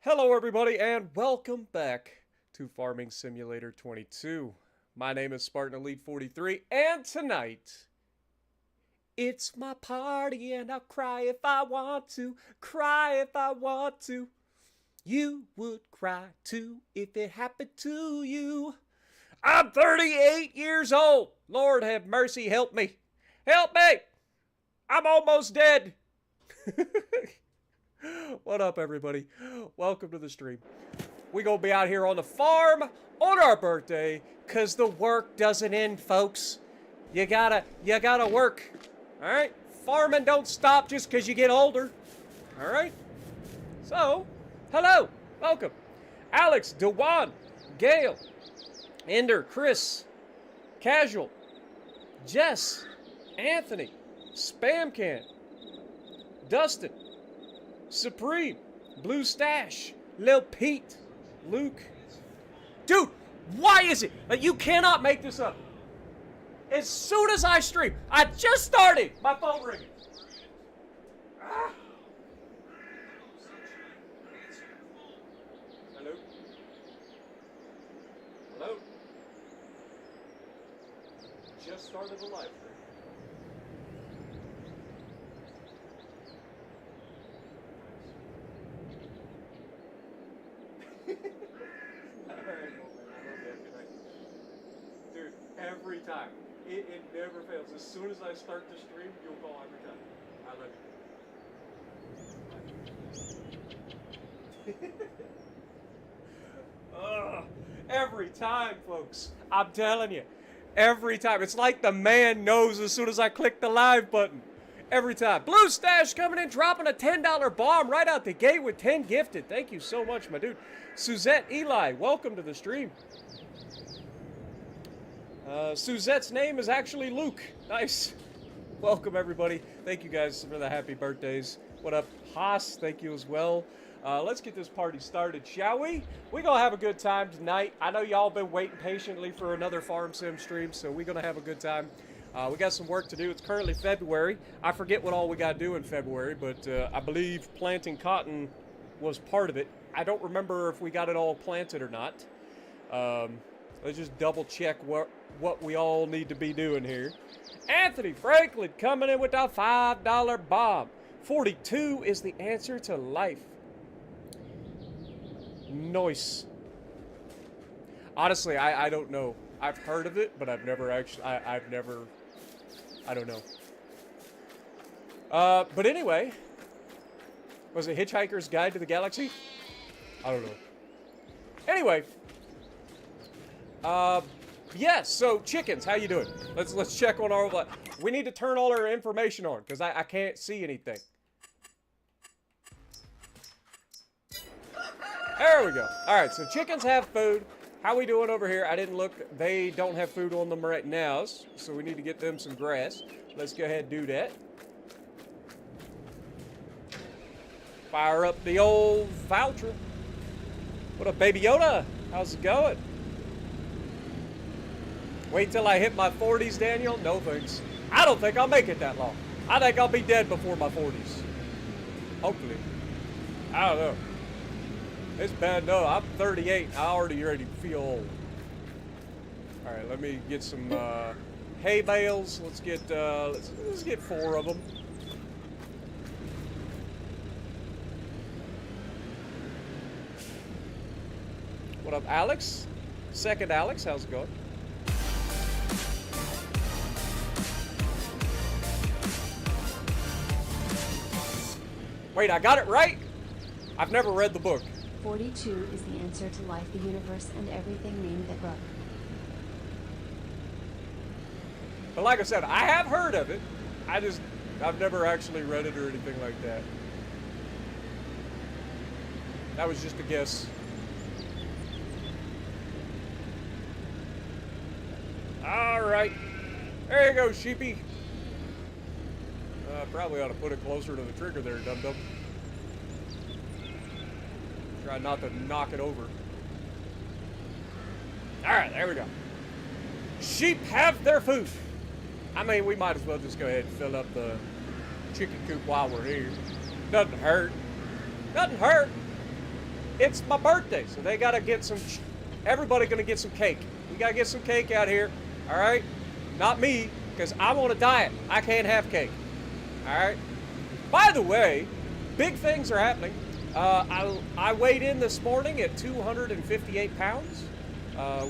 Hello, everybody, and welcome back to Farming Simulator 22. My name is Spartan Elite 43, and tonight it's my party, and I'll cry if I want to. Cry if I want to. You would cry too if it happened to you. I'm 38 years old. Lord have mercy, help me. Help me! I'm almost dead. What up, everybody? Welcome to the stream. We gonna be out here on the farm on our birthday, cause the work doesn't end, folks. You gotta work. Alright? Farming don't stop just cause you get older. Alright? So, hello, welcome. Alex, Dewan, Gail, Ender, Chris, Casual, Jess, Anthony, Spamcan, Dustin, Supreme, Blue Stash, Lil Pete, Luke. Dude, why is it that you cannot make this up? As soon as I stream, I just started, my phone ringing. Ah. Hello? Hello? Just started a live stream. Dude, every time. It never fails. As soon as I start the stream, you'll call every time. I love you. Every time, folks. I'm telling you. Every time. It's like the man knows as soon as I click the live button. Every time. Blue Stash coming in, dropping a $10 bomb right out the gate with 10 gifted. Thank you so much, my dude. Suzette Eli, welcome to the stream. Suzette's name is actually Luke. Nice. Welcome, everybody. Thank you guys for the happy birthdays. What up, Haas? Thank you as well. Let's get this party started, shall we? We're going to have a good time tonight. I know y'all been waiting patiently for another Farm Sim stream, so we're going to have a good time. We got some work to do. It's currently February. I forget what all we got to do in February, but I believe planting cotton was part of it. I don't remember if we got it all planted or not. Let's just double check what we all need to be doing here. Anthony Franklin coming in with a $5 bomb. 42 is the answer to life. Nice. Honestly, I don't know. I've heard of it, but I've never actually, I don't know. But anyway, was it Hitchhiker's Guide to the Galaxy? I don't know. Anyway, yes, so chickens, how you doing? Let's check on our, we need to turn all our information on, because I can't see anything. There we go. Alright, so chickens have food. How we doing over here? I didn't look. They don't have food on them right now, so we need to get them some grass. Let's go ahead and do that. Fire up the old Valtra. What up, Baby Yoda? How's it going? Wait till I hit my 40s, Daniel? No thanks. I don't think I'll make it that long. I think I'll be dead before my 40s. Hopefully. I don't know. It's bad, no. I'm 38. I already ready to feel old. Alright, let me get some hay bales. Let's get 4 of them. What up, Alex? Second Alex, how's it going? Wait, I got it right? I've never read the book. 42 is the answer to life, the universe, and everything named that book. But like I said, I have heard of it. I've never actually read it or anything like that. That was just a guess. Alright. There you go, sheepy. Probably ought to put it closer to the trigger there, dum-dum. Try not to knock it over. Alright, there we go. Sheep have their food. I mean, we might as well just go ahead and fill up the chicken coop while we're here. Doesn't hurt. Doesn't hurt. it's my birthday, so they gotta get some, everybody gonna get some cake. We gotta get some cake out here, all right? Not me, because I'm on a diet. I can't have cake, all right? By the way, big things are happening. I weighed in this morning at 258 pounds,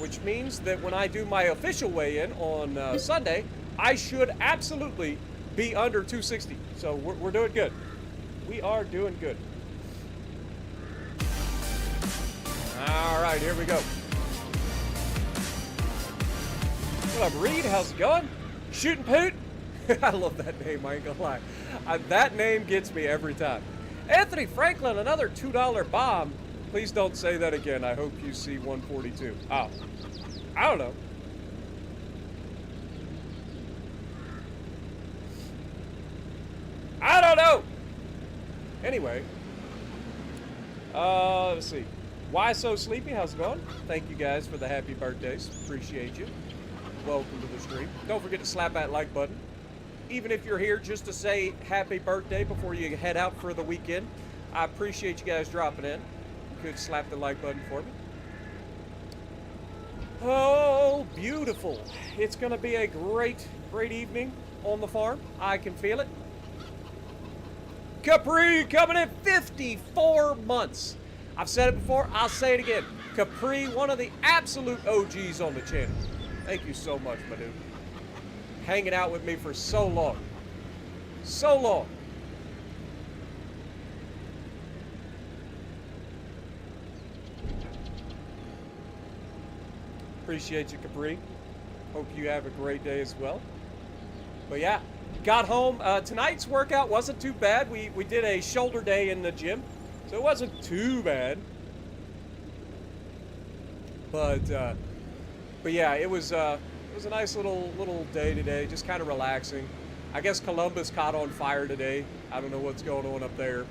which means that when I do my official weigh-in on Sunday, I should absolutely be under 260. So we're doing good. We are doing good. All right, here we go. What up, Reed? How's it going? Shootin' Poot? I love that name, I ain't gonna lie. That name gets me every time. Anthony Franklin, another $2 bomb. Please don't say that again. I hope you see 142. Oh, I don't know. I don't know. Anyway, let's see. Why So Sleepy? How's it going? Thank you guys for the happy birthdays. Appreciate you. Welcome to the stream. Don't forget to slap that like button. Even if you're here just to say happy birthday before you head out for the weekend, I appreciate you guys dropping in. You could slap the like button for me. Oh, beautiful. It's going to be a great evening on the farm. I can feel it. Capri coming in 54 months. I've said it before, I'll say it again. Capri, one of the absolute OGs on the channel. Thank you so much, my dude. Hanging out with me for so long. So long. Appreciate you, Capri. Hope you have a great day as well. But yeah, got home. Tonight's workout wasn't too bad. We did a shoulder day in the gym, so it wasn't too bad. But yeah, it was a nice little day today, just kind of relaxing. I guess Columbus caught on fire today. I don't know what's going on up there,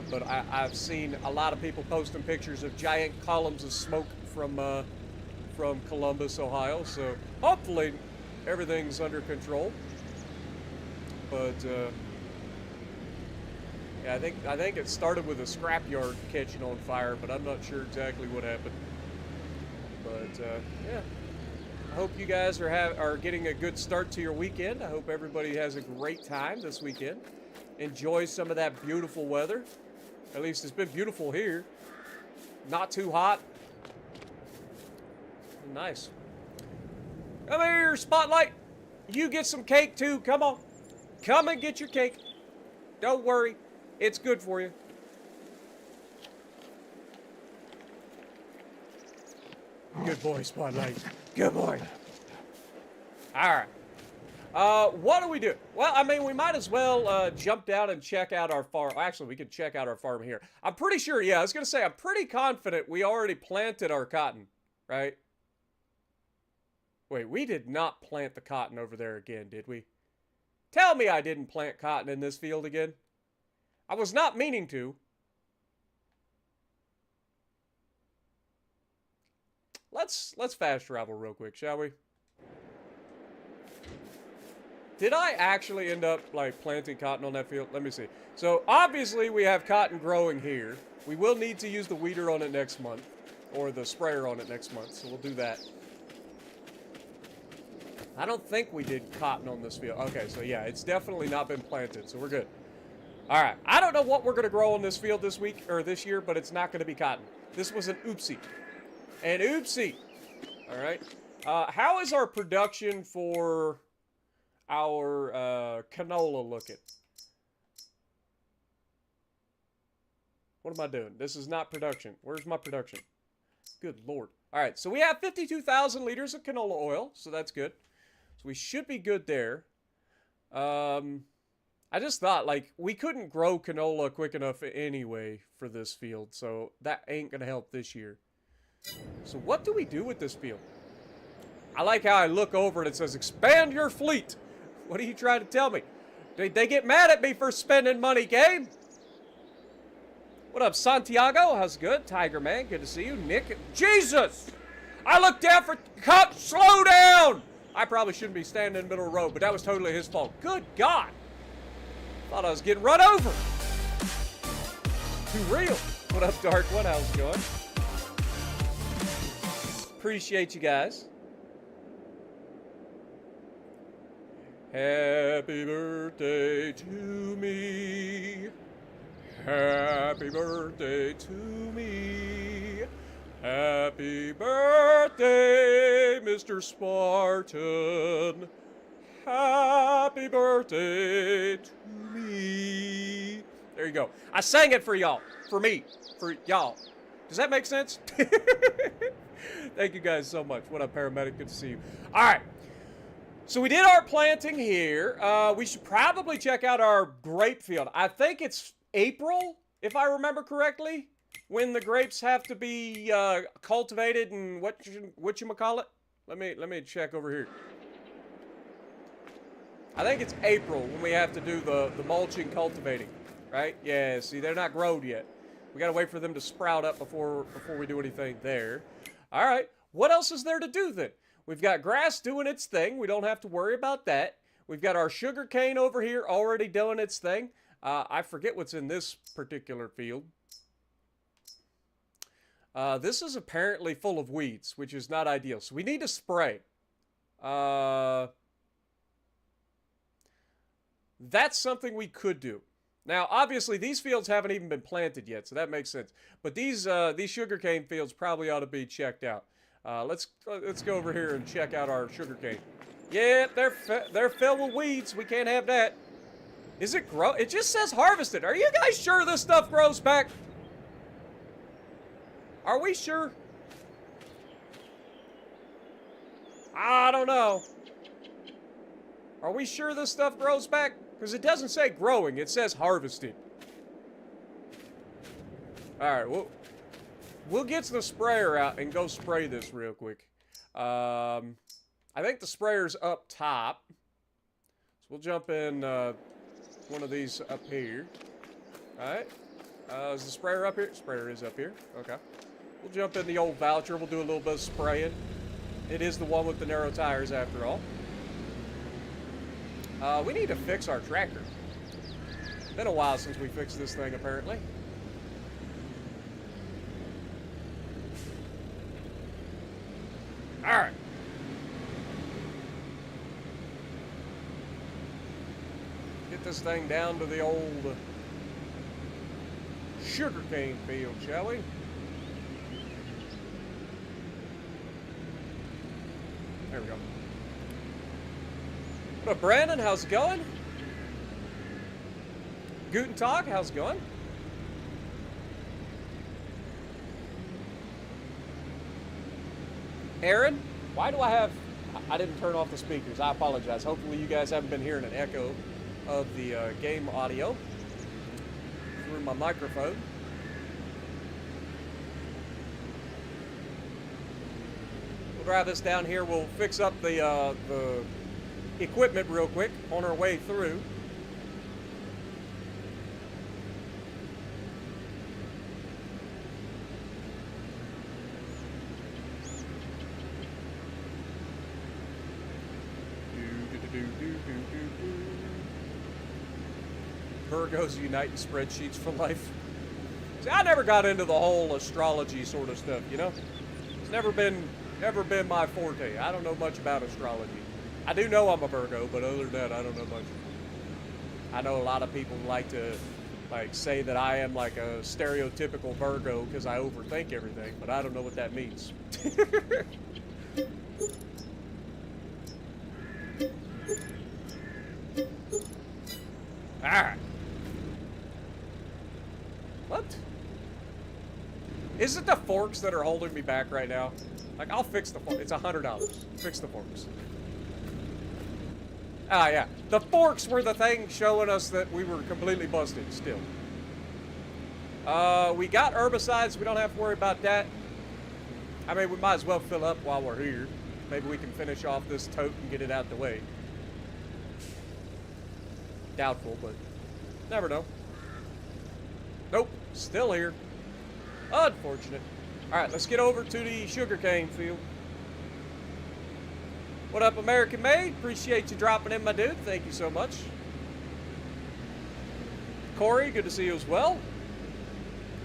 but I've seen a lot of people posting pictures of giant columns of smoke from Columbus, Ohio. So hopefully everything's under control. But yeah, I think it started with a scrapyard catching on fire, but I'm not sure exactly what happened. But yeah, I hope you guys are getting a good start to your weekend. I hope everybody has a great time this weekend. Enjoy some of that beautiful weather. At least it's been beautiful here. Not too hot. Nice. Come here, Spotlight. You get some cake too. Come on. Come and get your cake. Don't worry. It's good for you. Good boy, Spotlight. Good boy. All right. What do we do? Well, I mean, we might as well jump down and check out our farm. Actually, we could check out our farm here. I'm pretty sure, yeah, I was going to say, I'm pretty confident we already planted our cotton, right? Wait, we did not plant the cotton over there again, did we? Tell me I didn't plant cotton in this field again. I was not meaning to. Let's fast travel real quick, shall we? Did I actually end up, like, planting cotton on that field? Let me see. So, obviously, we have cotton growing here. We will need to use the weeder on it next month. Or the sprayer on it next month, so we'll do that. I don't think we did cotton on this field. Okay, so yeah, it's definitely not been planted, so we're good. All right, I don't know what we're going to grow on this field this week, or this year, but it's not going to be cotton. This was an oopsie. An oopsie. All right. How is our production for our canola looking? What am I doing? This is not production. Where's my production? Good Lord. All right, so we have 52,000 liters of canola oil, so that's good. So we should be good there. I just thought, like, we couldn't grow canola quick enough anyway for this field, so that ain't going to help this year. So what do we do with this field? I like how I look over and it says, expand your fleet. What are you trying to tell me? They get mad at me for spending money, game. What up, Santiago? How's it good? Tiger Man, good to see you. Nick, Jesus! I looked down for, cut, slow down! I probably shouldn't be standing in the middle of the road, but that was totally his fault. Good God! Thought I was getting run over. Too real. What up, Dark One? How's it going? Appreciate you guys. Happy birthday to me. Happy birthday to me. Happy birthday, Mr. Spartan. Happy birthday to me. There you go. I sang it for y'all. For me. For y'all. Does that make sense? Thank you guys so much. What up, paramedic? Good to see you. All right. So we did our planting here. We should probably check out our grape field. I think it's April, if I remember correctly, when the grapes have to be cultivated and whatchamacallit. Let me check over here. I think it's April when we have to do the mulching cultivating, right? Yeah, see, they're not grown yet. We got to wait for them to sprout up before we do anything there. All right, what else is there to do then? We've got grass doing its thing. We don't have to worry about that. We've got our sugar cane over here already doing its thing. I forget what's in this particular field. This is apparently full of weeds, which is not ideal. So we need to spray. That's something we could do. Now, obviously, these fields haven't even been planted yet, so that makes sense. But these sugarcane fields probably ought to be checked out. Let's go over here and check out our sugarcane. Yeah, they're filled with weeds. We can't have that. Is it grow? It just says harvested. Are you guys sure this stuff grows back? Are we sure? I don't know. Are we sure this stuff grows back? Because it doesn't say growing. It says harvested. All right, we'll get the sprayer out and go spray this real quick. I think the sprayer's up top. So we'll jump in one of these up here. All right. Is the sprayer up here? Sprayer is up here. Okay. We'll jump in the old voucher. We'll do a little bit of spraying. It is the one with the narrow tires after all. We need to fix our tractor. Been a while since we fixed this thing, apparently. All right. Get this thing down to the old sugarcane field, shall we? There we go. What up, Brandon? How's it going? Guten Tag, how's it going? Aaron, why do I didn't turn off the speakers. I apologize. Hopefully you guys haven't been hearing an echo of the game audio through my microphone. We'll drive this down here. We'll fix up the equipment real quick on our way through. Virgos unite in spreadsheets for life. See, I never got into the whole astrology sort of stuff, you know? It's never been my forte. I don't know much about astrology. I do know I'm a Virgo, but other than that, I don't know much. I know a lot of people like to say that I am like a stereotypical Virgo because I overthink everything, but I don't know what that means. Alright. What? Is it the forks that are holding me back right now? Like, I'll fix the forks. It's $100. Fix the forks. Ah, yeah. The forks were the thing showing us that we were completely busted still. We got herbicides. We don't have to worry about that. I mean, we might as well fill up while we're here. Maybe we can finish off this tote and get it out the way. Doubtful, but never know. Nope, still here. Unfortunate. All right, let's get over to the sugarcane field. What up, American Made? Appreciate you dropping in, my dude. Thank you so much. Corey, good to see you as well.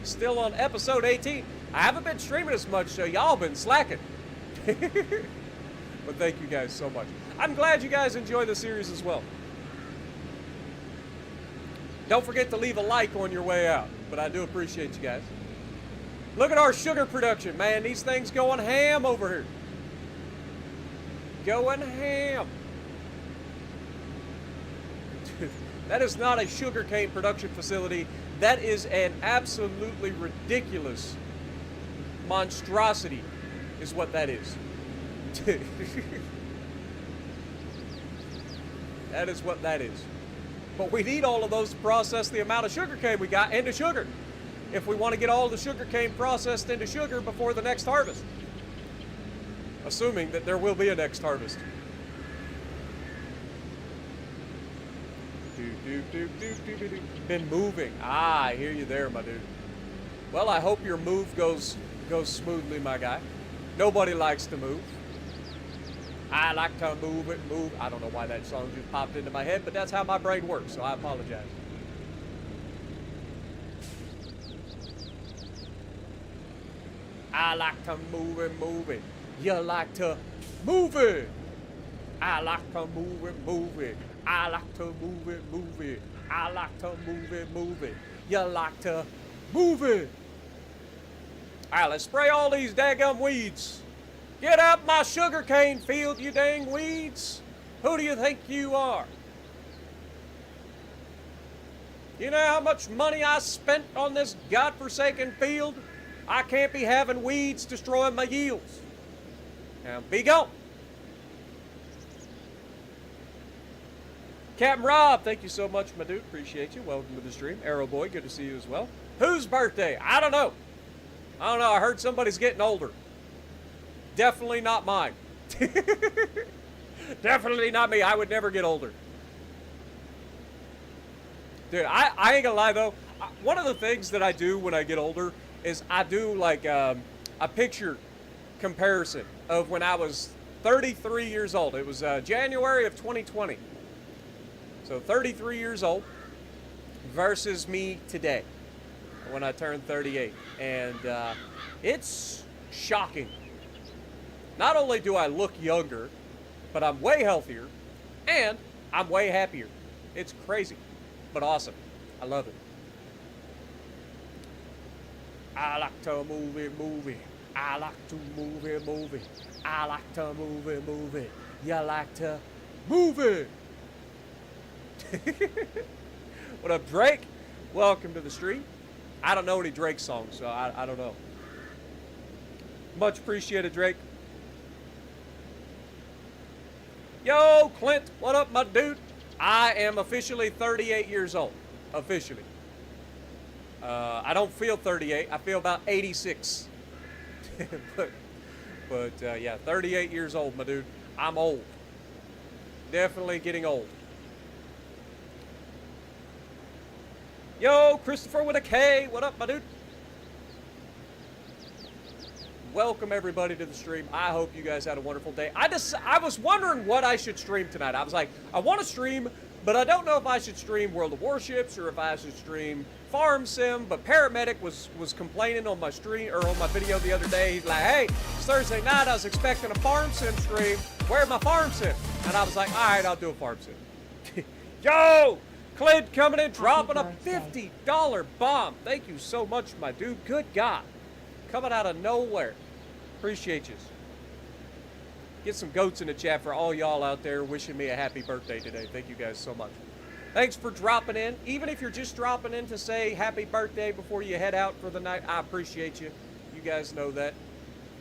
Still on episode 18. I haven't been streaming as much, so y'all been slacking. But thank you guys so much. I'm glad you guys enjoy the series as well. Don't forget to leave a like on your way out, but I do appreciate you guys. Look at our sugar production, man. These things going ham over here. Going ham. That is not a sugarcane production facility. That is an absolutely ridiculous monstrosity, is what that is. That is what that is. But we need all of those to process the amount of sugarcane we got into sugar, if we want to get all the sugarcane processed into sugar before the next harvest. Assuming that there will be a next harvest. Been moving. Ah, I hear you there, my dude. Well, I hope your move goes smoothly, my guy. Nobody likes to move. I like to move it, move. I don't know why that song just popped into my head, but that's how my brain works, so I apologize. I like to move it, move it. You like to move it. I like to move it, move it. I like to move it, move it. I like to move it, move it. You like to move it. All right, let's spray all these daggum weeds. Get out my sugarcane field, you dang weeds. Who do you think you are? You know how much money I spent on this godforsaken field? I can't be having weeds destroying my yields. Now, be gone. Captain Rob, thank you so much, my dude. Appreciate you. Welcome to the stream. Arrow Boy, good to see you as well. Whose birthday? I don't know. I heard somebody's getting older. Definitely not mine. Definitely not me. I would never get older. Dude, I ain't gonna lie though. One of the things that I do when I get older is I do like a picture comparison of when I was 33 years old. It was January of 2020. So 33 years old versus me today when I turned 38. And it's shocking. Not only do I look younger, but I'm way healthier and I'm way happier. It's crazy, but awesome. I love it. I like to move it, move it. I like to move it, move it. I like to move it, move it. You like to move it. What up, Drake? Welcome to the stream. I don't know any Drake songs, so I don't know. Much appreciated, Drake. Yo, Clint, what up, my dude? I am officially 38 years old. Officially. I don't feel 38. I feel about 86. but yeah, 38 years old, my dude. I'm old. Definitely getting old. Yo, Christopher with a K. What up, my dude? Welcome, everybody, to the stream. I hope you guys had a wonderful day. I was wondering what I should stream tonight. I was like, I want to stream, but I don't know if I should stream World of Warships or if I should stream Farm Sim. But Paramedic was complaining on my stream or on my video the other day. He's like, hey, it's Thursday night. I was expecting a Farm Sim stream. Where's my Farm Sim? And I was like, all right, I'll do a Farm Sim. Yo! Clint coming in, dropping a $50 bomb. Thank you so much, my dude. Good God. Coming out of nowhere. Appreciate you. Get some goats in the chat for all y'all out there wishing me a happy birthday today. Thank you guys so much. Thanks for dropping in. Even if you're just dropping in to say happy birthday before you head out for the night, I appreciate you. You guys know that.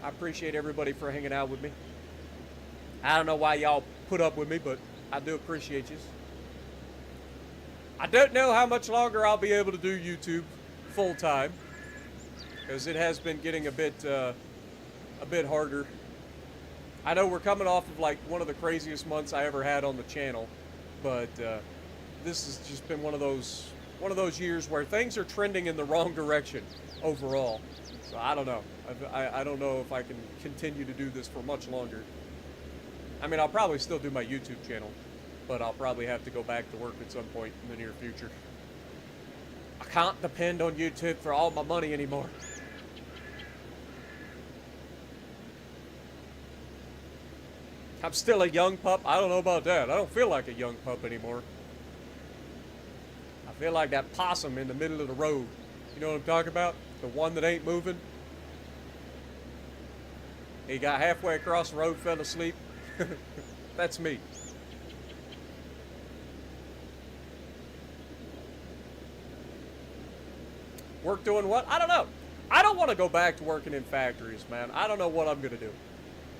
I appreciate everybody for hanging out with me. I don't know why y'all put up with me, but I do appreciate you. I don't know how much longer I'll be able to do YouTube full time, because it has been getting a bit harder. I know we're coming off of like one of the craziest months I ever had on the channel, but this has just been one of those years where things are trending in the wrong direction overall. So I don't know. I don't know if I can continue to do this for much longer. I mean, I'll probably still do my YouTube channel, but I'll probably have to go back to work at some point in the near future. I can't depend on YouTube for all my money anymore. I'm still a young pup. I don't know about that. I don't feel like a young pup anymore. I feel like that possum in the middle of the road. You know what I'm talking about? The one that ain't moving. He got halfway across the road, fell asleep. That's me. Work doing what? I don't know. I don't want to go back to working in factories, man. I don't know what I'm going to do.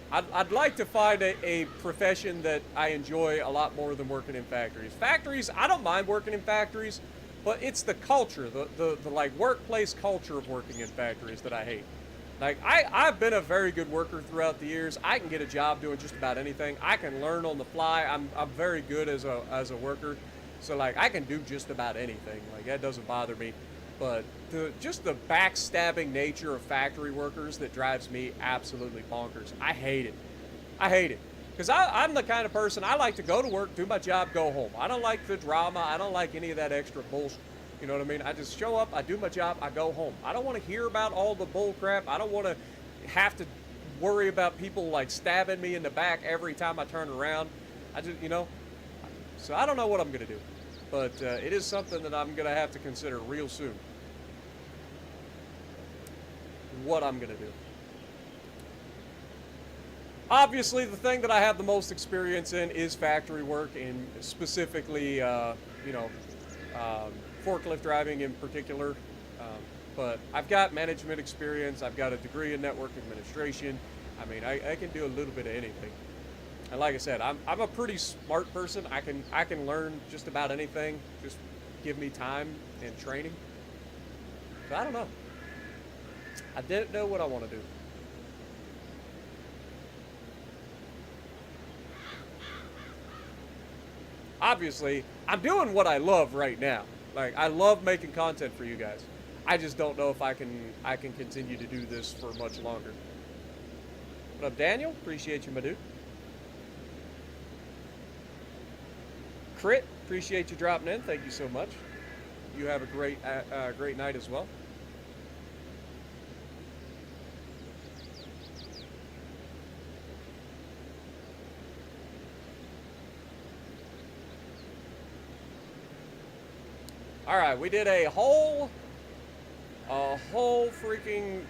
I'd like to find a profession that I enjoy a lot more than working in factories. Factories, I don't mind working in factories, but it's the culture, the like workplace culture of working in factories that I hate. Like, I've been a very good worker throughout the years. I can get a job doing just about anything. I can learn on the fly. I'm very good as a worker. So, like, I can do just about anything. Like, that doesn't bother me. But just the backstabbing nature of factory workers that drives me absolutely bonkers. I hate it. I hate it. Because I'm the kind of person, I like to go to work, do my job, go home. I don't like the drama. I don't like any of that extra bullshit. You know what I mean? I just show up, I do my job, I go home. I don't want to hear about all the bull crap. I don't want to have to worry about people like stabbing me in the back every time I turn around. I just, you know. So I don't know what I'm going to do. But it is something that I'm going to have to consider real soon. What I'm going to do. Obviously, the thing that I have the most experience in is factory work, and specifically, forklift driving in particular. But I've got management experience. I've got a degree in network administration. I mean, I can do a little bit of anything. And like I said, I'm a pretty smart person. I can learn just about anything. Just give me time and training. So I don't know. I didn't know what I want to do. Obviously, I'm doing what I love right now. Like, I love making content for you guys. I just don't know if I can continue to do this for much longer. What up, Daniel? Appreciate you, my dude. Crit, appreciate you dropping in. Thank you so much. You have a great night as well. All right, we did a whole freaking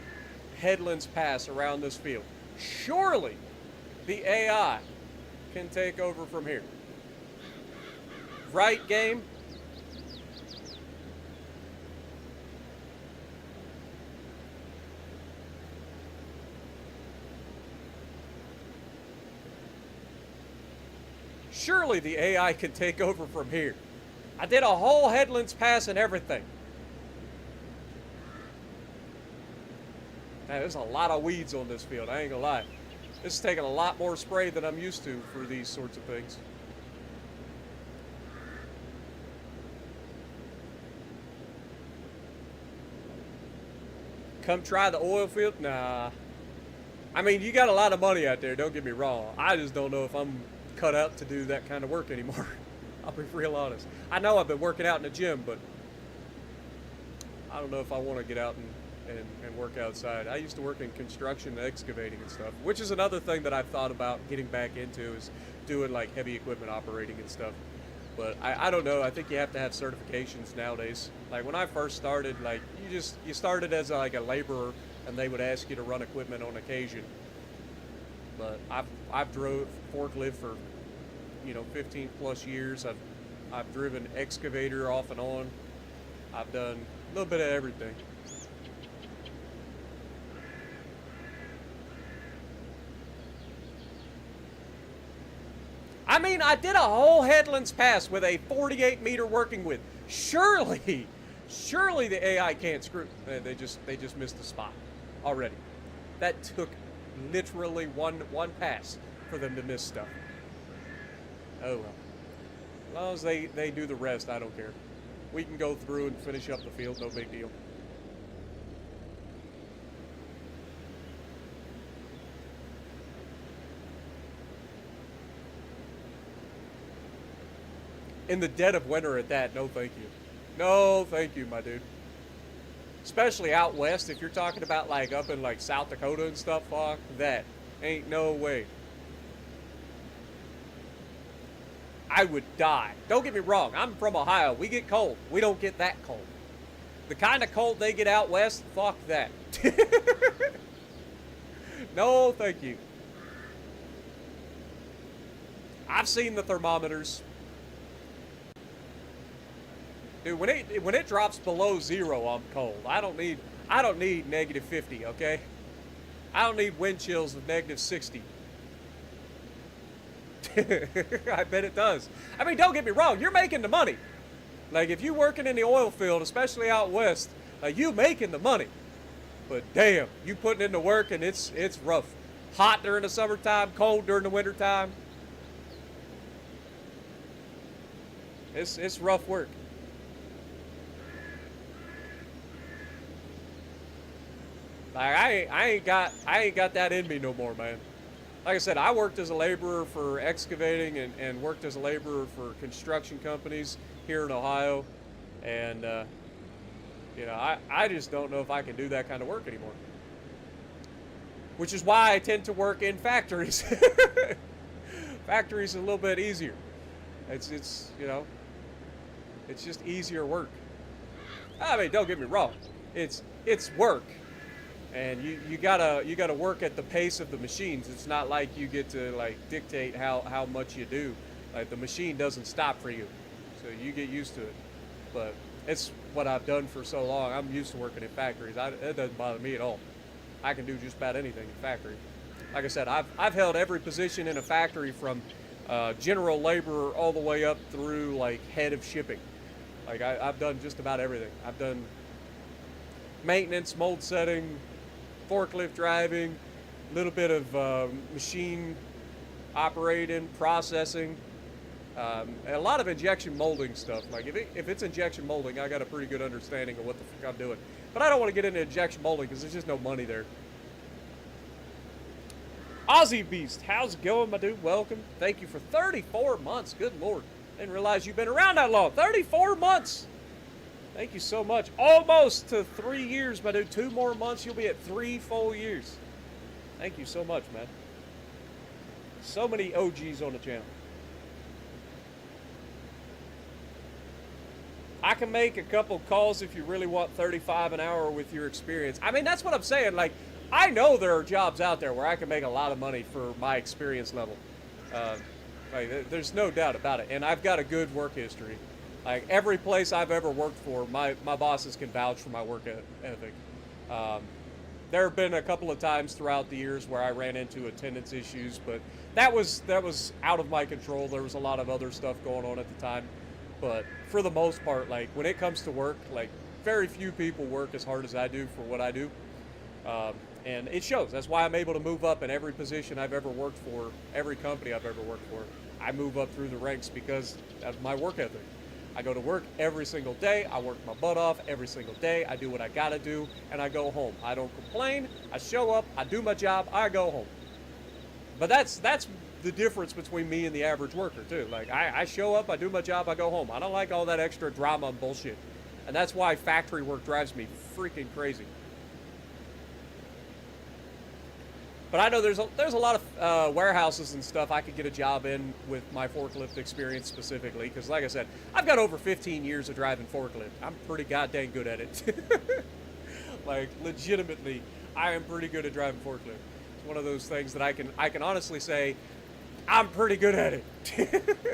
headlands pass around this field. Surely the AI can take over from here. Right, game? Surely the AI can take over from here. I did a whole headlands pass and everything. Man, there's a lot of weeds on this field, I ain't gonna lie. This is taking a lot more spray than I'm used to for these sorts of things. Come try the oil field? Nah. I mean, you got a lot of money out there, don't get me wrong. I just don't know if I'm cut out to do that kind of work anymore. I'll be real honest. I know I've been working out in the gym, but I don't know if I want to get out and work outside. I used to work in construction and excavating and stuff, which is another thing that I've thought about getting back into, is doing like heavy equipment operating and stuff. But I don't know. I think you have to have certifications nowadays. Like when I first started, like you started as like a laborer, and they would ask you to run equipment on occasion. But I've drove forklift for 15 plus years. I've driven excavator off and on. I've done a little bit of everything. I mean, I did a whole headlands pass with a 48-meter working width. Surely the AI can't screw. They just missed the spot already. That took literally one pass for them to miss stuff. Oh well. As long as they do the rest, I don't care. We can go through and finish up the field, no big deal. In the dead of winter at that, no thank you. No, thank you, my dude. Especially out west, if you're talking about like up in like South Dakota and stuff, fuck that. Ain't no way. I would die. Don't get me wrong, I'm from Ohio. We get cold. We don't get that cold. The kind of cold they get out west, fuck that. No, thank you. I've seen the thermometers. Dude, when it drops below 0, I'm cold. I don't need -50, okay? I don't need wind chills of -60. I bet it does. I mean, don't get me wrong, you're making the money. Like, if you're working in the oil field, especially out west, you making the money. But damn, you putting in the work and it's rough. Hot during the summertime, cold during the wintertime. It's rough work. Like, I ain't got that in me no more, man. Like I said, I worked as a laborer for excavating and worked as a laborer for construction companies here in Ohio, and you know, I just don't know if I can do that kind of work anymore. Which is why I tend to work in factories. Factories are a little bit easier. It's you know, it's just easier work. I mean, don't get me wrong, it's work. And you gotta work at the pace of the machines. It's not like you get to like dictate how much you do. Like, the machine doesn't stop for you, so you get used to it. But it's what I've done for so long. I'm used to working in factories. It doesn't bother me at all. I can do just about anything in a factory. Like I said, I've held every position in a factory from general laborer all the way up through like head of shipping. Like, I've done just about everything. I've done maintenance, mold setting, forklift driving, a little bit of machine operating, processing, a lot of injection molding stuff. Like, if it's injection molding, I got a pretty good understanding of what the fuck I'm doing. But I don't want to get into injection molding because there's just no money there. Aussie Beast, how's it going, my dude? Welcome. Thank you for 34 months. Good Lord. Didn't realize you've been around that long. 34 months. Thank you so much. Almost to 3 years, my dude. 2 more months, you'll be at 3 full years. Thank you so much, man. So many OGs on the channel. I can make a couple calls if you really want 35 an hour with your experience. I mean, that's what I'm saying. Like, I know there are jobs out there where I can make a lot of money for my experience level. Like, there's no doubt about it. And I've got a good work history. Like, every place I've ever worked for, my bosses can vouch for my work ethic. There have been a couple of times throughout the years where I ran into attendance issues, but that was out of my control. There was a lot of other stuff going on at the time. But for the most part, like, when it comes to work, like, very few people work as hard as I do for what I do. And it shows. That's why I'm able to move up in every position I've ever worked for, every company I've ever worked for. I move up through the ranks because of my work ethic. I go to work every single day. I work my butt off every single day. I do what I gotta do, and I go home. I don't complain. I show up. I do my job. I go home. But that's the difference between me and the average worker, too. Like, I show up. I do my job. I go home. I don't like all that extra drama and bullshit. And that's why factory work drives me freaking crazy. But I know there's a lot of warehouses and stuff I could get a job in with my forklift experience specifically. Because, like I said, I've got over 15 years of driving forklift. I'm pretty goddamn good at it. Like, legitimately, I am pretty good at driving forklift. It's one of those things that I can honestly say I'm pretty good at it.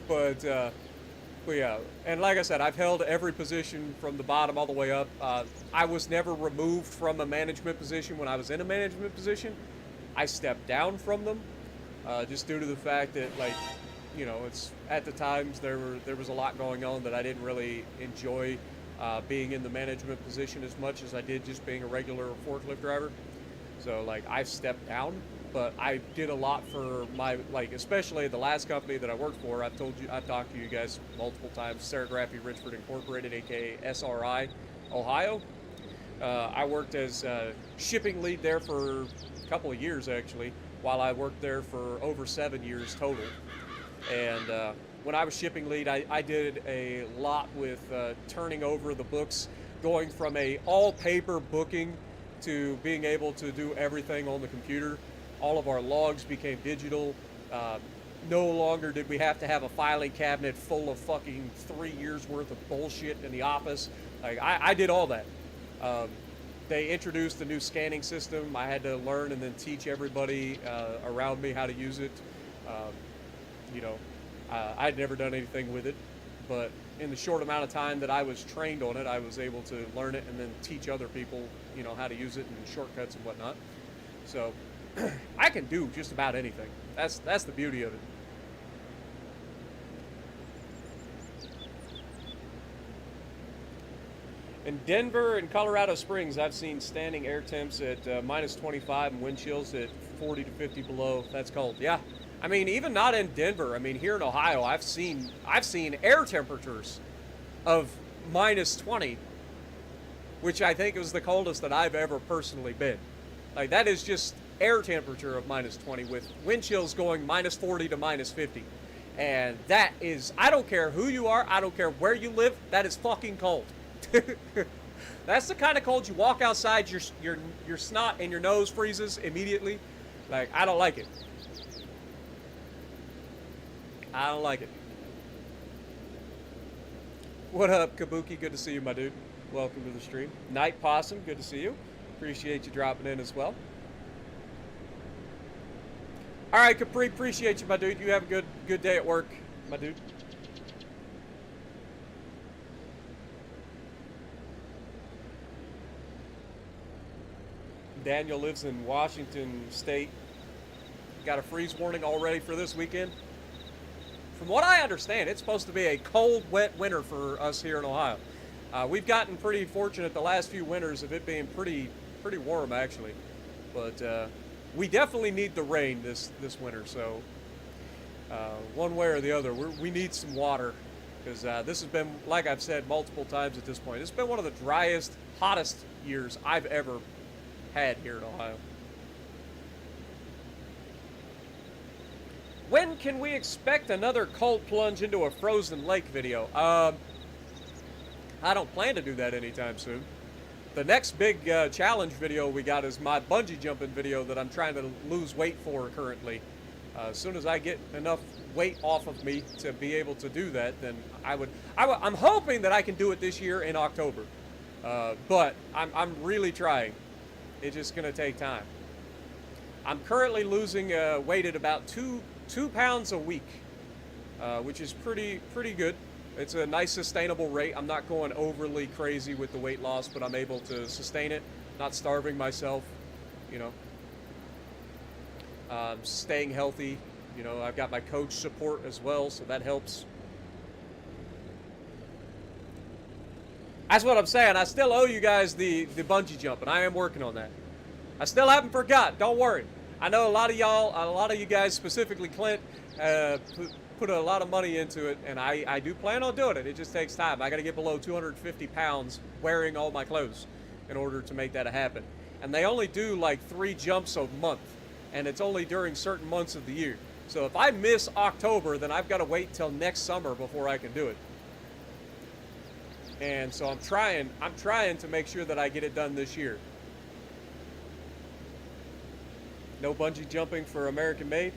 But yeah, and like I said, I've held every position from the bottom all the way up. I was never removed from a management position when I was in a management position. I stepped down from them just due to the fact that, like, you know, it's at the times there was a lot going on that I didn't really enjoy being in the management position as much as I did just being a regular forklift driver. So, like, I stepped down. But I did a lot for my, like, especially the last company that I worked for. I've talked to you guys multiple times, Grape, Richford Incorporated, aka SRI, Ohio. I worked as shipping lead there for a couple of years, actually, while I worked there for over 7 years total. And when I was shipping lead, I did a lot with turning over the books, going from a all paper booking to being able to do everything on the computer. All of our logs became digital. No longer did we have to have a filing cabinet full of fucking 3 years worth of bullshit in the office. Like, I did all that. They introduced a new scanning system. I had to learn and then teach everybody around me how to use it. You know, I'd never done anything with it, but in the short amount of time that I was trained on it, I was able to learn it and then teach other people, you know, how to use it and shortcuts and whatnot. So I can do just about anything. That's the beauty of it. In Denver and Colorado Springs, I've seen standing air temps at minus 25 and wind chills at 40 to 50 below. That's cold. Yeah. I mean, even not in Denver. I mean, here in Ohio, I've seen air temperatures of minus 20, which I think was the coldest that I've ever personally been. Like, that is just air temperature of minus 20 with wind chills going minus 40 to minus 50. And that is, I don't care who you are, I don't care where you live, that is fucking cold. That's the kind of cold you walk outside, your snot and your nose freezes immediately. Like, I don't like it. I don't like it. What up, Kabuki? Good to see you, my dude. Welcome to the stream. Night Possum, good to see you. Appreciate you dropping in as well. All right, Capri, appreciate you, my dude. You have a good day at work, my dude. Daniel lives in Washington State. Got a freeze warning already for this weekend. From what I understand, it's supposed to be a cold, wet winter for us here in Ohio. We've gotten pretty fortunate the last few winters of it being pretty warm, actually. But we definitely need the rain this winter. So one way or the other, we need some water. Because this has been, like I've said multiple times at this point, it's been one of the driest, hottest years I've ever had here in Ohio. When can we expect another cold plunge into a frozen lake video? I don't plan to do that anytime soon. The next big challenge video we got is my bungee jumping video that I'm trying to lose weight for currently. As soon as I get enough weight off of me to be able to do that, then I'm hoping that I can do it this year in October. But I'm really trying. It's just going to take time. I'm currently losing weight at about two pounds a week, which is pretty good. It's a nice sustainable rate. I'm not going overly crazy with the weight loss, but I'm able to sustain it, not starving myself, you know. Staying healthy, you know. I've got my coach support as well, so that helps. That's what I'm saying. I still owe you guys the bungee jump, and I am working on that. I still haven't forgot. Don't worry. I know a lot of you guys, specifically Clint, put a lot of money into it, and I do plan on doing it. It just takes time. I got to get below 250 pounds wearing all my clothes in order to make that happen. And they only do like 3 jumps a month, and it's only during certain months of the year. So if I miss October, then I've got to wait until next summer before I can do it. And so I'm trying to make sure that I get it done this year. No bungee jumping for American Made.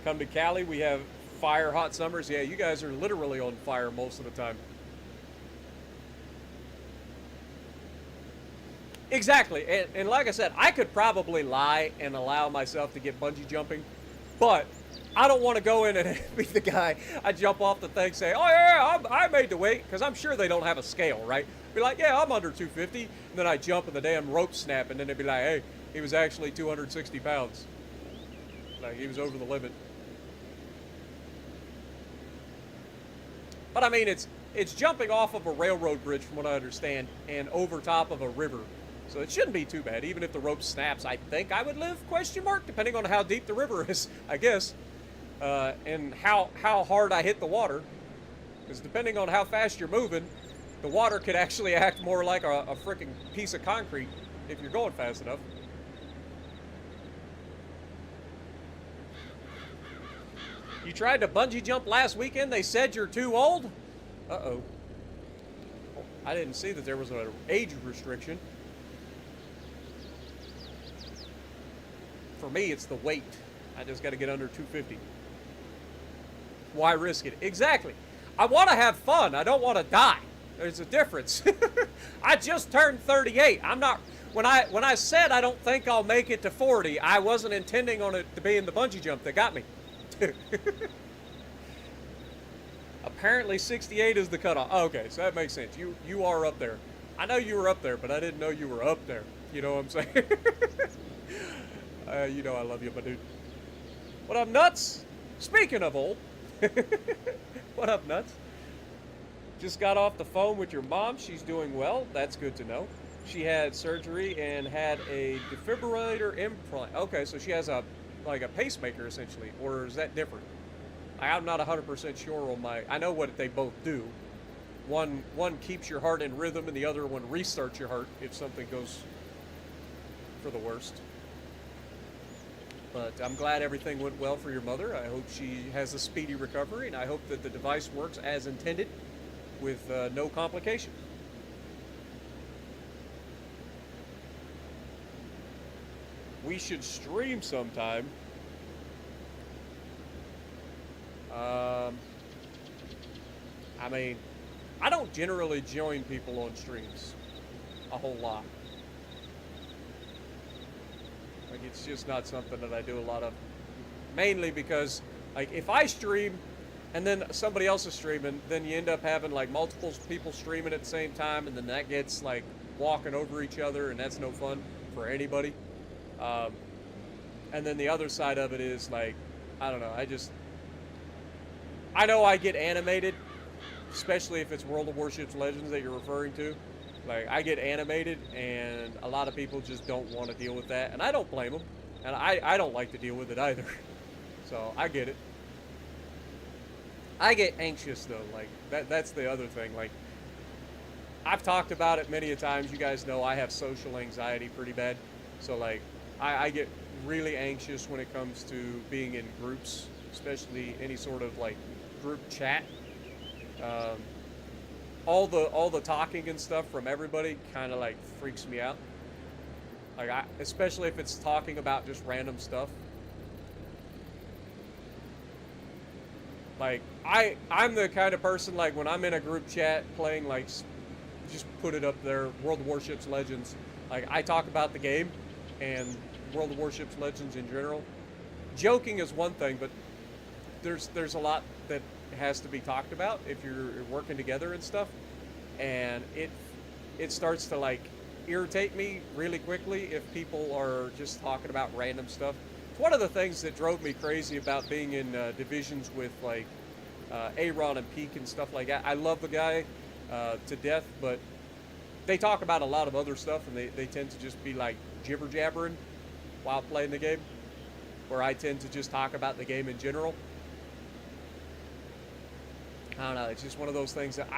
Come to Cali, we have fire hot summers. Yeah, you guys are literally on fire most of the time. Exactly, and like I said, I could probably lie and allow myself to get bungee jumping, but I don't want to go in and be the guy. I jump off the thing, say, oh yeah, I made the weight, because I'm sure they don't have a scale, right? Be like, yeah, I'm under 250, and then I jump and the damn rope snap, and then they'd be like, hey, he was actually 260 pounds. Like, he was over the limit. But I mean, it's jumping off of a railroad bridge, from what I understand, and over top of a river. So it shouldn't be too bad. Even if the rope snaps, I think I would live, question mark, depending on how deep the river is, I guess. And how hard I hit the water. Because depending on how fast you're moving, the water could actually act more like a freaking piece of concrete if you're going fast enough. You tried to bungee jump last weekend. They said you're too old. Uh-oh. I didn't see that there was an age restriction. For me, it's the weight. I just got to get under 250. Why risk it? Exactly. I want to have fun. I don't want to die. There's a difference. I just turned 38. I'm not. When I said I don't think I'll make it to 40, I wasn't intending on it to be in the bungee jump that got me. Apparently 68 is the cutoff. Oh, okay, so that makes sense. You are up there. I know you were up there, but I didn't know you were up there. You know what I'm saying? You know I love you, my dude. What up, nuts? Speaking of old. What up, nuts? Just got off the phone with your mom. She's doing well. That's good to know. She had surgery and had a defibrillator implant. Okay, so she has a pacemaker essentially, or is that different? I'm not 100% sure on my. I know what they both do. One keeps your heart in rhythm, and the other one restarts your heart if something goes for the worst. But I'm glad everything went well for your mother. I hope she has a speedy recovery, and I hope that the device works as intended with no complication. We should stream sometime. I mean, I don't generally join people on streams a whole lot. Like, it's just not something that I do a lot of. Mainly because, like, if I stream and then somebody else is streaming, then you end up having, like, multiple people streaming at the same time, and then that gets, like, walking over each other, and that's no fun for anybody. And then the other side of it is, like, I don't know, I know I get animated, especially if it's World of Warships Legends that you're referring to. Like, I get animated, and a lot of people just don't want to deal with that, and I don't blame them. And I don't like to deal with it either. So, I get it. I get anxious, though. Like, that's the other thing. Like, I've talked about it many a times. You guys know I have social anxiety pretty bad. So, like, I get really anxious when it comes to being in groups, especially any sort of, like, group chat. All the talking and stuff from everybody kind of, like, freaks me out. Like, especially if it's talking about just random stuff. Like, I'm the kind of person, like, when I'm in a group chat playing, like, just put it up there, World of Warships Legends. Like, I talk about the game and World of Warships Legends in general. Joking is one thing, but there's a lot that has to be talked about if you're working together and stuff. And it starts to, like, irritate me really quickly if people are just talking about random stuff. It's one of the things that drove me crazy about being in divisions with, like, Aaron and Peak and stuff like that. I love the guy to death, but they talk about a lot of other stuff, and they tend to just be, like, jibber-jabbering while playing the game, where I tend to just talk about the game in general. I don't know, it's just one of those things that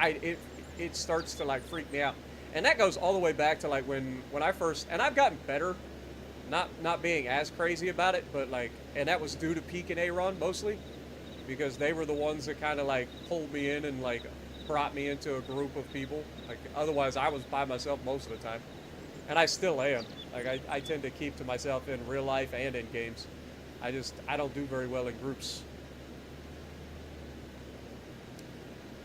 it starts to, like, freak me out. And that goes all the way back to, like, when I first, and I've gotten better, not being as crazy about it, but, like, and that was due to Peak and Aaron mostly, because they were the ones that kind of, like, pulled me in and, like, brought me into a group of people. Like, otherwise I was by myself most of the time, and I still am. Like, I tend to keep to myself in real life and in games. I don't do very well in groups.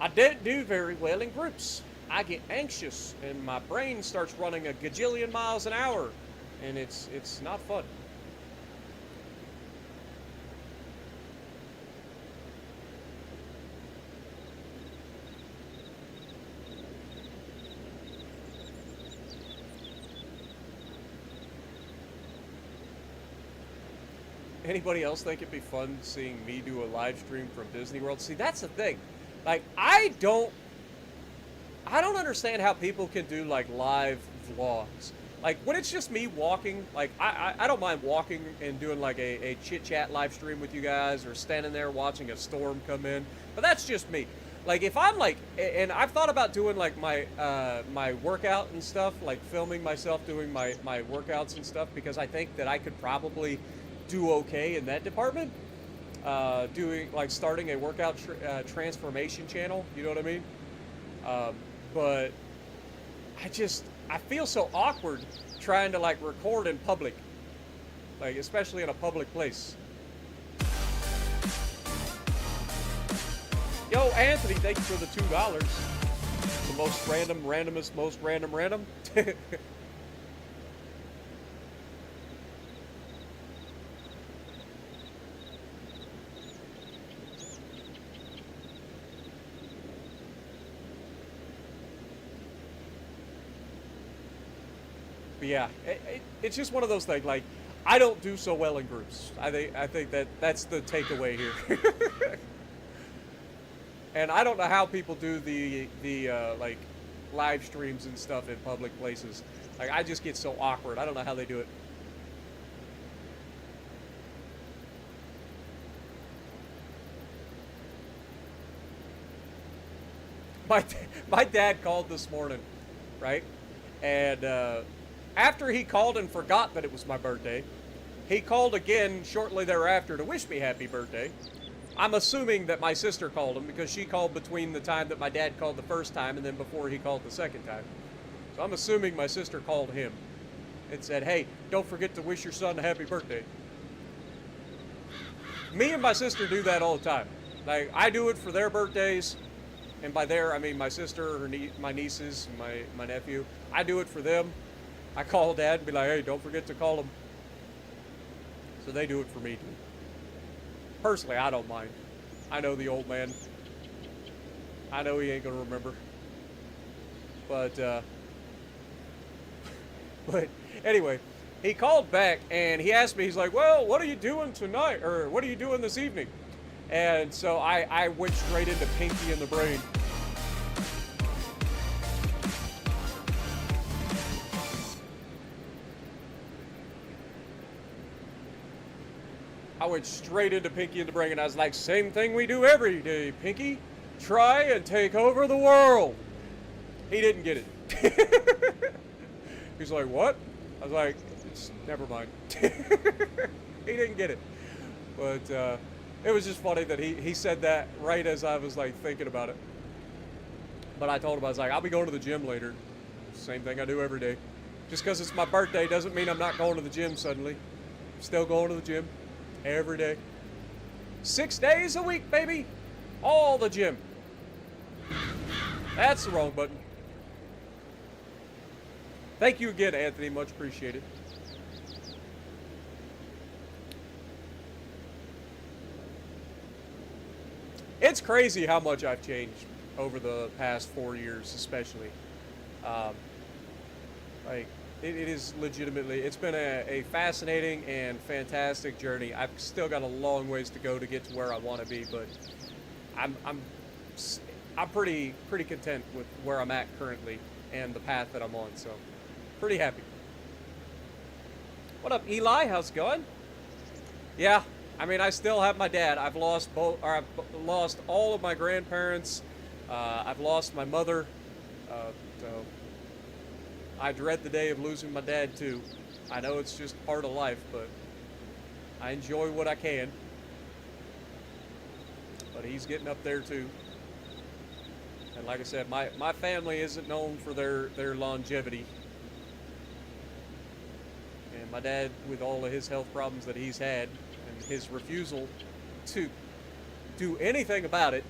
I don't do very well in groups. I get anxious, and my brain starts running a gajillion miles an hour, and it's not fun. Anybody else think it'd be fun seeing me do a live stream from Disney World? See, that's the thing. Like, I don't understand how people can do, like, live vlogs. Like, when it's just me walking, like, I don't mind walking and doing, like, a chit-chat live stream with you guys, or standing there watching a storm come in, but that's just me. Like if I'm like, and I've thought about doing like my my workout and stuff, like filming myself doing my workouts and stuff, because I think that I could probably do okay in that department. Doing like starting a workout transformation channel, you know what I mean? Um, but I feel so awkward trying to like record in public, like especially in a public place. Yo, Anthony, thank you for the $2. The most random, randomest, most random, random. But yeah, it's just one of those things. Like, I don't do so well in groups. I think that that's the takeaway here. And I don't know how people do the like live streams and stuff in public places. Like I just get so awkward. I don't know how they do it. My my dad called this morning, right? And after he called and forgot that it was my birthday, he called again shortly thereafter to wish me happy birthday. I'm assuming that my sister called him because she called between the time that my dad called the first time and then before he called the second time. So I'm assuming my sister called him and said, hey, don't forget to wish your son a happy birthday. Me and my sister do that all the time. Like, I do it for their birthdays, and by their, I mean my sister, my nieces, my nephew. I do it for them. I call Dad and be like, hey, don't forget to call him. So they do it for me too. Personally, I don't mind. I know the old man. I know he ain't gonna remember. But but anyway, he called back and he asked me, he's like, well, what are you doing tonight? Or what are you doing this evening? And so I went straight into Pinky in the Brain. I went straight into Pinky in the Brain and I was like, same thing we do every day, Pinky. Try and take over the world. He didn't get it. He's like, what? I was like, never mind. He didn't get it. But it was just funny that he said that right as I was like thinking about it. But I told him, I was like, I'll be going to the gym later. Same thing I do every day. Just because it's my birthday doesn't mean I'm not going to the gym suddenly. I'm still going to the gym every day. 6 days a week, baby. All the gym. That's the wrong button. Thank you again, Anthony. Much appreciated. It's crazy how much I've changed over the past 4 years, especially. Um, like, it is legitimately, it's been a fascinating and fantastic journey. I've still got a long ways to go to get to where I want to be, but I'm pretty content with where I'm at currently and the path that I'm on, so pretty happy. What up, Eli? How's it going? Yeah, I mean, I still have my dad. I've lost I've lost all of my grandparents. I've lost my mother. So I dread the day of losing my dad too. I know it's just part of life, but I enjoy what I can. But he's getting up there too. And like I said, my family isn't known for their longevity. And my dad, with all of his health problems that he's had, and his refusal to do anything about it,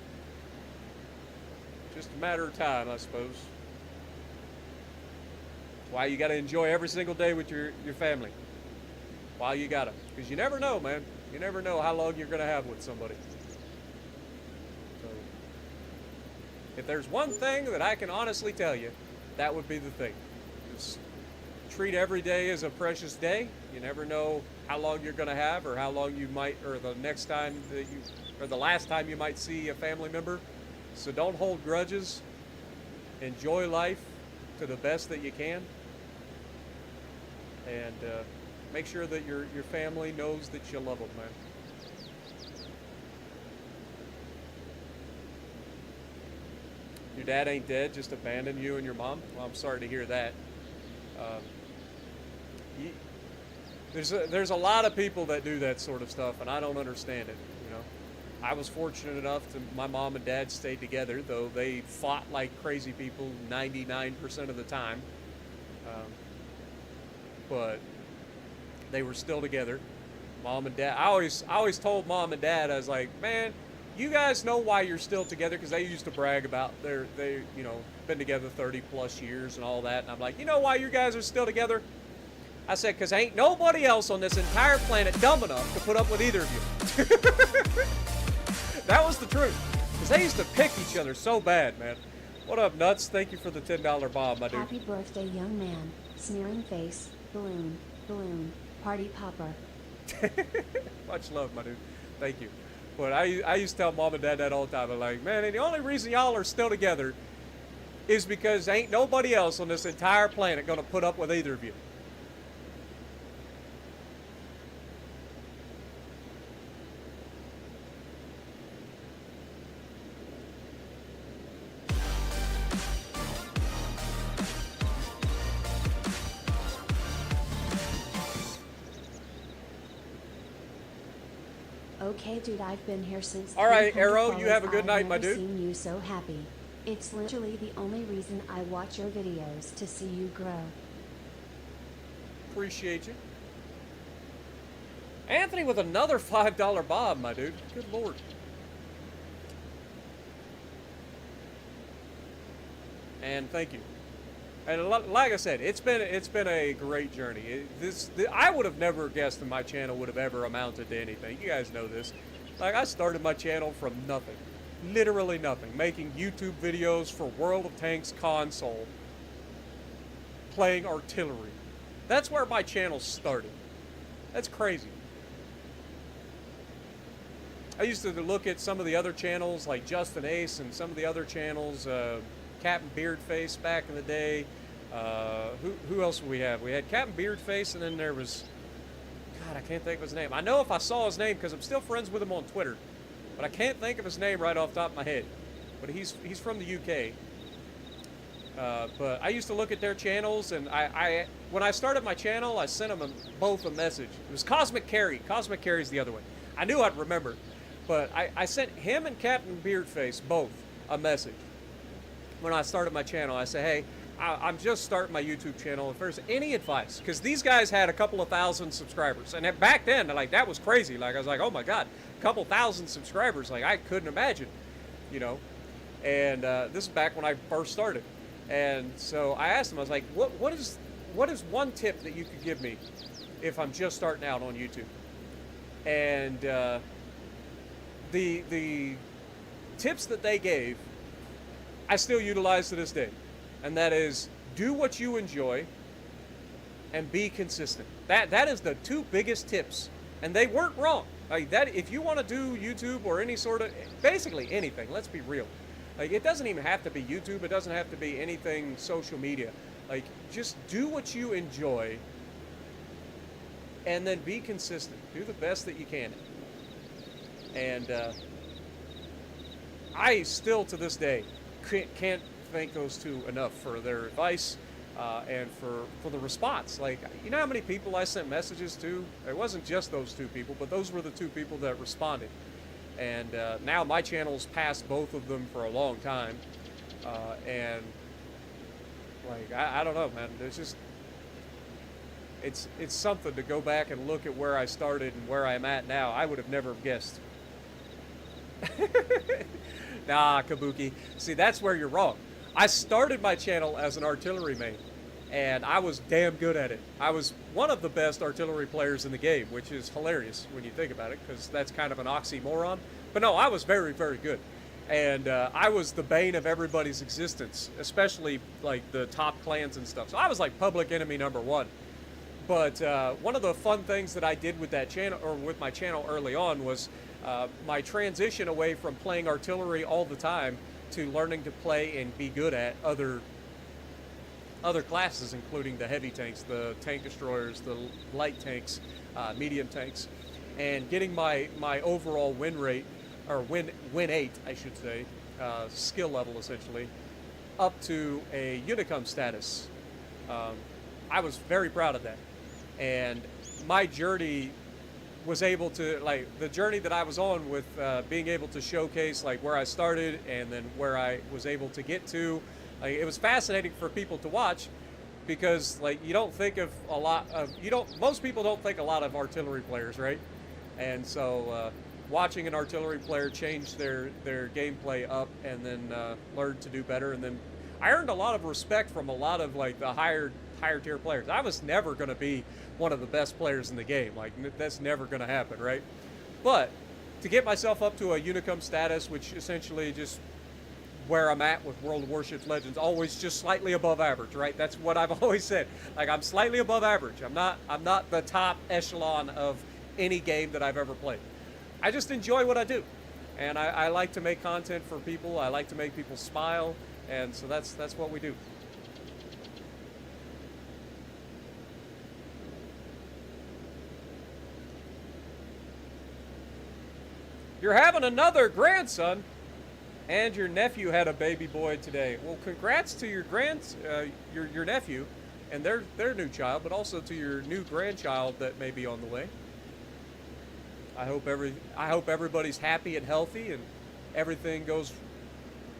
just a matter of time, I suppose. Why you gotta enjoy every single day with your family. Why you gotta. Because you never know, man. You never know how long you're gonna have with somebody. So, if there's one thing that I can honestly tell you, that would be the thing. Just treat every day as a precious day. You never know how long you're gonna have, or how long you might, or the next time that you, or the last time you might see a family member. So don't hold grudges. Enjoy life to the best that you can. And make sure that your family knows that you love them, man. Your dad ain't dead, just abandoned you and your mom? Well, I'm sorry to hear that. Um, you, there's a lot of people that do that sort of stuff, and I don't understand it. You know, I was fortunate enough to my mom and dad stayed together, though they fought like crazy people 99% of the time. Um, but they were still together. Mom and dad. I always told mom and dad, I was like, man, you guys know why you're still together, because they used to brag about they been together 30 plus years and all that, and I'm like, you know why you guys are still together? I said, because ain't nobody else on this entire planet dumb enough to put up with either of you. That was the truth, because they used to pick each other so bad, man. What up, Nuts? Thank you for the $10 bomb, my dude. Happy birthday, young man. Sneering face, balloon, balloon, party popper. Much love, my dude. Thank you. But I used to tell mom and dad that all the time. I'm like, man, and the only reason y'all are still together is because ain't nobody else on this entire planet gonna put up with either of you. Okay, dude, I've been here since. All right, 300 Arrow, you have a good night, I've my never dude. seen you so happy. It's literally the only reason I watch your videos, to see you grow. Appreciate you. Anthony with another $5 bomb, my dude. Good lord. And thank you. And like I said, it's been a great journey. I would have never guessed that my channel would have ever amounted to anything. You guys know this. Like, I started my channel from nothing, literally nothing, making YouTube videos for World of Tanks console, playing artillery. That's where my channel started. That's crazy. I used to look at some of the other channels, like Justin Ace and some of the other channels. Captain Beardface back in the day. Who else would we have? We had Captain Beardface, and then there was, God, I can't think of his name. I know if I saw his name, because I'm still friends with him on Twitter, but I can't think of his name right off the top of my head. But he's from the UK. But I used to look at their channels, and when I started my channel, I sent them both a message. It was Cosmic Carry. Cosmic Carry's the other one. I knew I'd remember, but I sent him and Captain Beardface both a message. When I started my channel, I said, hey, I'm just starting my YouTube channel. If there's any advice, because these guys had a couple of thousand subscribers, and back then, like, that was crazy. Like, I was like, oh my God, a couple thousand subscribers. Like, I couldn't imagine, you know. And this is back when I first started. And so I asked them, I was like, what is one tip that you could give me if I'm just starting out on YouTube? And the tips that they gave, I still utilize to this day, and that is, do what you enjoy and be consistent. That is the two biggest tips, and they weren't wrong. Like, that, if you want to do YouTube or any sort of, basically anything, let's be real. Like, it doesn't even have to be YouTube. It doesn't have to be anything social media. Like, just do what you enjoy and then be consistent. Do the best that you can. And I still, to this day, can't thank those two enough for their advice and for the response. Like, you know how many people I sent messages to? It wasn't just those two people, but those were the two people that responded. And now my channel's passed both of them for a long time. And, like, I don't know, man. There's just, it's something to go back and look at where I started and where I'm at now. I would have never guessed. Nah, Kabuki. See, that's where you're wrong. I started my channel as an artillery main, and I was damn good at it. I was one of the best artillery players in the game, which is hilarious when you think about it, because that's kind of an oxymoron. But no, I was very, very good. And I was the bane of everybody's existence, especially, like, the top clans and stuff. So I was, like, public enemy #1. But one of the fun things that I did with that channel, or with my channel early on, was my transition away from playing artillery all the time to learning to play and be good at other classes, including the heavy tanks, the tank destroyers, the light tanks, medium tanks, and getting my overall win rate, or win rate, I should say, skill level, essentially, up to a unicum status. I was very proud of that. And my journey was able to, like, the journey that I was on with being able to showcase, like, where I started and then where I was able to get to. Like, it was fascinating for people to watch because, like, you don't think of a lot of, most people don't think a lot of artillery players, right? And so, watching an artillery player change their gameplay up and then learn to do better, and then I earned a lot of respect from a lot of, like, the higher tier players. I was never going to be one of the best players in the game. Like, that's never going to happen, right? But to get myself up to a unicum status, which essentially just where I'm at with World of Warships Legends, always just slightly above average, right? That's what I've always said. Like, I'm slightly above average. I'm not the top echelon of any game that I've ever played. I just enjoy what I do. And I like to make content for people. I like to make people smile. And so that's what we do. You're having another grandson, and your nephew had a baby boy today. Well, congrats to your your nephew, and their new child, but also to your new grandchild that may be on the way. I hope everybody's happy and healthy, and everything goes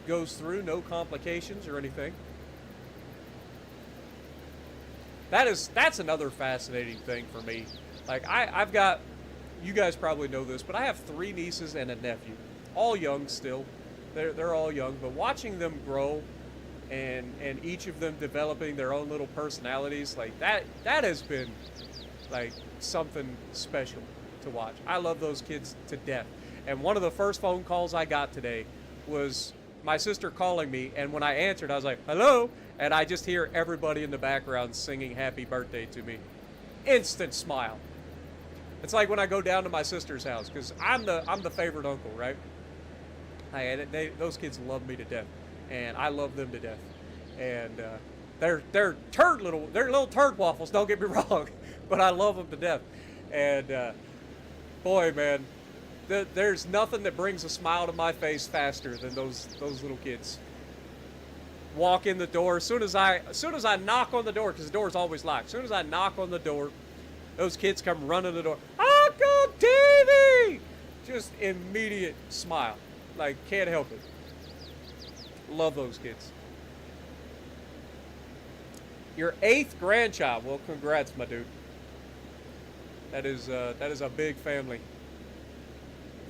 through, no complications or anything. That's another fascinating thing for me. Like, I've got, you guys probably know this, but I have 3 nieces and a nephew, all young still. They're all young, but watching them grow and each of them developing their own little personalities, like that has been like something special to watch. I love those kids to death. And one of the first phone calls I got today was my sister calling me, and when I answered, I was like, "Hello," and I just hear everybody in the background singing happy birthday to me. Instant smile. It's like when I go down to my sister's house, because I'm the favorite uncle, right? Those kids love me to death, and I love them to death. And they're little turd waffles. Don't get me wrong, but I love them to death. And boy, man, there's nothing that brings a smile to my face faster than those little kids. Walk in the door as soon as I knock on the door, because the door's always locked. As soon as I knock on the door, those kids come running the door. Uncle Davey! Just immediate smile. Like, can't help it. Love those kids. Your 8th grandchild. Well, congrats, my dude. That is a big family.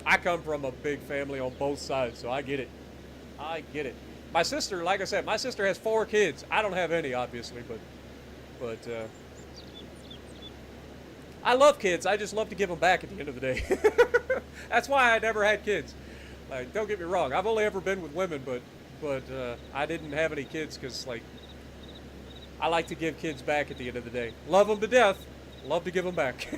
I come from a big family on both sides, so I get it. I get it. My sister, like I said, my sister has 4 kids. I don't have any, obviously, but I love kids. I just love to give them back at the end of the day. That's why I never had kids. Like, don't get me wrong. I've only ever been with women, but I didn't have any kids because, like, I like to give kids back at the end of the day. Love them to death. Love to give them back.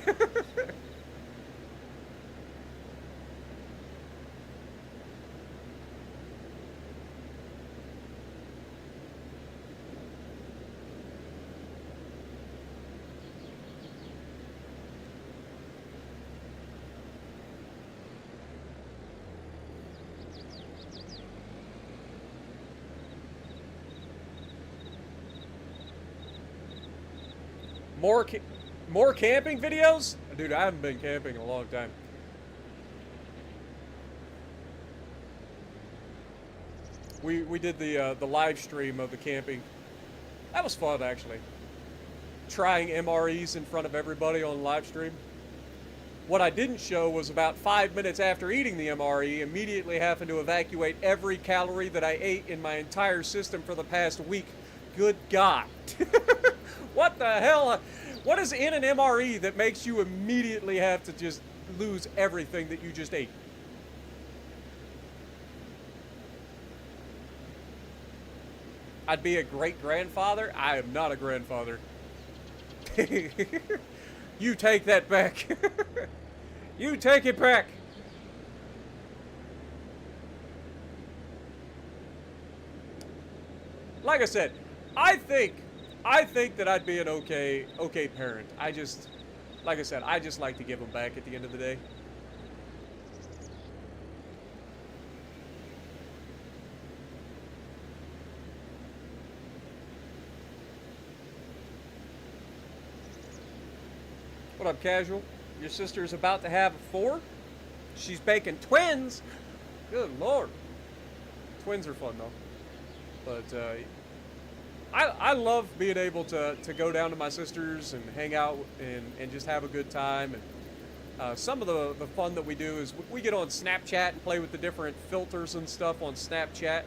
More camping videos? Dude, I haven't been camping in a long time. We did the live stream of the camping. That was fun, actually. Trying MREs in front of everybody on live stream. What I didn't show was about 5 minutes after eating the MRE, immediately having to evacuate every calorie that I ate in my entire system for the past week. Good God. What the hell? What is in an MRE that makes you immediately have to just lose everything that you just ate? I'd be a great grandfather. I am not a grandfather. You take that back. You take it back. Like I said, I think that I'd be an okay parent. Like I said, I just like to give them back at the end of the day. What up, Casual? Your sister's about to have 4? She's baking twins? Good lord. Twins are fun, though. But, I love being able to go down to my sister's and hang out and just have a good time. And some of the fun that we do is we get on Snapchat and play with the different filters and stuff on Snapchat.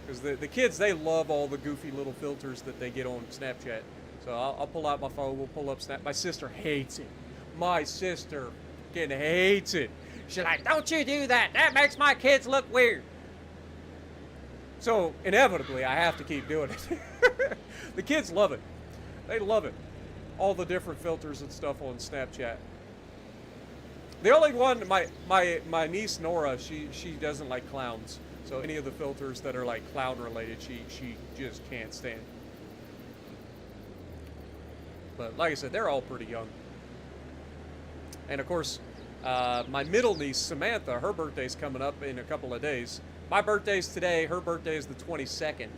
Because the kids, they love all the goofy little filters that they get on Snapchat. So I'll pull out my phone, we'll pull up Snap. My sister hates it. My sister fucking hates it. She's like, don't you do that. That makes my kids look weird. So, inevitably, I have to keep doing it. The kids love it. They love it. All the different filters and stuff on Snapchat. The only one, my niece Nora, she doesn't like clowns. So any of the filters that are like clown related, she just can't stand. But like I said, they're all pretty young. And of course, my middle niece Samantha, her birthday's coming up in a couple of days. My birthday's today, her birthday is the 22nd.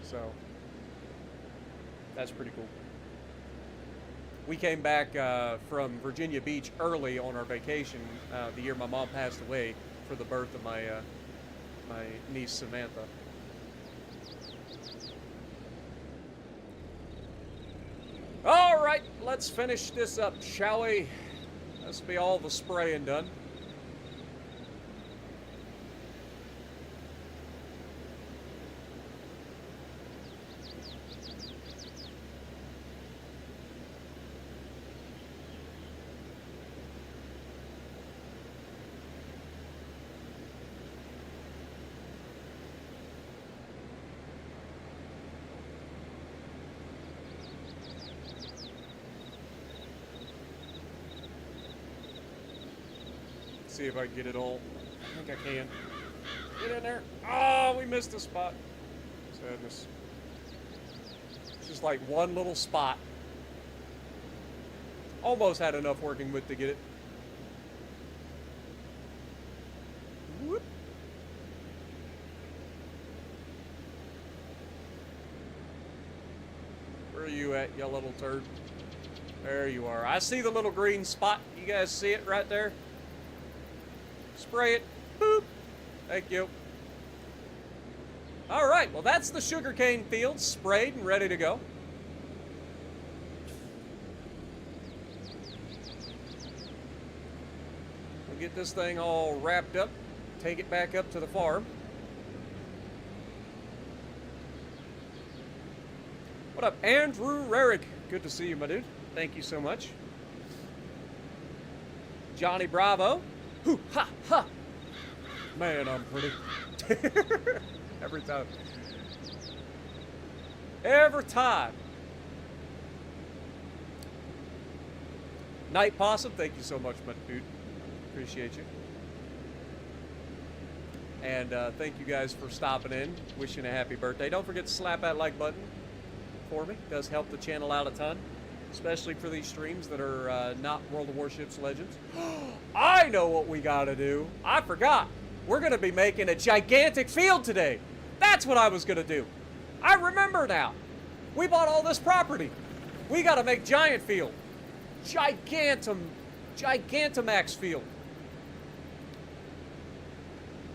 So that's pretty cool. We came back from Virginia Beach early on our vacation the year my mom passed away for the birth of my niece Samantha. All right, let's finish this up, shall we? This will be all the spraying done. See if I can get it all. I think I can. Get in there. Oh, we missed a spot. Sadness. It's just like one little spot. Almost had enough working with to get it. Whoop. Where are you at, you little turd? There you are. I see the little green spot. You guys see it right there? Spray it. Boop. Thank you. All right. Well, that's the sugarcane field sprayed and ready to go. We'll get this thing all wrapped up. Take it back up to the farm. What up, Andrew Rarick? Good to see you, my dude. Thank you so much. Johnny Bravo. Hoo, ha, ha. Man, I'm pretty. Every time. Every time. Night Possum, thank you so much, my dude. Appreciate you. And thank you guys for stopping in. Wishing a happy birthday. Don't forget to slap that like button for me. It does help the channel out a ton. Especially for these streams that are not World of Warships Legends. I know what we gotta do. I forgot. We're gonna be making a gigantic field today. That's what I was gonna do. I remember now. We bought all this property. We gotta make giant field. Gigantamax field.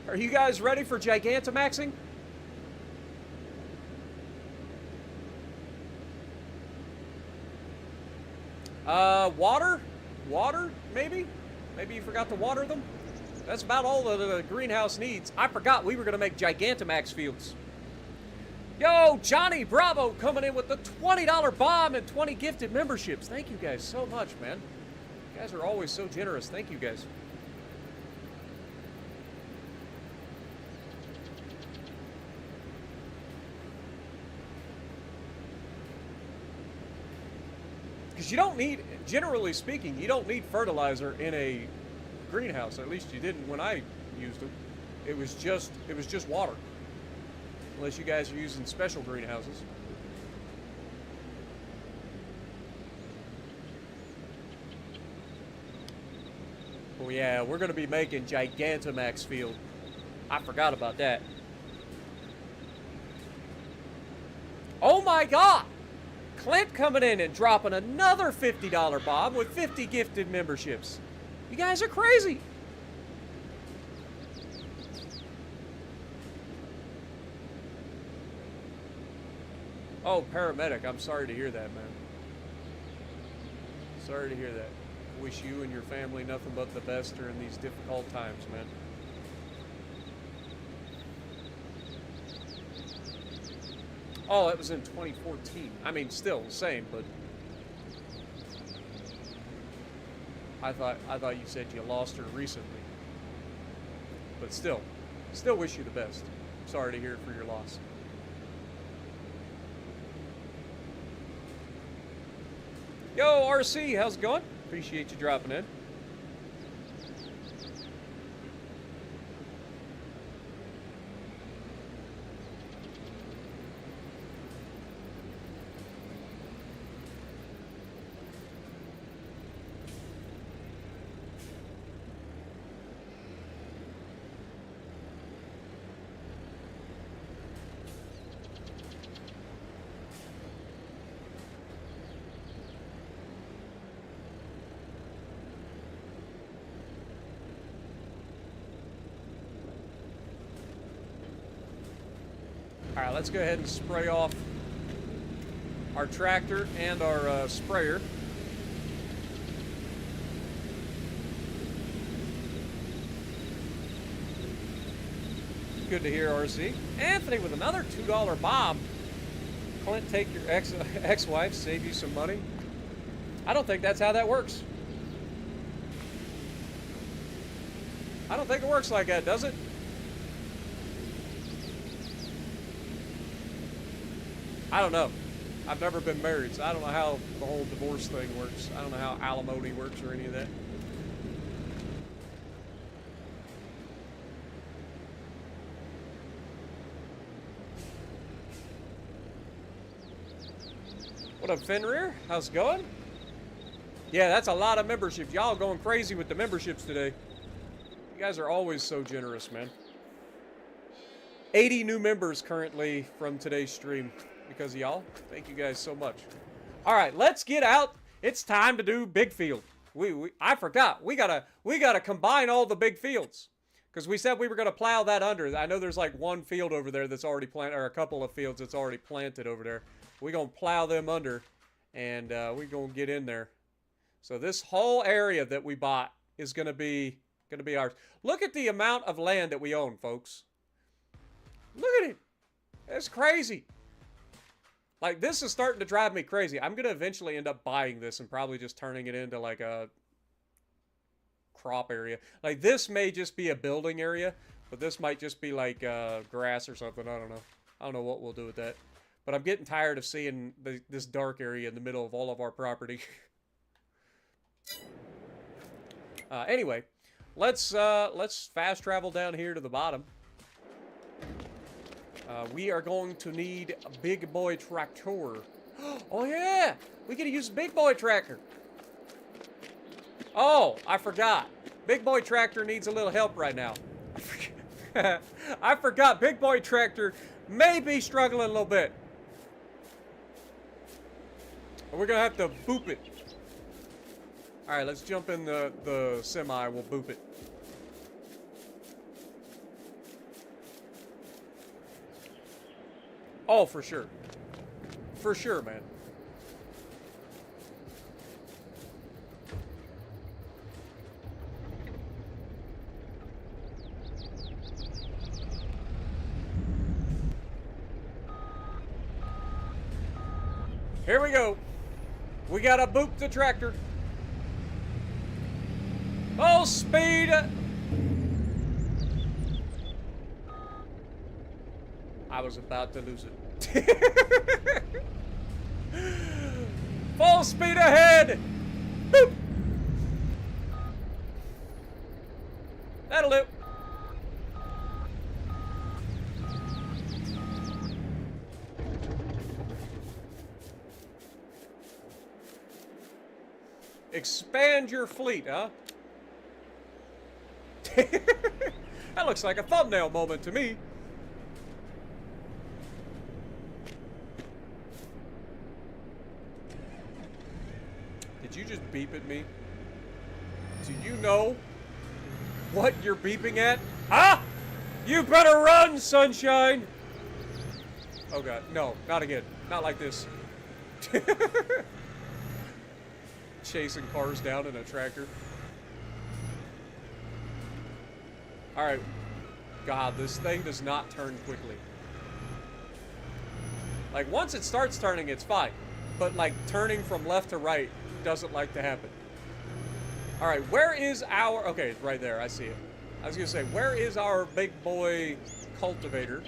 Are you guys ready for Gigantamaxing? Water, maybe? Maybe you forgot to water them? That's about all that the greenhouse needs. I forgot we were going to make Gigantamax fields. Yo, Johnny Bravo coming in with the $20 bomb and 20 gifted memberships. Thank you guys so much, man. You guys are always so generous. Thank you guys. Because you don't need, generally speaking, you don't need fertilizer in a greenhouse. At least you didn't when I used them. It was just water. Unless you guys are using special greenhouses. Oh yeah, we're going to be making Gigantamax field. I forgot about that. Oh my god! Clint coming in and dropping another $50 bomb with 50 gifted memberships. You guys are crazy. Oh, paramedic, I'm sorry to hear that, man. Sorry to hear that. Wish you and your family nothing but the best during these difficult times, man. Oh, it was in 2014. I mean, still the same, but I thought you said you lost her recently. But still wish you the best. Sorry to hear for your loss. Yo, RC, how's it going? Appreciate you dropping in. Alright, let's go ahead and spray off our tractor and our sprayer. Good to hear, RC. Anthony with another $2 bomb. Clint, take your ex-wife, save you some money. I don't think that's how that works. I don't think it works like that, does it? I don't know. I've never been married, so I don't know how the whole divorce thing works. I don't know how alimony works or any of that. What up, Fenrir? How's it going? Yeah, that's a lot of memberships. Y'all going crazy with the memberships today. You guys are always so generous, man. 80 new members currently from today's stream. Because of y'all. Thank you guys so much. All right, let's get out. It's time to do big field. I forgot. We gotta combine all the big fields because we said we were gonna plow that under. I know there's like one field over there that's already planted, or a couple of fields that's already planted over there. We're gonna plow them under, and we're gonna get in there. So this whole area that we bought is gonna be ours. Look at the amount of land that we own, folks. Look at it. It's crazy. Like, this is starting to drive me crazy. I'm going to eventually end up buying this and probably just turning it into, like, a crop area. Like, this may just be a building area, but this might just be, like, grass or something. I don't know. I don't know what we'll do with that. But I'm getting tired of seeing this dark area in the middle of all of our property. Anyway, let's fast travel down here to the bottom. We are going to need a big boy tractor. Oh yeah! We gotta use a big boy tractor. Oh, I forgot. Big boy tractor needs a little help right now. I forgot. Big boy tractor may be struggling a little bit. We're gonna have to boop it. Alright, let's jump in the semi. We'll boop it. Oh, for sure. For sure, man. Here we go. We gotta boop the tractor. Full speed. I was about to lose it. Full speed ahead. Boop. That'll do. Expand your fleet, huh? That looks like a thumbnail moment to me. did you just beep at me? Do you know what you're beeping at? Ah! You better run, sunshine! Oh god, no, not again. Not like this. Chasing cars down in a tractor. Alright. God, this thing does not turn quickly. Like, once it starts turning, it's fine. But, like, turning from left to right doesn't like to happen. Alright, where is our... Okay, it's right there. I see it. I was going to say, where is our big boy cultivator?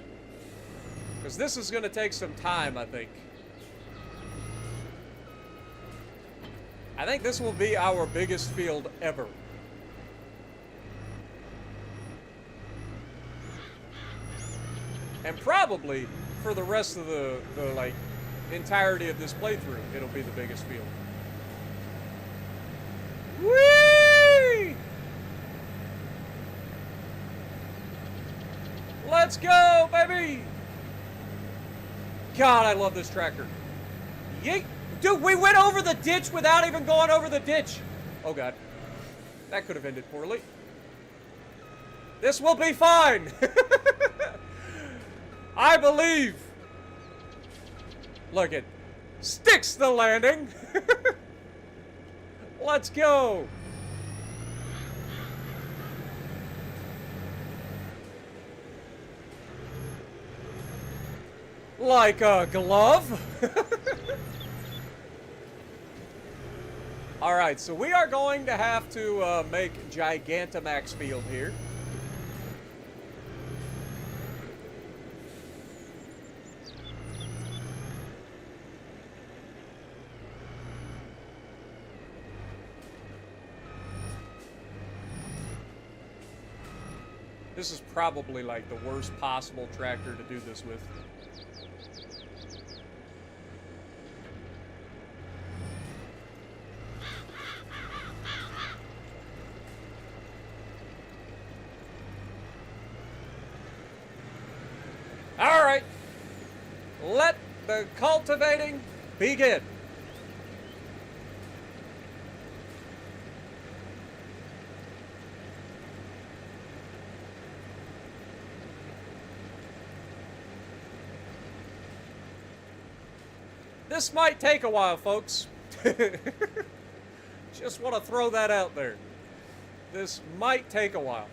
Because this is going to take some time, I think. I think this will be our biggest field ever. And probably, for the rest of the like, entirety of this playthrough, it'll be the biggest field. Whee! Let's go, baby! God, I love this tractor. Yeet! Dude, we went over the ditch without even going over the ditch. Oh, God. That could have ended poorly. This will be fine. I believe. Look, it sticks the landing. Let's go. Like a glove. Alright, so we are going to have to make Gigantamax field here. This is probably like the worst possible tractor to do this with. Alright, let the cultivating begin. This might take a while, folks. Just want to throw that out there. This might take a while.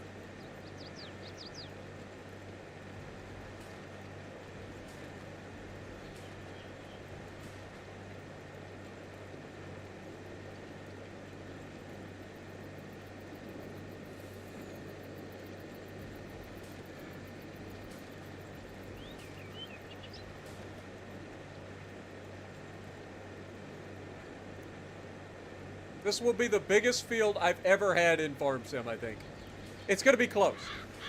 This will be the biggest field I've ever had in Farm Sim, I think. It's going to be close.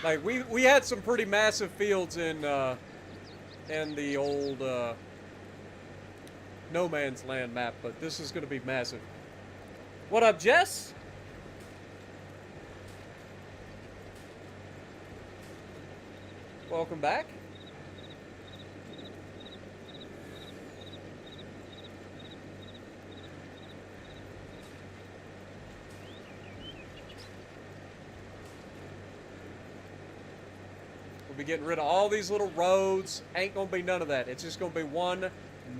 Like, we had some pretty massive fields in the old No Man's Land map, but this is going to be massive. What up, Jess? Welcome back. We'll be getting rid of all these little roads. Ain't gonna be none of that. It's just gonna be one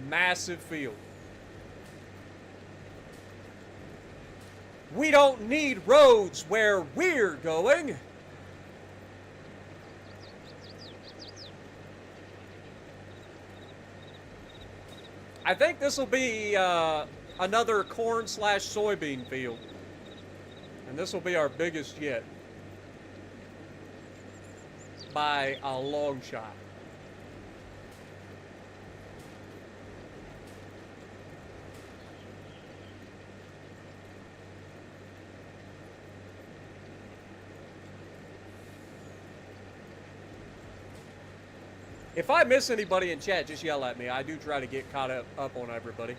massive field. We don't need roads where we're going. I think this will be another corn/soybean field. And this will be our biggest yet. By a long shot. If I miss anybody in chat, just yell at me. I do try to get caught up on everybody.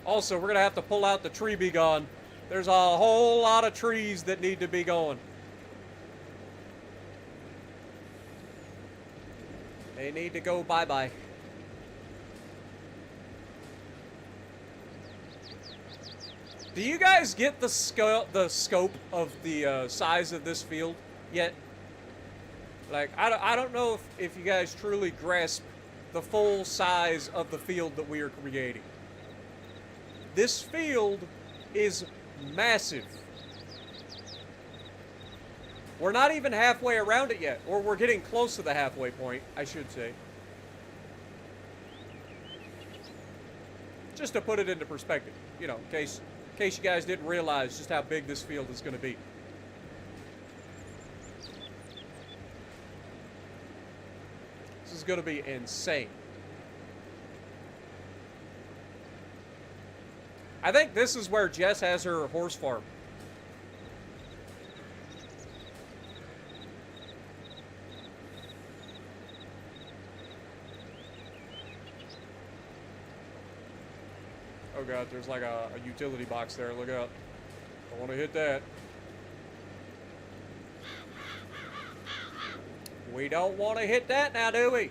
Also, we're going to have to pull out the tree be gone. There's a whole lot of trees that need to be gone. They need to go bye-bye. Do you guys get the scope of the size of this field yet? Like, I don't know if you guys truly grasp the full size of the field that we are creating. This field is massive. We're not even halfway around it yet, or we're getting close to the halfway point, I should say. Just to put it into perspective, you know, in case you guys didn't realize just how big this field is going to be. This is going to be insane. I think this is where Jess has her horse farm. Oh god, there's like a utility box there. Look out. Don't want to hit that. We don't want to hit that now, do we?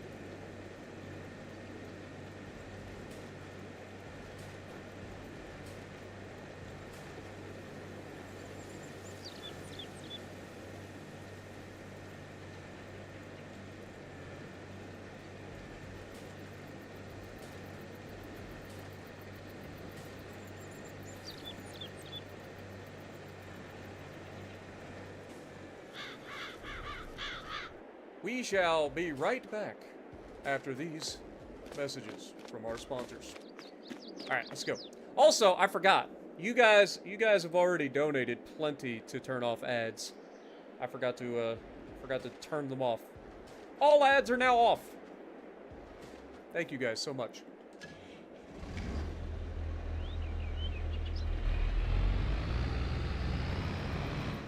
We shall be right back after these messages from our sponsors. All right, let's go. Also, I forgot. You guys have already donated plenty to turn off ads. I forgot to turn them off. All ads are now off. Thank you guys so much.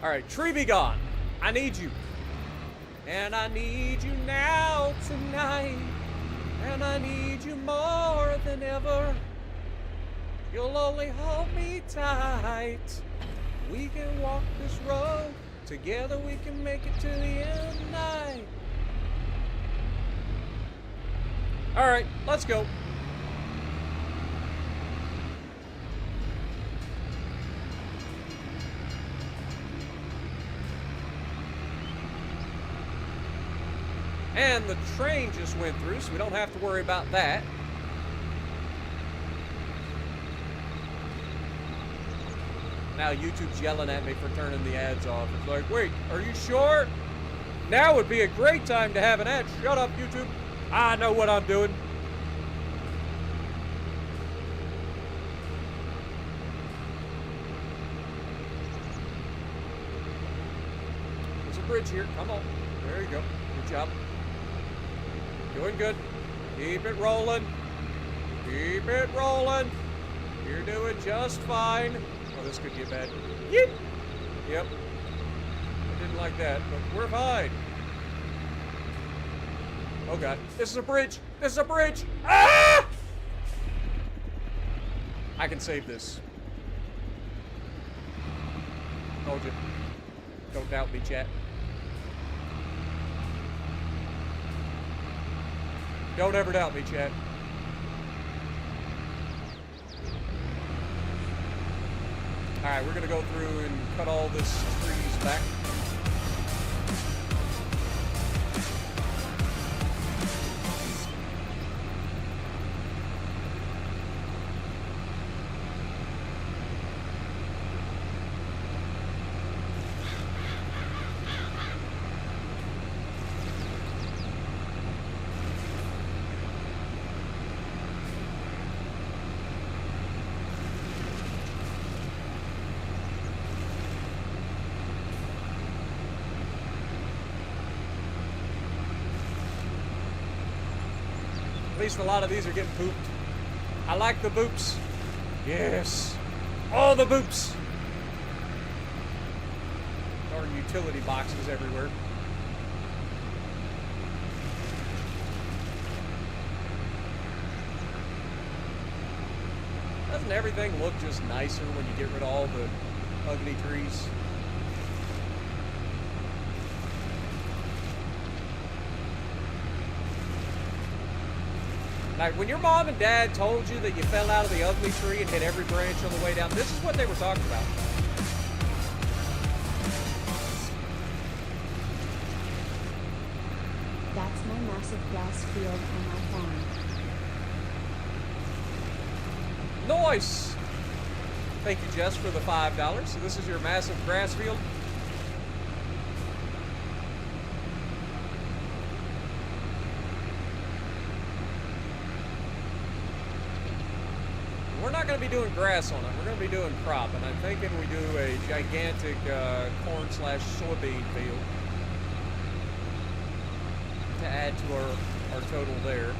All right, tree be gone. I need you. And I need you now, tonight. And I need you more than ever. You'll only hold me tight. We can walk this road. Together we can make it to the end of the night. Alright, let's go. And the train just went through, so we don't have to worry about that. Now YouTube's yelling at me for turning the ads off. It's like, wait, are you sure? Now would be a great time to have an ad. Shut up, YouTube. I know what I'm doing. There's a bridge here. Come on. There you go. Good job. Doing good. Keep it rolling. Keep it rolling. You're doing just fine. Oh, this could get bad. Yeet. Yep. I didn't like that, but we're fine. Oh god. This is a bridge. This is a bridge. Ah! I can save this. Told you. Don't doubt me, chat. Don't ever doubt me, chat. Alright, we're gonna go through and cut all this trees back. At least a lot of these are getting booped. I like the boops. Yes. All the boops. Darn utility boxes everywhere. Doesn't doesn't everything look just nicer when you get rid of all the ugly trees? Like, when your mom and dad told you that you fell out of the ugly tree and hit every branch on the way down, this is what they were talking about. That's my massive grass field on my farm. Nice! Thank you, Jess, for the $5. So this is your massive grass field. We're not going to be doing grass on it. We're going to be doing crop, and I'm thinking we do a gigantic corn/soybean field to add to our total there.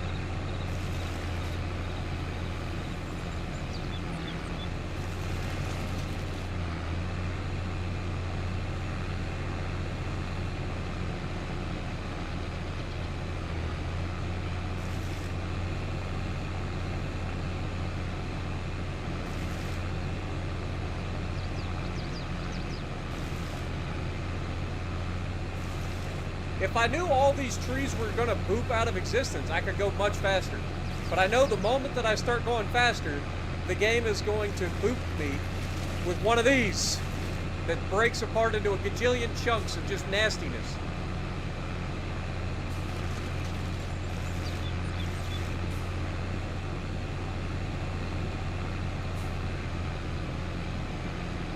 If I knew all these trees were going to boop out of existence, I could go much faster. But I know the moment that I start going faster, the game is going to boop me with one of these that breaks apart into a gajillion chunks of just nastiness.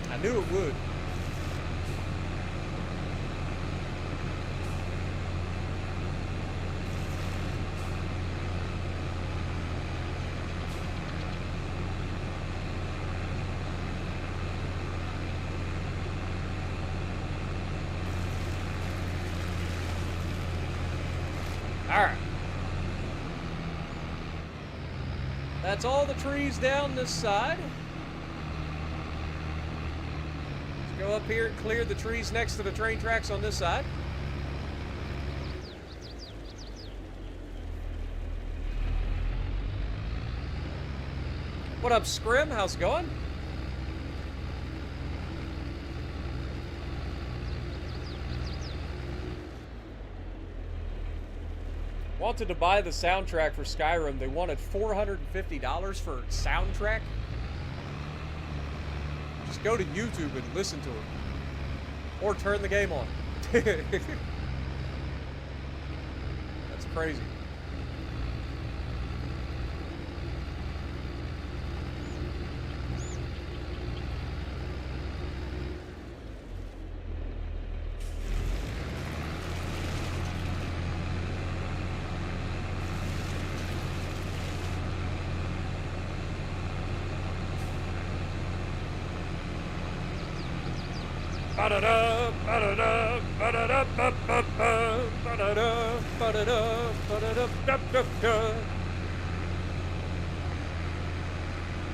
I knew it would. Alright. That's all the trees down this side. Let's go up here and clear the trees next to the train tracks on this side. What up, Scrim? How's it going? Wanted to buy the soundtrack for Skyrim. They wanted $450 for soundtrack. Just go to YouTube and listen to it. Or turn the game on. That's crazy. Ba-da-da, ba-da-da, ba-da-da, ba-ba-ba, ba-da-da, ba-da-da, ba-da-da, da-da-da.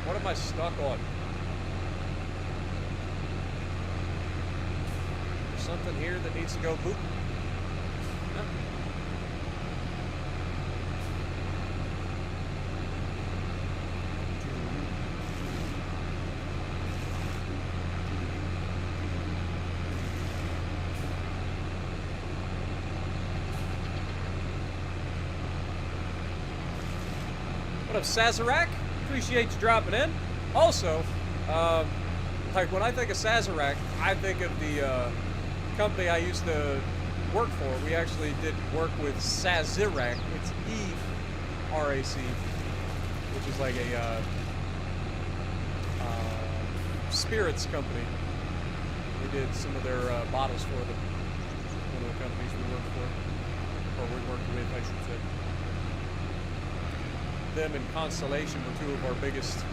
What am I stuck on? There's something here that needs to go boop. Huh? What up, Sazerac? Appreciate you dropping in. Also, like when I think of Sazerac, I think of the company I used to work for. We actually did work with Sazerac. It's E-R-A-C, which is like a spirits company. We did some of their bottles for them. One of the companies we worked for, or we worked with, I should say. Them and Constellation were two of our biggest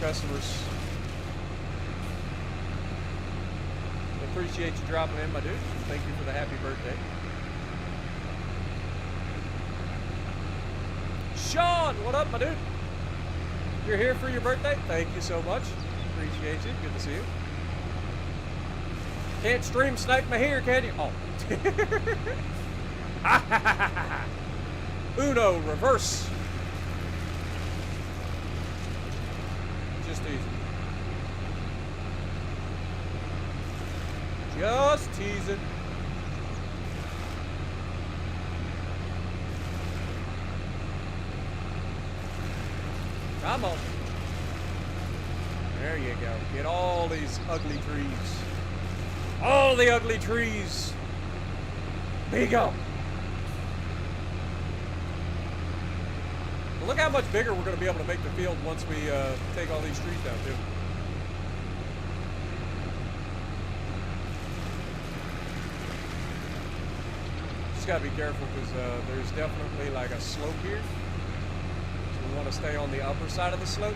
customers. Appreciate you dropping in, my dude. Thank you for the happy birthday. Sean, what up, my dude? You're here for your birthday? Thank you so much. Appreciate you. Good to see you. Can't stream snipe me here, can you? Oh. Uno, reverse. Just teasing. Just teasing. Come on. There you go. Get all these ugly trees. All the ugly trees. There you go. Well, look how much bigger we're going to be able to make the field once we take all these trees down, too. Just got to be careful because there's definitely like a slope here. So we want to stay on the upper side of the slope.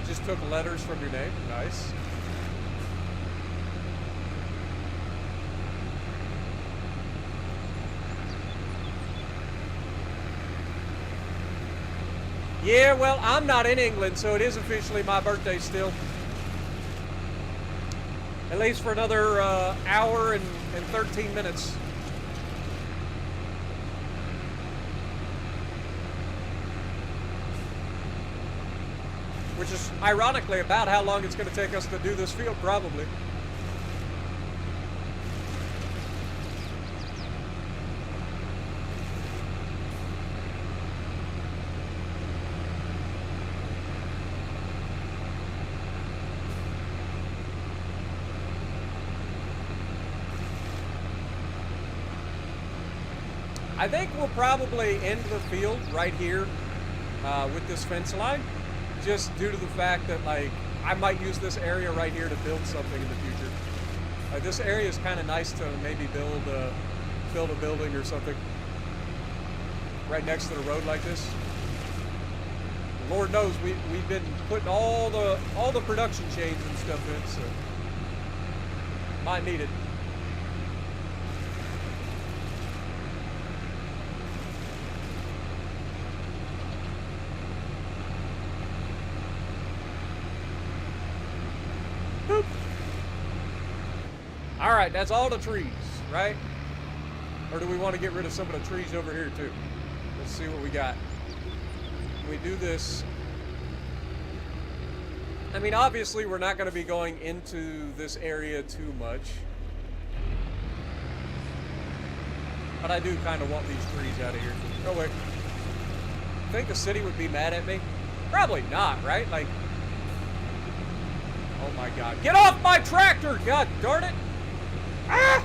Just took letters from your name. Nice. Yeah, well, I'm not in England, so it is officially my birthday still. At least for another hour and 13 minutes. Which is ironically about how long it's going to take us to do this field, probably. I think we'll probably end the field right here with this fence line. Just due to the fact that, like, I might use this area right here to build something in the future. Like, this area is kind of nice to maybe build a building or something right next to the road like this. Lord knows we've been putting all the production chains and stuff in, so might need it. All right, that's all the trees, right? Or do we want to get rid of some of the trees over here too? Let's see what we got. We do this. I mean, obviously we're not going to be going into this area too much. But I do kind of want these trees out of here. Oh wait. Think the city would be mad at me? Probably not, right? Like, oh my God. Get off my tractor! God darn it! Ah!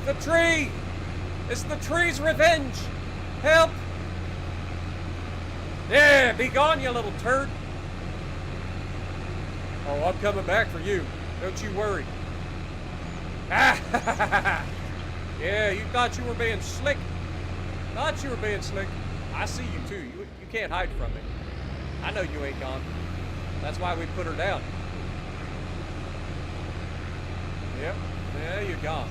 The tree! It's the tree's revenge! Help! Yeah, be gone, you little turd! Oh, I'm coming back for you. Don't you worry. Ah! Yeah, you thought you were being slick. Thought you were being slick. I see you too. You can't hide from me. I know you ain't gone. That's why we put her down. Yep. Yeah, you're gone.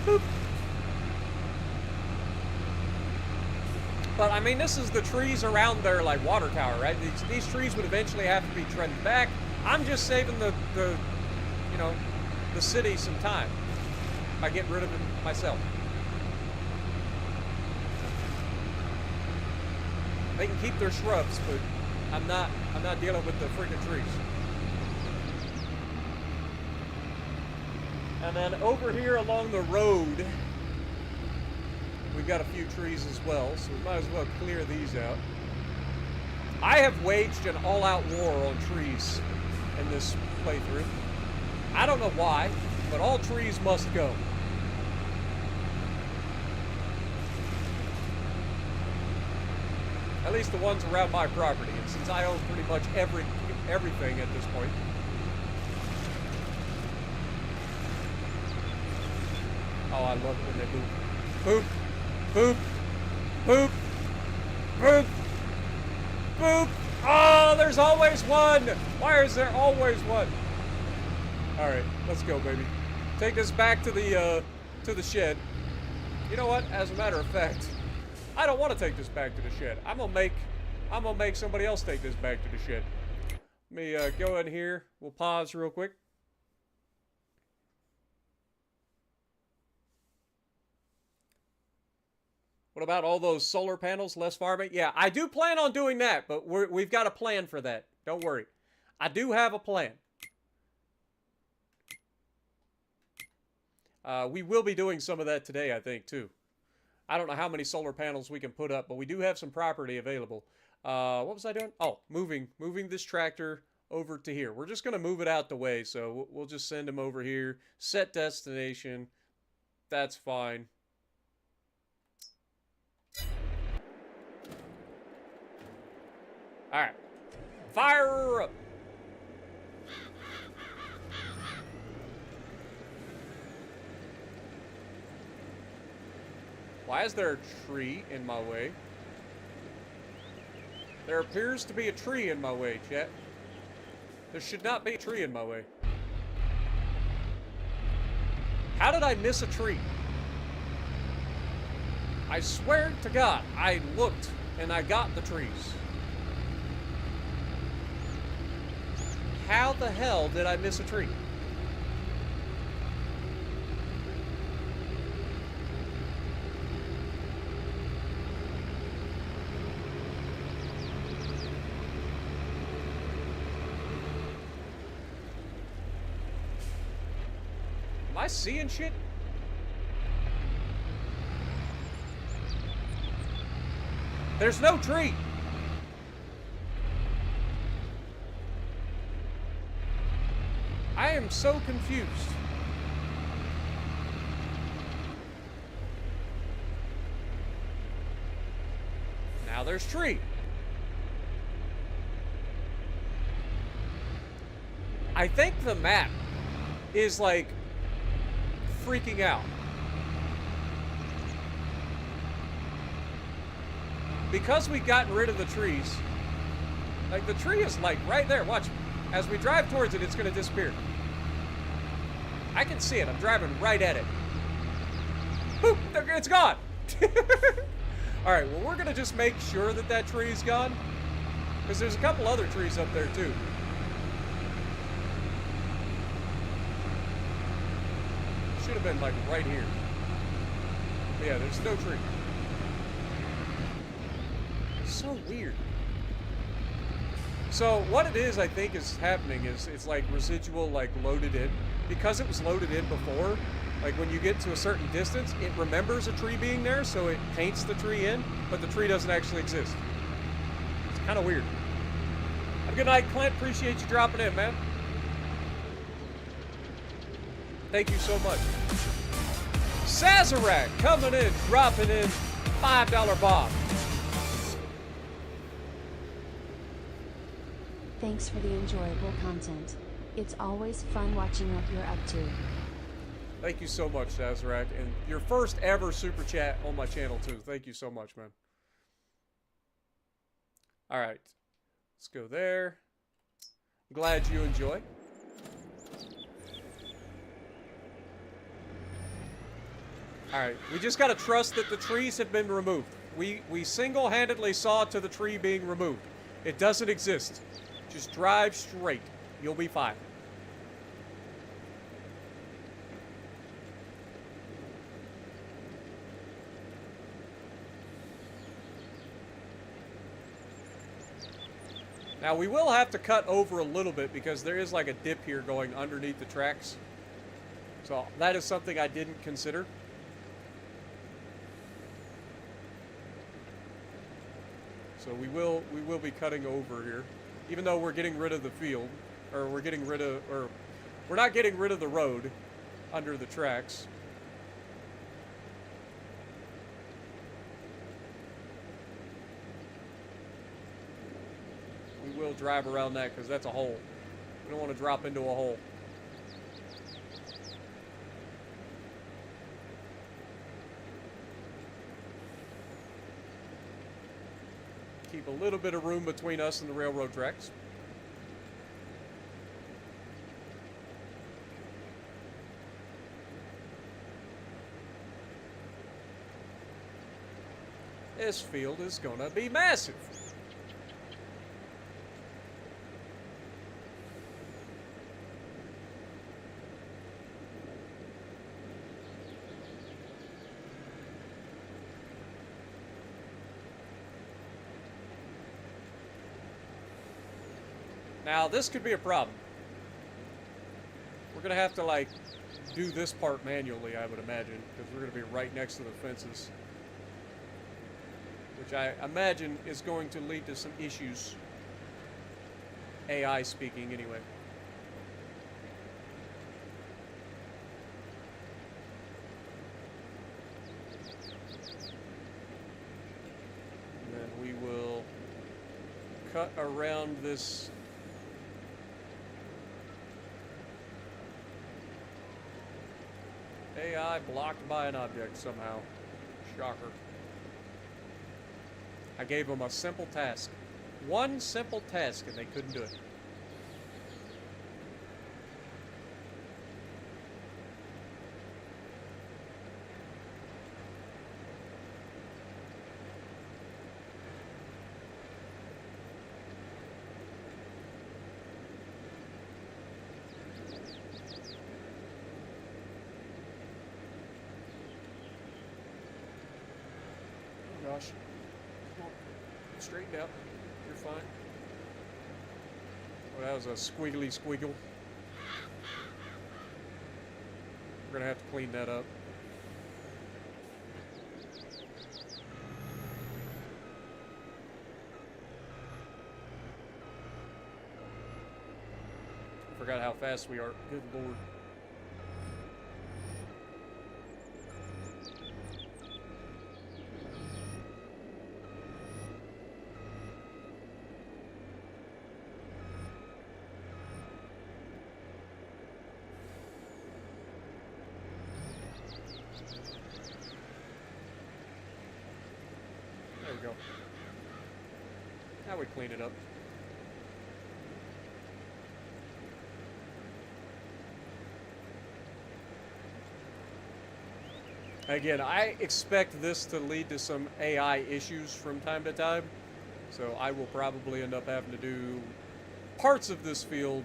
Boop. But I mean, this is the trees around their like water tower, right? These trees would eventually have to be trimmed back. I'm just saving the you know, the city some time by getting rid of it myself. They can keep their shrubs, but I'm not dealing with the freaking trees. And then over here along the road, we've got a few trees as well, so we might as well clear these out. I have waged an all-out war on trees in this playthrough. I don't know why, but all trees must go. At least the ones around my property, and since I own pretty much everything at this point. Oh, I love it when they boop. Boop. Boop. Boop. Boop. Boop. Oh, there's always one. Why is there always one? All right, let's go, baby. Take this back to the shed. You know what? As a matter of fact, I don't want to take this back to the shed. I'm gonna make somebody else take this back to the shed. Let me go in here. We'll pause real quick. What about all those solar panels, less farming? Yeah, I do plan on doing that, but we've got a plan for that. Don't worry. I do have a plan. We will be doing some of that today, I think, too. I don't know how many solar panels we can put up, but we do have some property available. What was I doing? Oh, moving this tractor over to here. We're just going to move it out the way, so we'll just send him over here. Set destination. That's fine. All right. Fire her up. Why is there a tree in my way? There appears to be a tree in my way, chat. There should not be a tree in my way. How did I miss a tree? I swear to God, I looked and I got the trees. How the hell did I miss a tree? Am I seeing shit? There's no tree. I am so confused. Now there's tree. I think the map is like freaking out. Because we've gotten rid of the trees, like the tree is like right there, watch. As we drive towards it, it's gonna disappear. I can see it, I'm driving right at it. Boop, it's gone. All right, well, we're gonna just make sure that that tree's gone, because there's a couple other trees up there too. Should have been like right here. But yeah, there's no tree. So weird. So what it is, I think, is happening is it's like residual, like loaded in. Because it was loaded in before, like when you get to a certain distance, it remembers a tree being there, so it paints the tree in, but the tree doesn't actually exist. It's kind of weird. Have a good night, Clint. Appreciate you dropping in, man. Thank you so much. Sazerac coming in, dropping in $5 bomb. Thanks for the enjoyable content. It's always fun watching what you're up to. Thank you so much, Sazerac. And your first ever super chat on my channel, too. Thank you so much, man. All right. Let's go there. I'm glad you enjoy. All right. We just got to trust that the trees have been removed. We single-handedly saw to the tree being removed. It doesn't exist. Just drive straight. You'll be fine. Now, we will have to cut over a little bit because there is like a dip here going underneath the tracks. So that is something I didn't consider. So we will be cutting over here. Even though we're getting rid of the field, or we're not getting rid of the road under the tracks. We will drive around that because that's a hole. We don't want to drop into a hole. Keep a little bit of room between us and the railroad tracks. this field is gonna be massive. Now, this could be a problem. We're gonna have to, like, do this part manually, I would imagine, because we're gonna be right next to the fences. Which I imagine is going to lead to some issues. AI speaking, anyway. And then we will cut around this. AI blocked by an object somehow. Shocker. I gave them a simple task. One simple task and they couldn't do it. Oh gosh. Come on. Straighten out. You're fine. Oh, that was a squiggly squiggle. We're gonna have to clean that up. Forgot how fast we are. Good lord. There we go. Now we clean it up. Again, I expect this to lead to some AI issues from time to time, so I will probably end up having to do parts of this field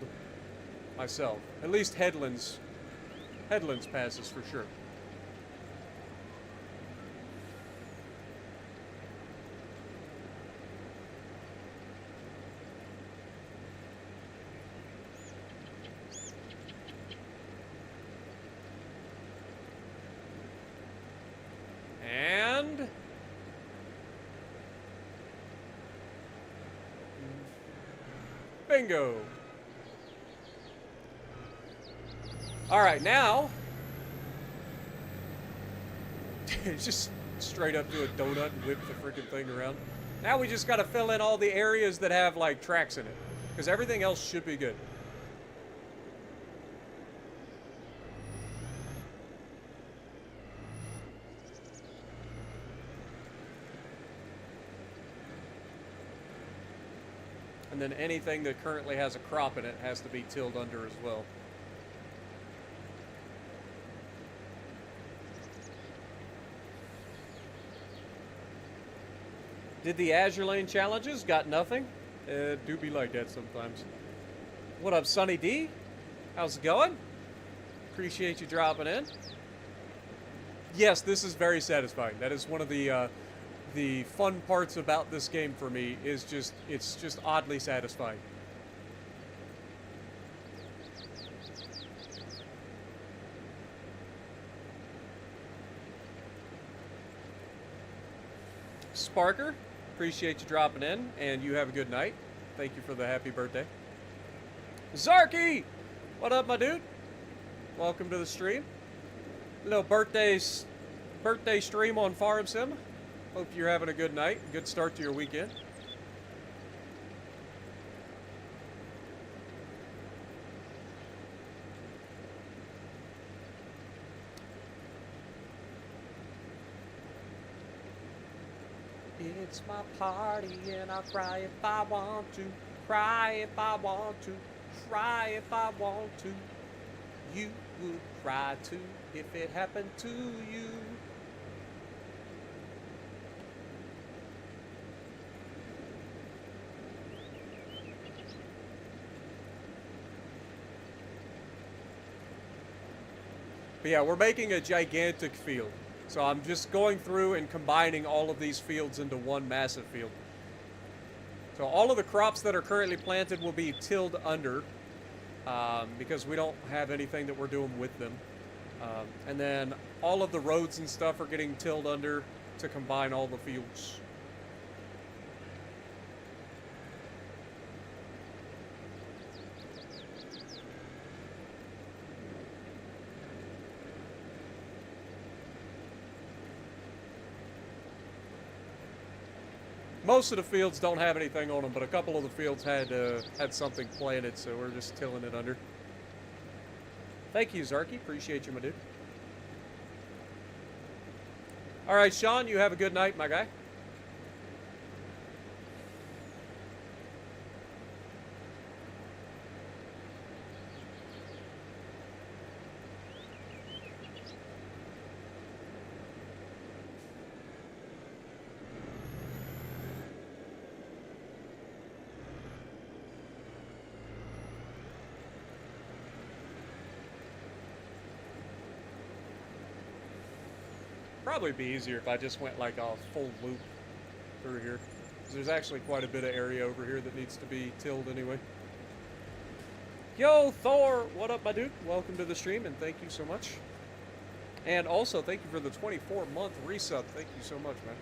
myself. At least headlands passes for sure. And bingo. All right, now just straight up do a donut and whip the freaking thing around. Now we just got to fill in all the areas that have like tracks in it, because everything else should be good. And then anything that currently has a crop in it has to be tilled under as well. Did the Azure Lane challenges? Got nothing? Do be like that sometimes. What up, Sunny D? How's it going? Appreciate you dropping in. Yes, this is very satisfying. That is one of the fun parts about this game for me, is it's just oddly satisfying. Sparker, appreciate you dropping in, and you have a good night. Thank you for the happy birthday. Zarky, what up, my dude? Welcome to the stream. Little birthday stream on Farm Sim. Hope you're having a good night. Good start to your weekend. It's my party and I'll cry if I want to. Cry if I want to. Cry if I want to. You would cry too if it happened to you. But yeah, we're making a gigantic field. So I'm just going through and combining all of these fields into one massive field. So all of the crops that are currently planted will be tilled under because we don't have anything that we're doing with them. And then all of the roads and stuff are getting tilled under to combine all the fields. Most of the fields don't have anything on them, but a couple of the fields had something planted, so we're just tilling it under. Thank you, Zarky. Appreciate you, my dude. All right, Sean, you have a good night, my guy. Probably be easier if I just went like a full loop through here. 'Cause there's actually quite a bit of area over here that needs to be tilled anyway. Yo, Thor! What up, my dude? Welcome to the stream, and thank you so much. And also, thank you for the 24-month resub. Thank you so much, man.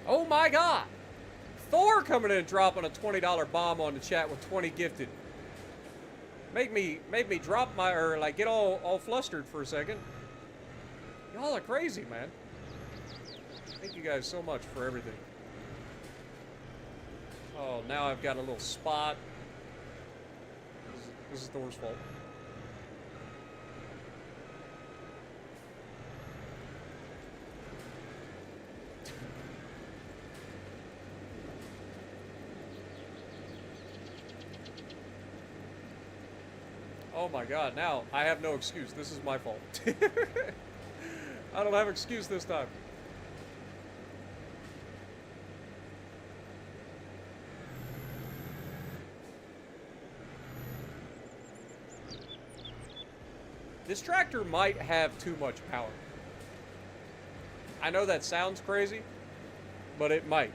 Oh my god! Thor coming in and dropping a $20 bomb on the chat with 20 gifted. Made me drop my, or like get all flustered for a second. Y'all are crazy, man. Thank you guys so much for everything. Oh, now I've got a little spot. This is Thor's fault. Oh my god, now I have no excuse. This is my fault. I don't have an excuse this time. This tractor might have too much power. I know that sounds crazy, but it might.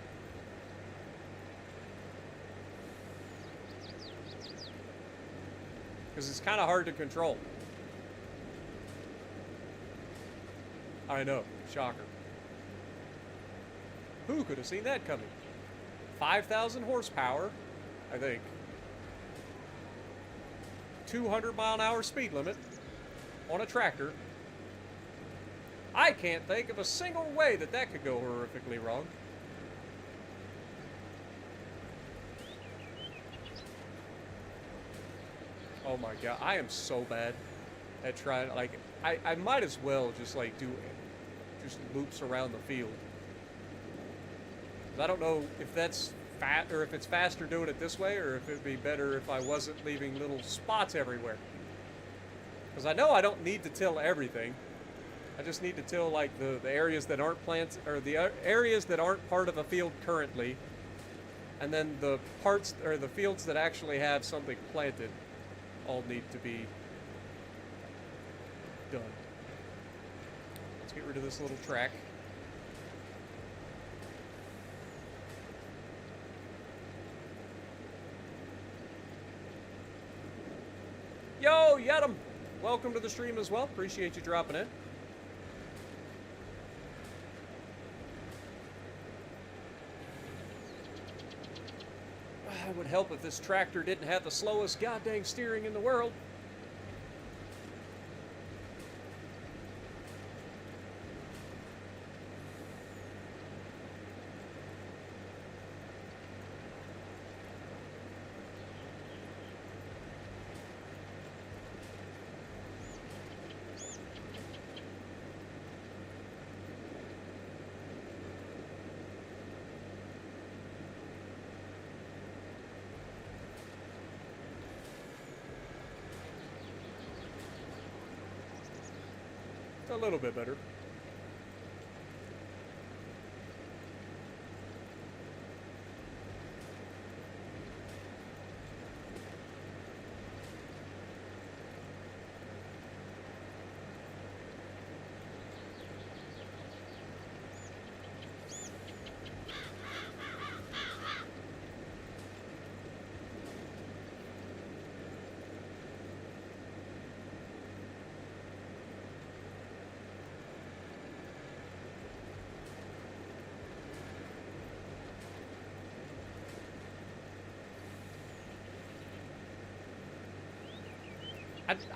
Because it's kind of hard to control. I know, shocker. Who could have seen that coming? 5,000 horsepower, I think. 200-mile-an-hour speed limit on a tractor. I can't think of a single way that that could go horrifically wrong. Oh my god, I am so bad at trying, like, I might as well just, like, do just loops around the field. I don't know if that's or if it's faster doing it this way, or if it'd be better if I wasn't leaving little spots everywhere. Because I know I don't need to till everything. I just need to till, like, the areas that aren't planted, or the areas that aren't part of a field currently, and then the parts, or the fields that actually have something planted, all need to be done. Let's get rid of this little track. Yo, Yadam! Welcome to the stream as well. Appreciate you dropping in. It would help if this tractor didn't have the slowest goddamn steering in the world. A little bit better.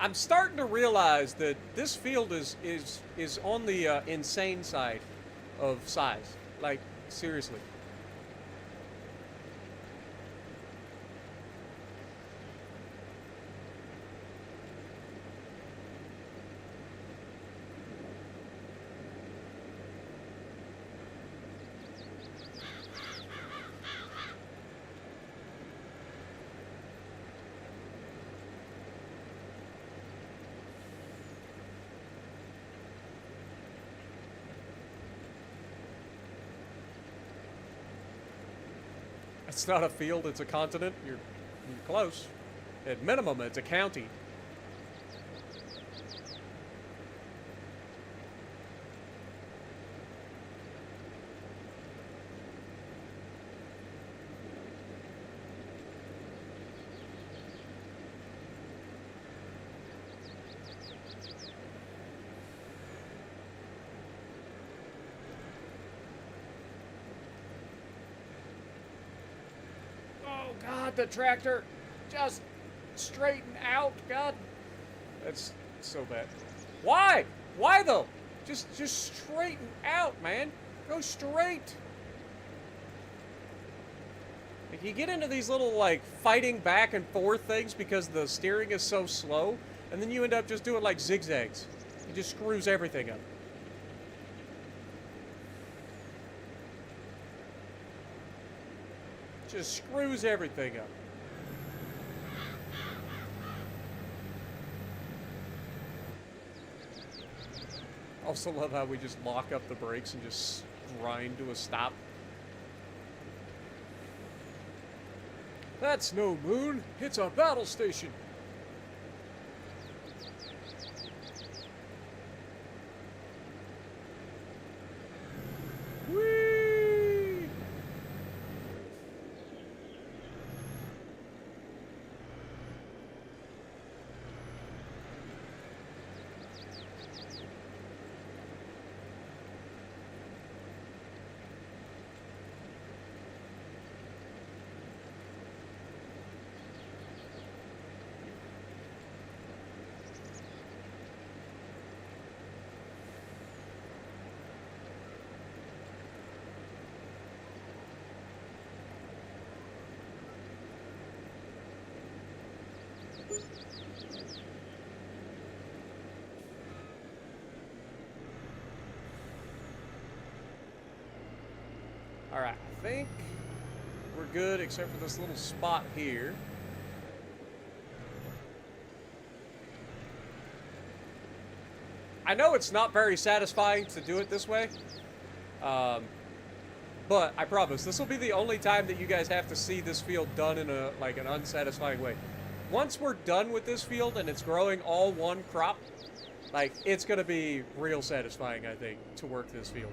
I'm starting to realize that this field is on the insane side of size. Like, seriously. It's not a field, it's a continent. You're close. At minimum, it's a county. God, the tractor, just straighten out, God. That's so bad. Why? Why though? Just straighten out, man. Go straight. Like, you get into these little, like, fighting back and forth things because the steering is so slow, and then you end up just doing, like, zigzags. It just screws everything up. Just screws everything up. Also love how we just lock up the brakes and just grind to a stop. That's no moon, it's a battle station. Whee! Alright, I think we're good except for this little spot here. I know it's not very satisfying to do it this way, but I promise this will be the only time that you guys have to see this field done in a like an unsatisfying way. Once we're done with this field and it's growing all one crop, like, it's gonna be real satisfying, I think, to work this field.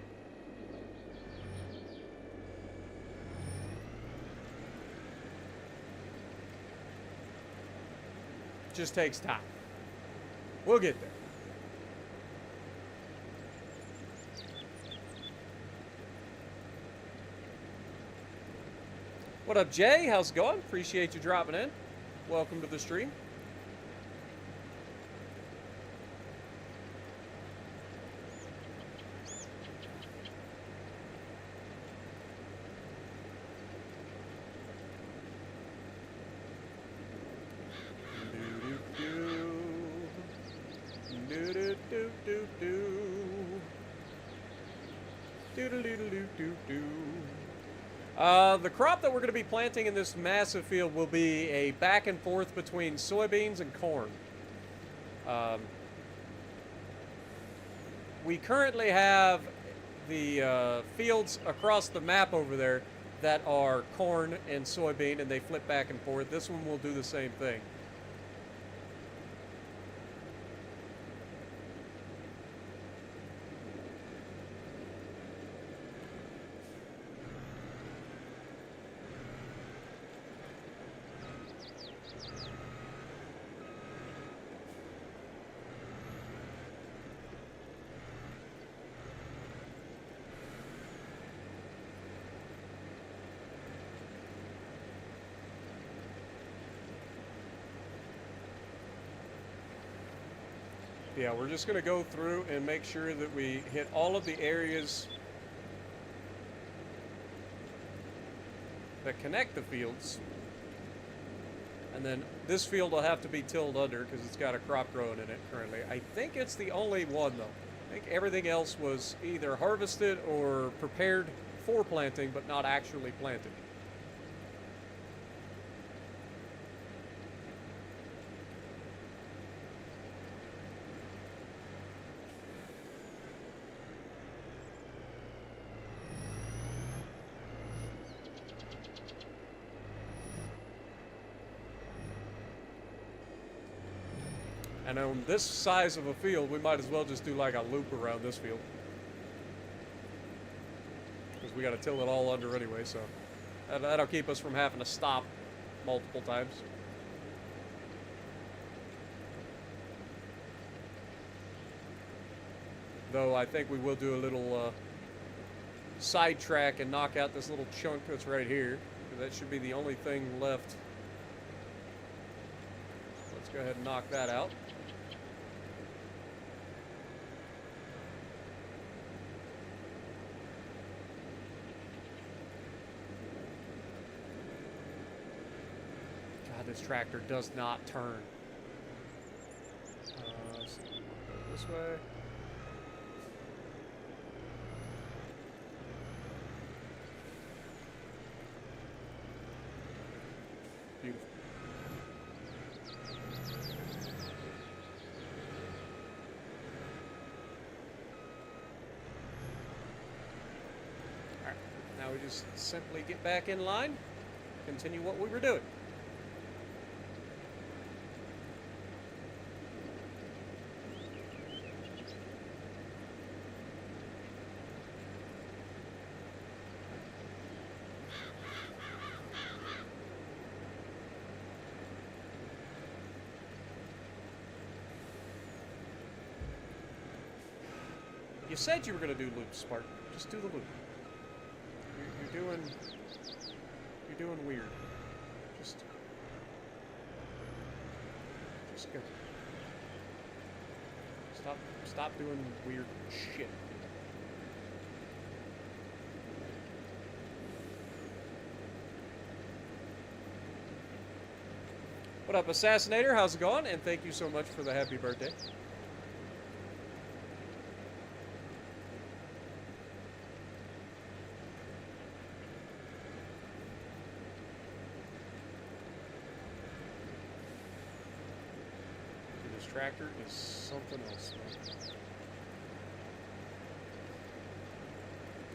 Just takes time. We'll get there. What up, Jay? How's it going? Appreciate you dropping in. Welcome to the stream. The crop that we're going to be planting in this massive field will be a back and forth between soybeans and corn. We currently have the fields across the map over there that are corn and soybean, and they flip back and forth. This one will do the same thing. Yeah, we're just going to go through and make sure that we hit all of the areas that connect the fields. And then this field will have to be tilled under because it's got a crop growing in it currently. I think it's the only one, though. I think everything else was either harvested or prepared for planting, but not actually planted. And on this size of a field, we might as well just do like a loop around this field. Because we got to till it all under anyway, so that'll keep us from having to stop multiple times. Though I think we will do a little sidetrack and knock out this little chunk that's right here. That should be the only thing left. Let's go ahead and knock that out. This tractor does not turn. So go this way. Beautiful. All right, now we just simply get back in line, continue what we were doing. You said you were going to do loops, Spartan. Just do the loop. You're doing weird. Just go. Stop doing weird shit. What up, Assassinator? How's it going? And thank you so much for the happy birthday. Tractor is something else, man.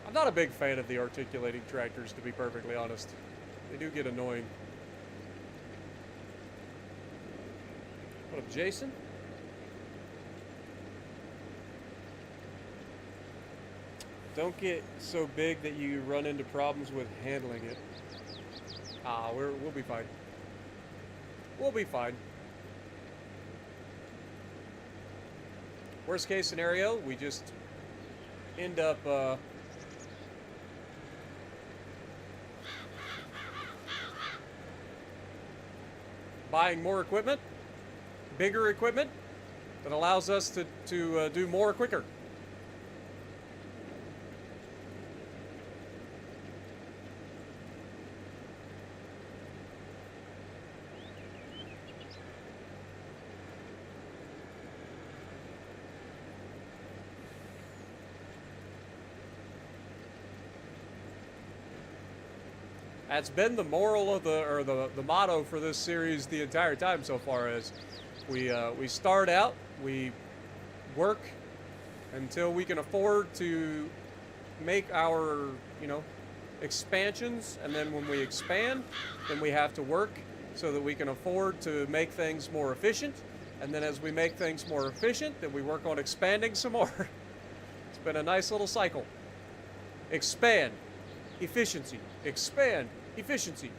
I'm not a big fan of the articulating tractors, to be perfectly honest. They do get annoying. What up, Jason? Don't get so big that you run into problems with handling it. We'll be fine. We'll be fine. Worst case scenario, we just end up buying more equipment, bigger equipment that allows us to do more quicker. That's been the moral of the motto for this series the entire time so far. Is we start out, we work until we can afford to make our expansions, and then when we expand, then we have to work so that we can afford to make things more efficient, and then as we make things more efficient, then we work on expanding some more. It's been a nice little cycle. Expand, efficiency, expand, efficiency.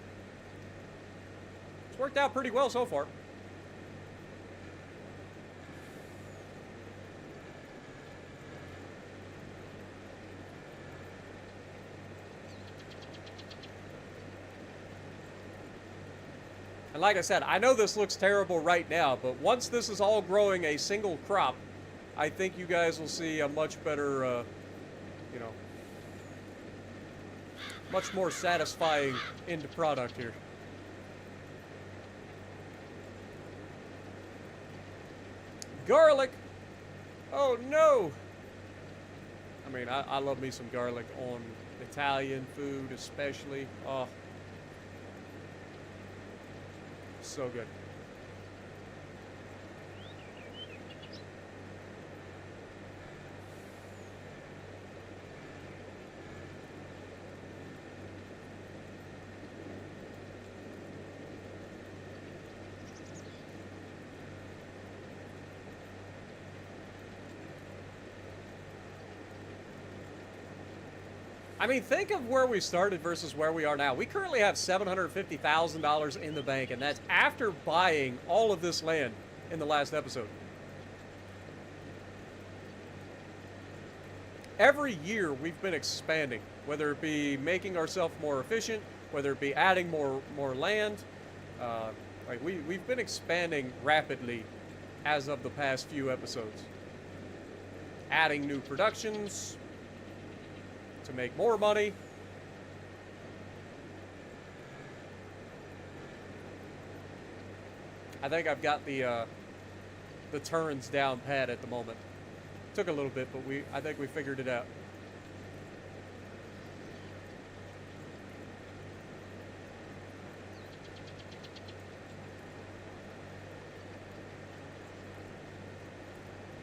It's worked out pretty well so far. And like I said, I know this looks terrible right now, but once this is all growing a single crop, I think you guys will see a much better, much more satisfying end product here. Garlic! Oh no! I mean, I love me some garlic on Italian food especially. Oh. So good. I mean, think of where we started versus where we are now. We currently have $750,000 in the bank, and that's after buying all of this land in the last episode. Every year we've been expanding, whether it be making ourselves more efficient, whether it be adding more land. Like we've been expanding rapidly as of the past few episodes. Adding new productions to make more money. I think I've got the turns down pat at the moment. Took a little bit, but I think we figured it out.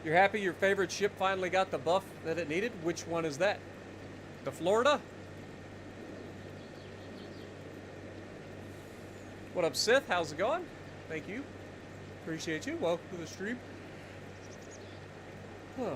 You're happy your favorite ship finally got the buff that it needed? Which one is that? The Florida? What up, Sith? How's it going? Thank you. Appreciate you. Welcome to the stream. Huh.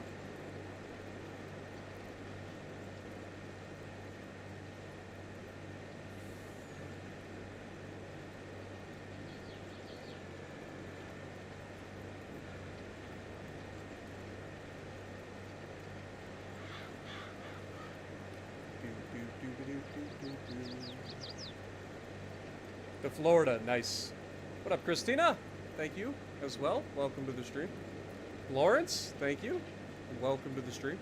The Florida, nice. What up, Christina? Thank you as well. Welcome to the stream. Lawrence, thank you. And welcome to the stream.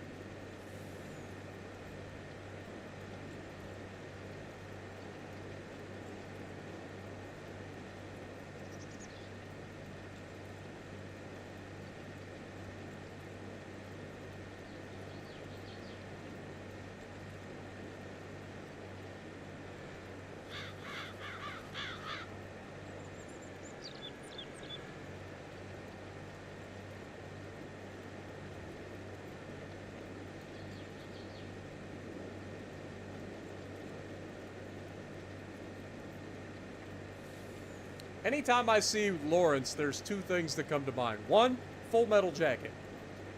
Anytime I see Lawrence, there's two things that come to mind. One, Full Metal Jacket.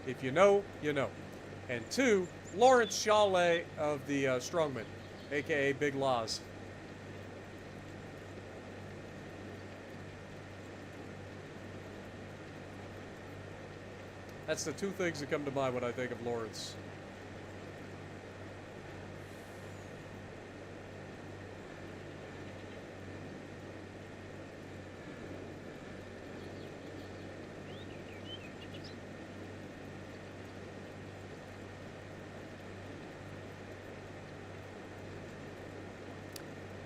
If you know, you know. And two, Lawrence Chalet of the Strongmen, a.k.a. Big Laws. That's the two things that come to mind when I think of Lawrence.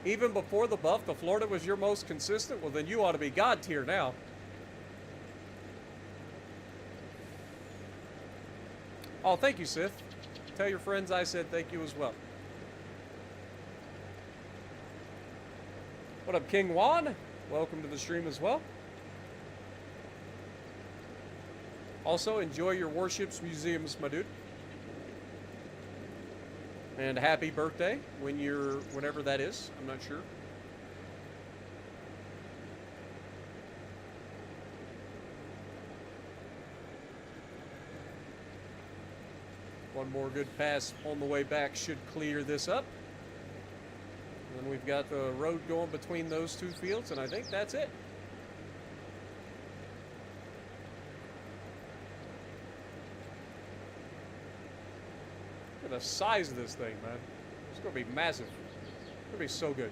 Even before the buff, the Florida was your most consistent? Well, then you ought to be God tier now. Oh, thank you, Sith. Tell your friends I said thank you as well. What up, King Juan? Welcome to the stream as well. Also, enjoy your warships museums, my dude. And happy birthday whenever that is. I'm not sure. One more good pass on the way back should clear this up. And then we've got the road going between those two fields, and I think that's it. Look at the size of this thing, man. It's going to be massive. It's going to be so good.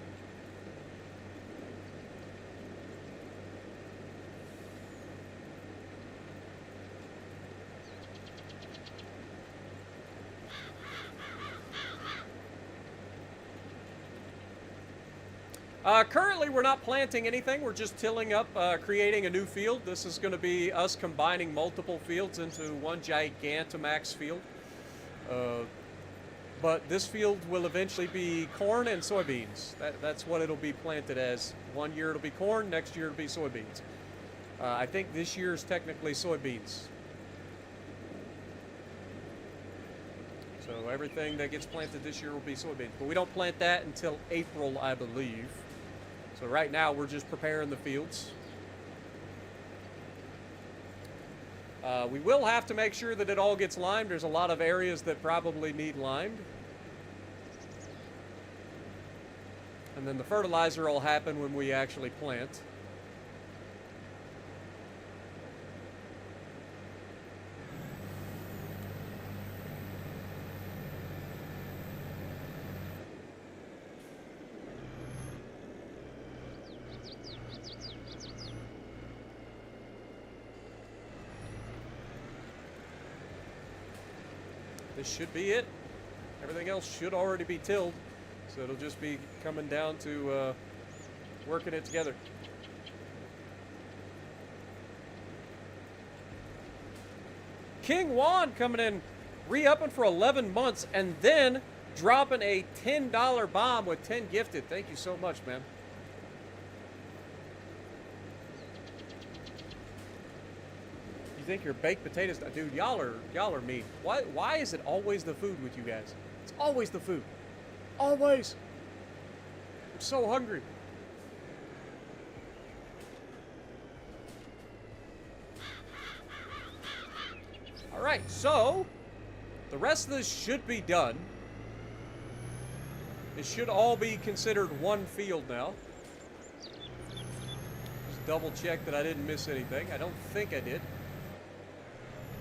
Currently, we're not planting anything. We're just tilling up, creating a new field. This is going to be us combining multiple fields into one Gigantamax field. But this field will eventually be corn and soybeans. That's what it'll be planted as. One year it'll be corn, next year it'll be soybeans. I think this year is technically soybeans. So everything that gets planted this year will be soybeans. But we don't plant that until April, I believe. So right now we're just preparing the fields. We will have to make sure that it all gets limed. There's a lot of areas that probably need limed. And then the fertilizer will happen when we actually plant. This should be it. Everything else should already be tilled. So it'll just be coming down to working it together. King Juan coming in, re-upping for 11 months and then dropping a $10 bomb with 10 gifted. Thank you so much, man. You think your baked potatoes, dude? Y'all are mean. Why is it always the food with you guys? It's always the food. Always. I'm so hungry. All right, so the rest of this should be done. It should all be considered one field now. Just double check that I didn't miss anything. I don't think I did.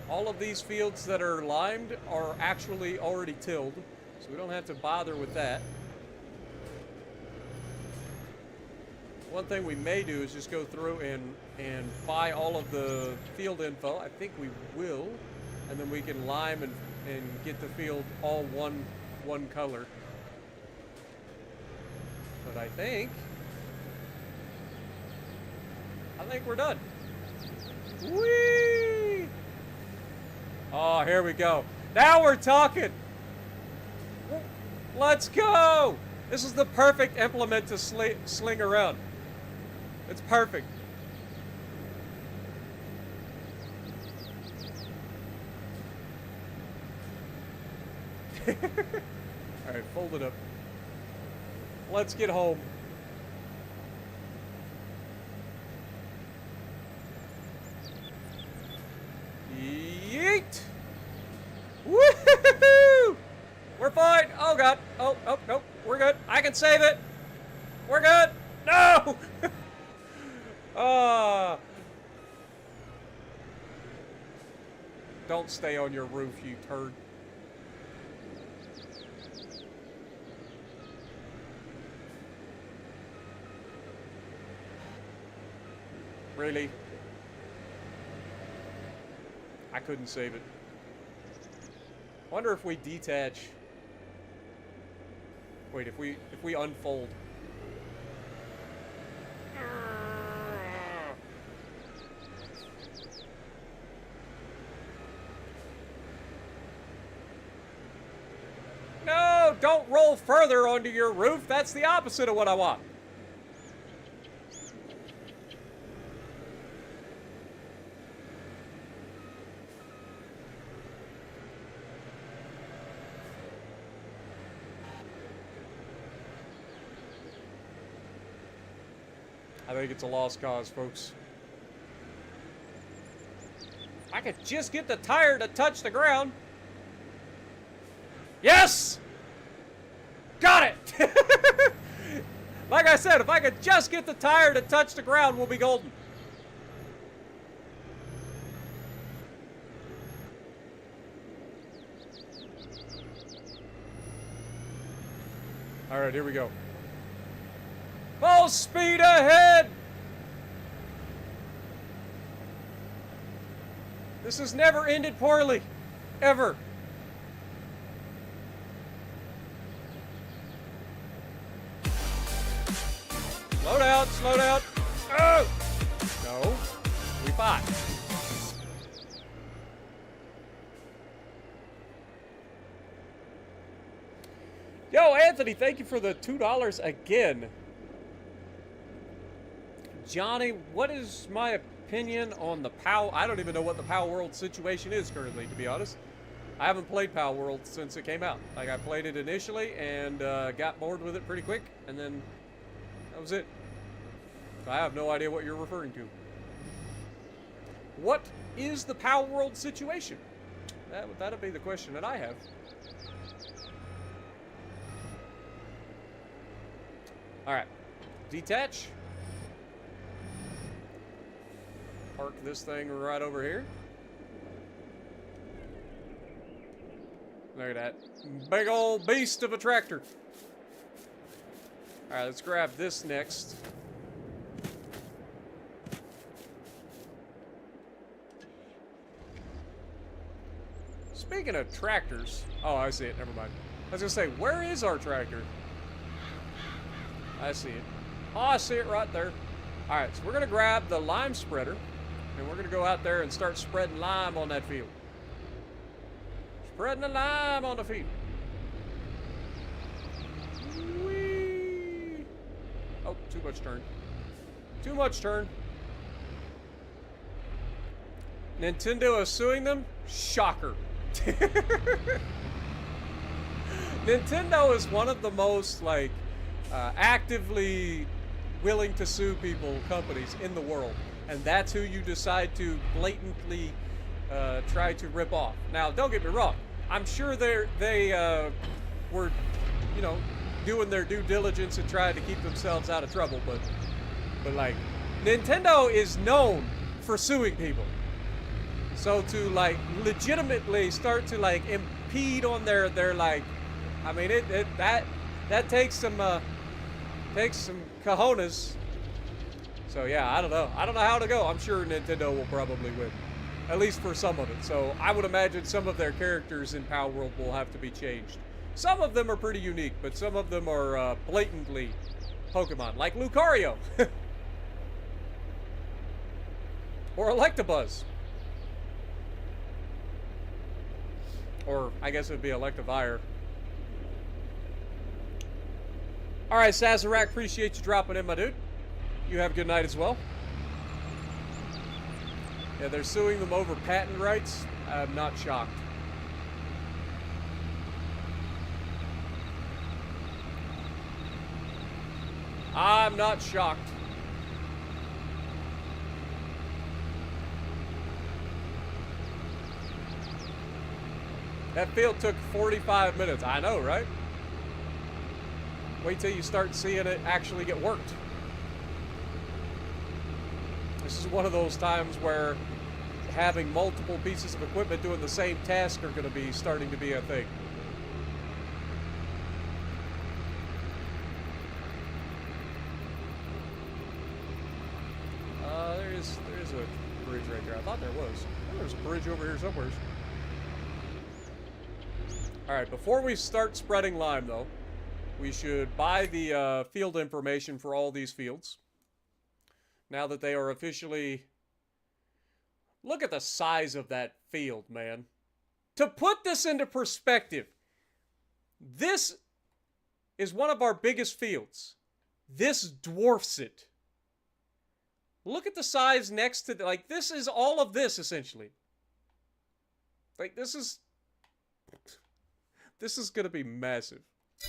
All of these fields that are limed are actually already tilled, so we don't have to bother with that. One thing we may do is just go through and buy all of the field info. I think we will, and then we can lime and get the field all one color. But I think we're done. Whee! Oh, here we go. Now we're talking. Let's go. This is the perfect implement to sling around. It's perfect. All right, fold it up. Let's get home. Yeet! Woohoo! We're fine. Oh god. Oh, nope. We're good. I can save it. We're good. No! Don't stay on your roof, you turd. Really? I couldn't save it. Wonder if we detach. Wait, if we unfold. don't roll further onto your roof. That's the opposite of what I want. I think it's a lost cause, folks. I could just get the tire to touch the ground. Yes! Got it! Like I said, if I could just get the tire to touch the ground, we'll be golden. All right, here we go. Full speed ahead! This has never ended poorly. Ever. Slow down, slow down. Oh! No. We fought. Yo, Anthony, thank you for the $2 again. Johnny, what is my opinion on the POW? I don't even know what the POW World situation is currently, to be honest. I haven't played POW World since it came out. Like, I played it initially and got bored with it pretty quick, and then that was it. So I have no idea what you're referring to. What is the POW World situation? That'd be the question that I have. All right, detach. Park this thing right over here. Look at that big old beast of a tractor. All right, let's grab this next. Speaking of tractors, oh, I see it. Never mind. I was gonna say, where is our tractor? I see it. Oh, I see it right there. All right, so we're gonna grab the lime spreader, and we're gonna go out there and start spreading lime on that field. Spreading the lime on the field. Whee! Oh, too much turn. Too much turn. Nintendo is suing them? Shocker. Nintendo is one of the most, like, actively willing to sue people companies in the world. And that's who you decide to blatantly try to rip off. Now, don't get me wrong. I'm sure they were, you know, doing their due diligence and trying to keep themselves out of trouble. But like, Nintendo is known for suing people. So to like legitimately start to like impede on their like, I mean that takes some cojones. So yeah, I don't know how to go. I'm sure Nintendo will probably win, at least for some of it. So I would imagine some of their characters in POW World will have to be changed. Some of them are pretty unique, but some of them are blatantly Pokemon, like Lucario or Electabuzz. Or I guess it would be Electivire. All right, Sazerac, appreciate you dropping in, my dude. You have a good night as well. Yeah, they're suing them over patent rights. I'm not shocked. I'm not shocked. That field took 45 minutes. I know, right? Wait till you start seeing it actually get worked. This is one of those times where having multiple pieces of equipment doing the same task are going to be starting to be a thing. There is a bridge right there. I thought there was. There's a bridge over here somewhere. All right, before we start spreading lime, though, we should buy the field information for all these fields. Now that they are officially... Look at the size of that field, man. To put this into perspective, this is one of our biggest fields. This dwarfs it. Look at the size next to the, like, this is all of this, essentially. Like, this is gonna be massive.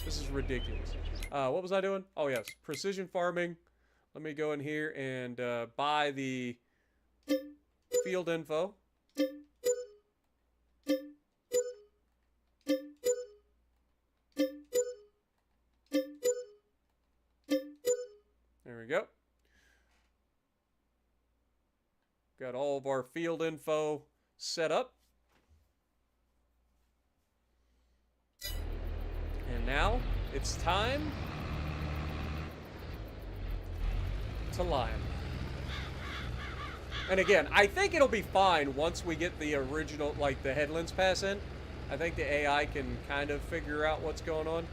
This is ridiculous. What was I doing? Oh, yes. Precision farming. Let me go in here and buy the field info. There we go. Got all of our field info set up. And now it's time to lime. And again, I think it'll be fine once we get the original, like the headlands pass in. I think the AI can kind of figure out what's going on.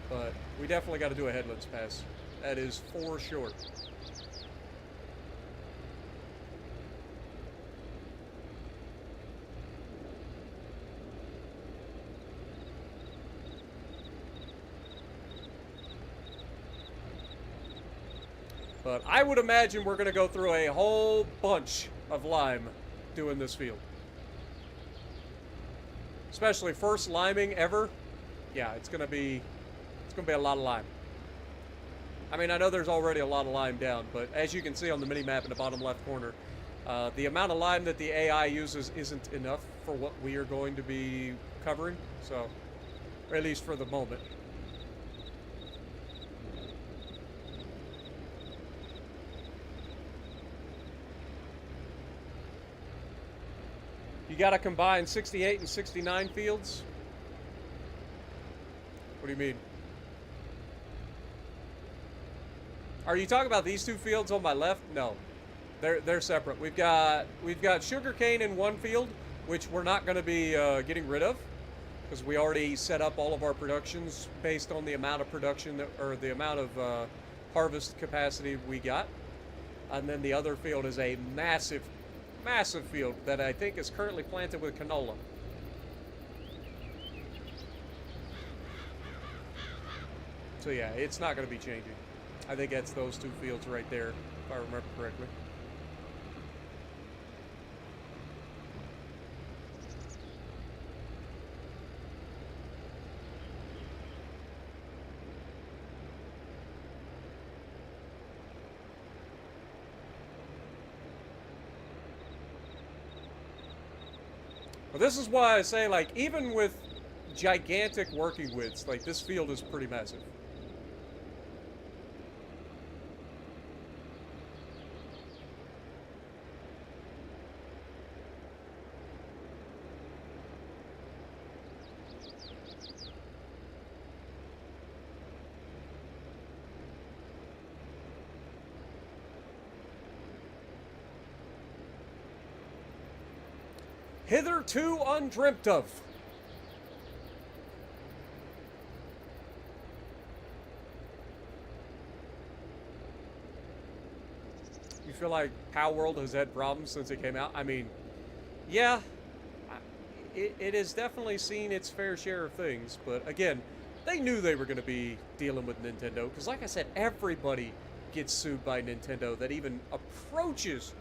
But we definitely got to do a headlands pass. That is for sure. But I would imagine we're going to go through a whole bunch of lime doing this field. Especially first liming ever. Yeah, it's going to be a lot of lime. I mean, I know there's already a lot of lime down, but as you can see on the mini-map in the bottom left corner, the amount of lime that the AI uses isn't enough for what we are going to be covering. So, or at least for the moment. You got to combine 68 and 69 fields? What do you mean? Are you talking about these two fields on my left? No. They're separate. We've got sugarcane in one field, which we're not going to be getting rid of because we already set up all of our productions based on the amount of production that, or the amount of harvest capacity we got. And then the other field is a massive field that I think is currently planted with canola. So yeah, it's not going to be changing. I think that's those two fields right there, if I remember correctly. Well, this is why I say, like, even with gigantic working widths, like, this field is pretty massive. Hitherto undreamt of. You feel like Power World has had problems since it came out? I mean, yeah, it has definitely seen its fair share of things, but again, they knew they were going to be dealing with Nintendo, because like I said, everybody gets sued by Nintendo that even approaches.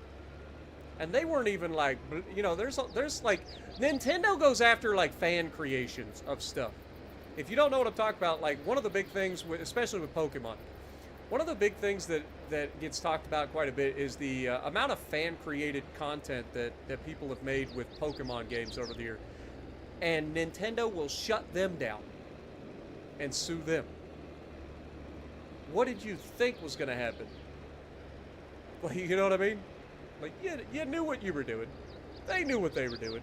And they weren't even like, you know, there's like, Nintendo goes after like fan creations of stuff. If you don't know what I'm talking about, like one of the big things, especially with Pokemon, one of the big things that gets talked about quite a bit is the amount of fan created content that people have made with Pokemon games over the year. And Nintendo will shut them down and sue them. What did you think was going to happen? Well, you know what I mean? Like, you knew what you were doing. They knew what they were doing.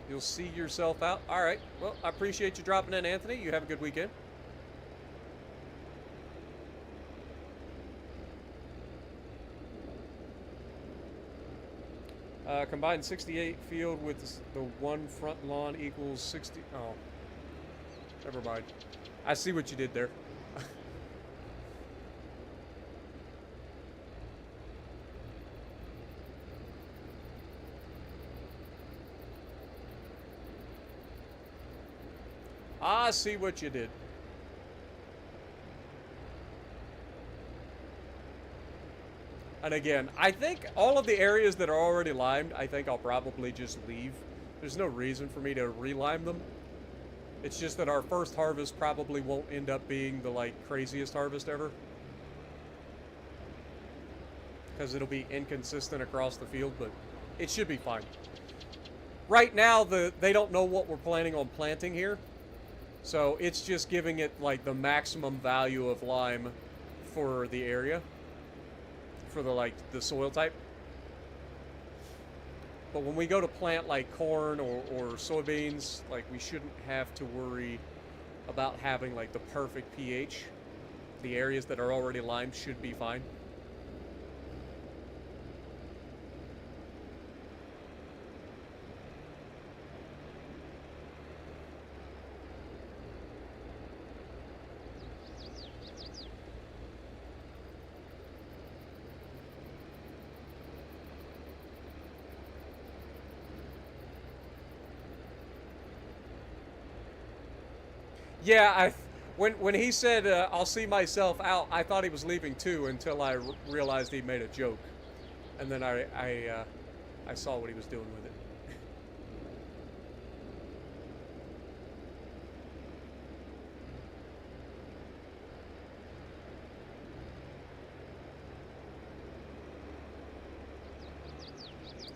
You'll see yourself out. All right. Well, I appreciate you dropping in, Anthony. You have a good weekend. Combined 68 field with the one front lawn equals 60. Oh, never mind. I see what you did there. I see what you did. And again, I think all of the areas that are already limed, I think I'll probably just leave. There's no reason for me to re-lime them. It's just that our first harvest probably won't end up being the, like, craziest harvest ever. Because it'll be inconsistent across the field, but it should be fine. Right now, they don't know what we're planning on planting here. So it's just giving it, like, the maximum value of lime for the area. For the, like, the soil type. But when we go to plant, like, corn or soybeans, like, we shouldn't have to worry about having, like, the perfect pH. The areas that are already limed should be fine. Yeah, when he said I'll see myself out, I thought he was leaving too until I realized he made a joke, and then I saw what he was doing with it.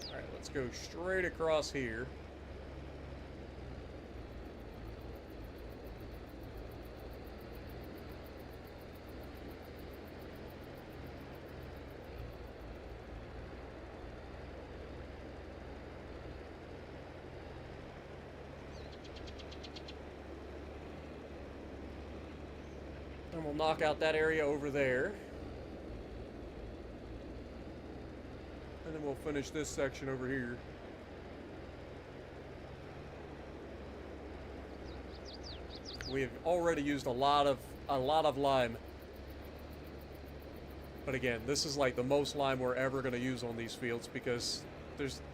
All right, let's go straight across here. And we'll knock out that area over there. And then we'll finish this section over here. We've already used a lot of lime. But again, this is like the most lime we're ever going to use on these fields because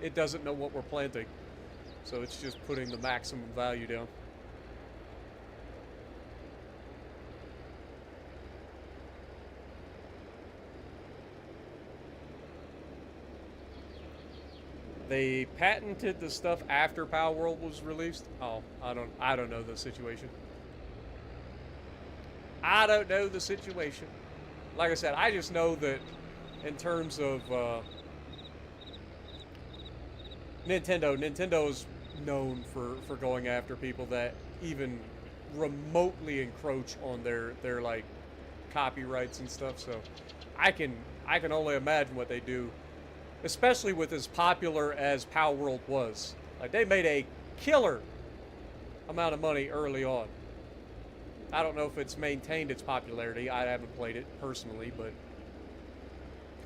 it doesn't know what we're planting. So it's just putting the maximum value down. They patented the stuff after Power World was released. Oh, I don't know the situation. I don't know the situation. Like I said, I just know that in terms of Nintendo is known for going after people that even remotely encroach on their like copyrights and stuff. So I can only imagine what they do. Especially with as popular as Power World was. Like, they made a killer amount of money early on. I don't know if it's maintained its popularity. I haven't played it personally, but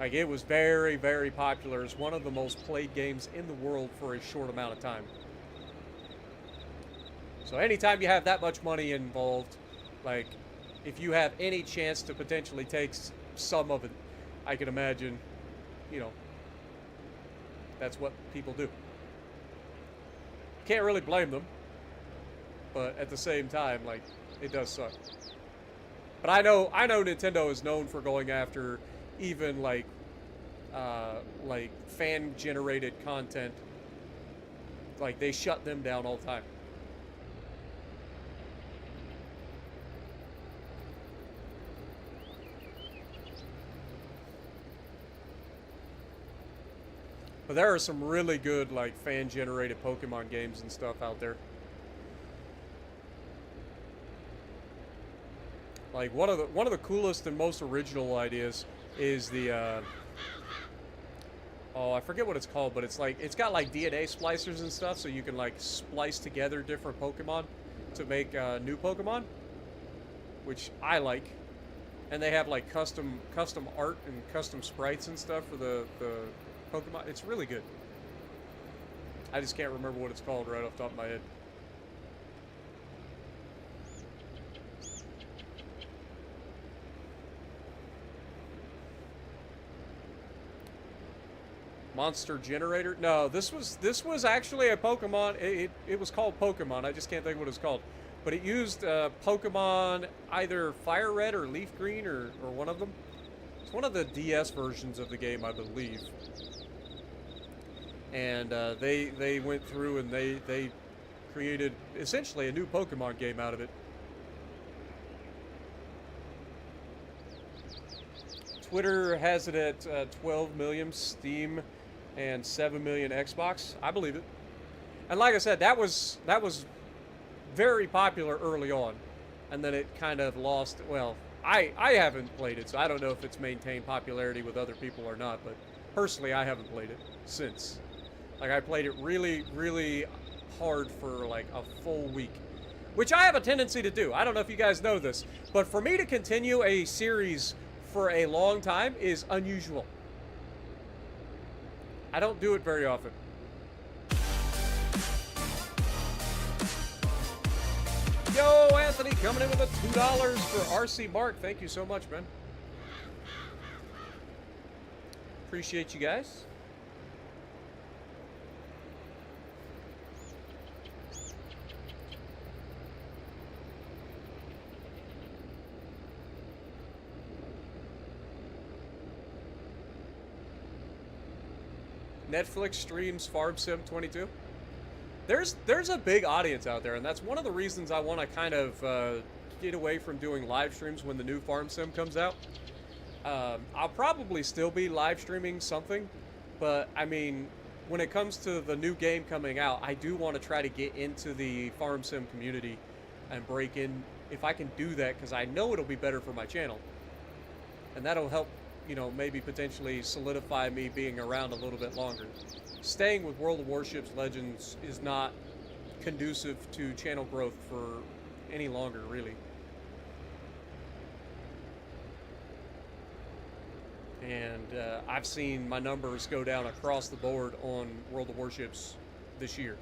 like, it was very, very popular. It's one of the most played games in the world for a short amount of time. So anytime you have that much money involved, like, if you have any chance to potentially take some of it, I can imagine, you know, that's what people do. Can't really blame them. But at the same time, like, it does suck. But I know Nintendo is known for going after even like fan-generated content. Like, they shut them down all the time. But there are some really good, like, fan-generated Pokemon games and stuff out there. Like, one of the coolest and most original ideas is the oh, I forget what it's called, but it's like, it's got like DNA splicers and stuff, so you can like splice together different Pokemon to make new Pokemon, which I like. And they have like custom art and custom sprites and stuff for the Pokemon. It's really good. I just can't remember what it's called right off the top of my head. Monster Generator? No, this was actually a Pokemon. It was called Pokemon. I just can't think what it's called. But it used Pokemon either Fire Red or Leaf Green or one of them. It's one of the DS versions of the game, I believe. And they went through and they created essentially a new Pokemon game out of it. Twitter has it at 12 million, Steam and 7 million Xbox. I believe it. And like I said, that was very popular early on, and then it kind of lost. Well, I haven't played it, so I don't know if it's maintained popularity with other people or not. But personally, I haven't played it since. Like, I played it really, really hard for like a full week, which I have a tendency to do. I don't know if you guys know this, but for me to continue a series for a long time is unusual. I don't do it very often. Yo, Anthony, coming in with a $2 for RC Mark. Thank you so much, man. Appreciate you guys. Netflix streams Farm Sim 22. There's a big audience out there, and that's one of the reasons I want to kind of get away from doing live streams when the new Farm Sim comes out. I'll probably still be live streaming something, but I mean, when it comes to the new game coming out, I do want to try to get into the Farm Sim community and break in if I can do that, because I know it'll be better for my channel, and that'll help, you know, maybe potentially solidify me being around a little bit longer. Staying with World of Warships Legends is not conducive to channel growth for any longer, really. And I've seen my numbers go down across the board on World of Warships this year.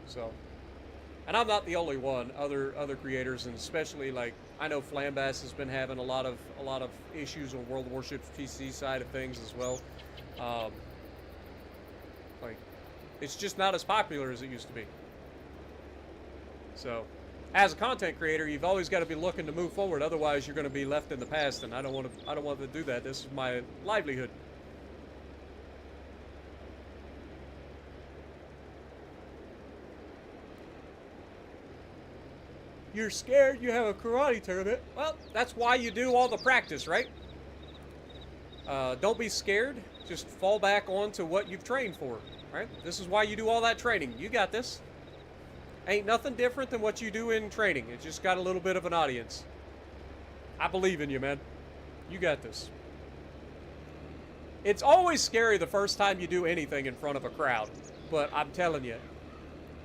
So, and I'm not the only one. Other creators, and especially like I know Flambass has been having a lot of issues on World of Warships PC side of things as well. Like, it's just not as popular as it used to be. So, as a content creator, you've always got to be looking to move forward. Otherwise, you're going to be left in the past, and I don't want to do that. This is my livelihood. You're scared you have a karate tournament. Well, that's why you do all the practice, right? Don't be scared. Just fall back onto what you've trained for, right? This is why you do all that training. You got this. Ain't nothing different than what you do in training. It just got a little bit of an audience. I believe in you, man. You got this. It's always scary the first time you do anything in front of a crowd, but I'm telling you,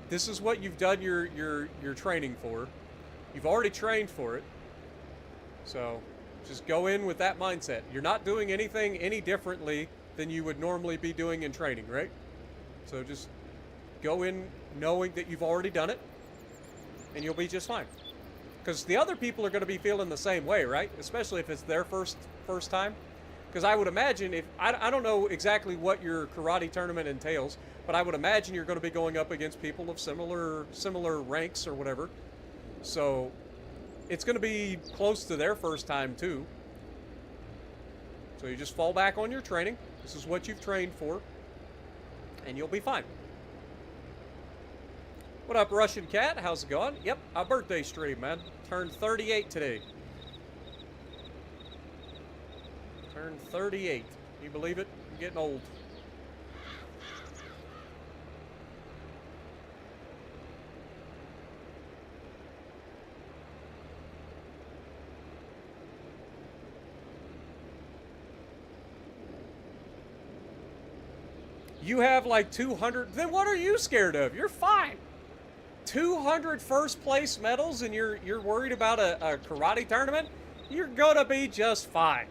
this is what you've done your training for. You've already trained for it. So just go in with that mindset. You're not doing anything any differently than you would normally be doing in training, right? So just go in knowing that you've already done it, and you'll be just fine. Because the other people are going to be feeling the same way, right? Especially if it's their first time. Because I would imagine if I don't know exactly what your karate tournament entails, but I would imagine you're going to be going up against people of similar ranks or whatever. So it's going to be close to their first time too. So you just fall back on your training. This is what you've trained for, and you'll be fine. What up, Russian Cat? How's it going? Yep, a birthday stream, man. Turned 38 today. Turned 38. Can you believe it? I'm getting old. You have like 200. Then what are you scared of? You're fine. 200 first place medals, and you're worried about a karate tournament? You're gonna be just fine.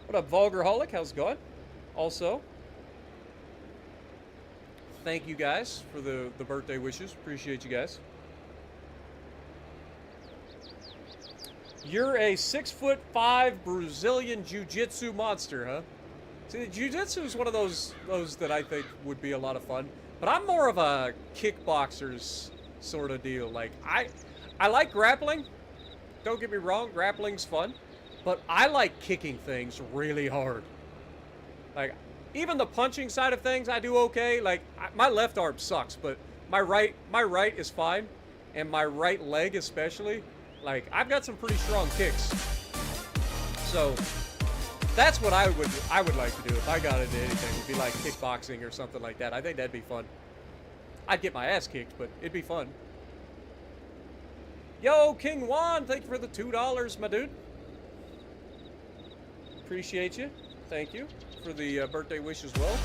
What up, Vulgarholic? How's it going? Also, thank you guys for the birthday wishes. Appreciate you guys. You're a 6'5" Brazilian jiu-jitsu monster, huh? See, jiu-jitsu is one of those that I think would be a lot of fun. But I'm more of a kickboxer's sort of deal. Like, I like grappling. Don't get me wrong, grappling's fun. But I like kicking things really hard. Like, even the punching side of things, I do okay. Like, my left arm sucks, but my right is fine. And my right leg especially. Like, I've got some pretty strong kicks. So, that's what I would like to do if I got into anything. Would be like kickboxing or something like that. I think that'd be fun. I'd get my ass kicked, but it'd be fun. Yo, King Juan, thank you for the $2, my dude. Appreciate you. Thank you for the birthday wish as well.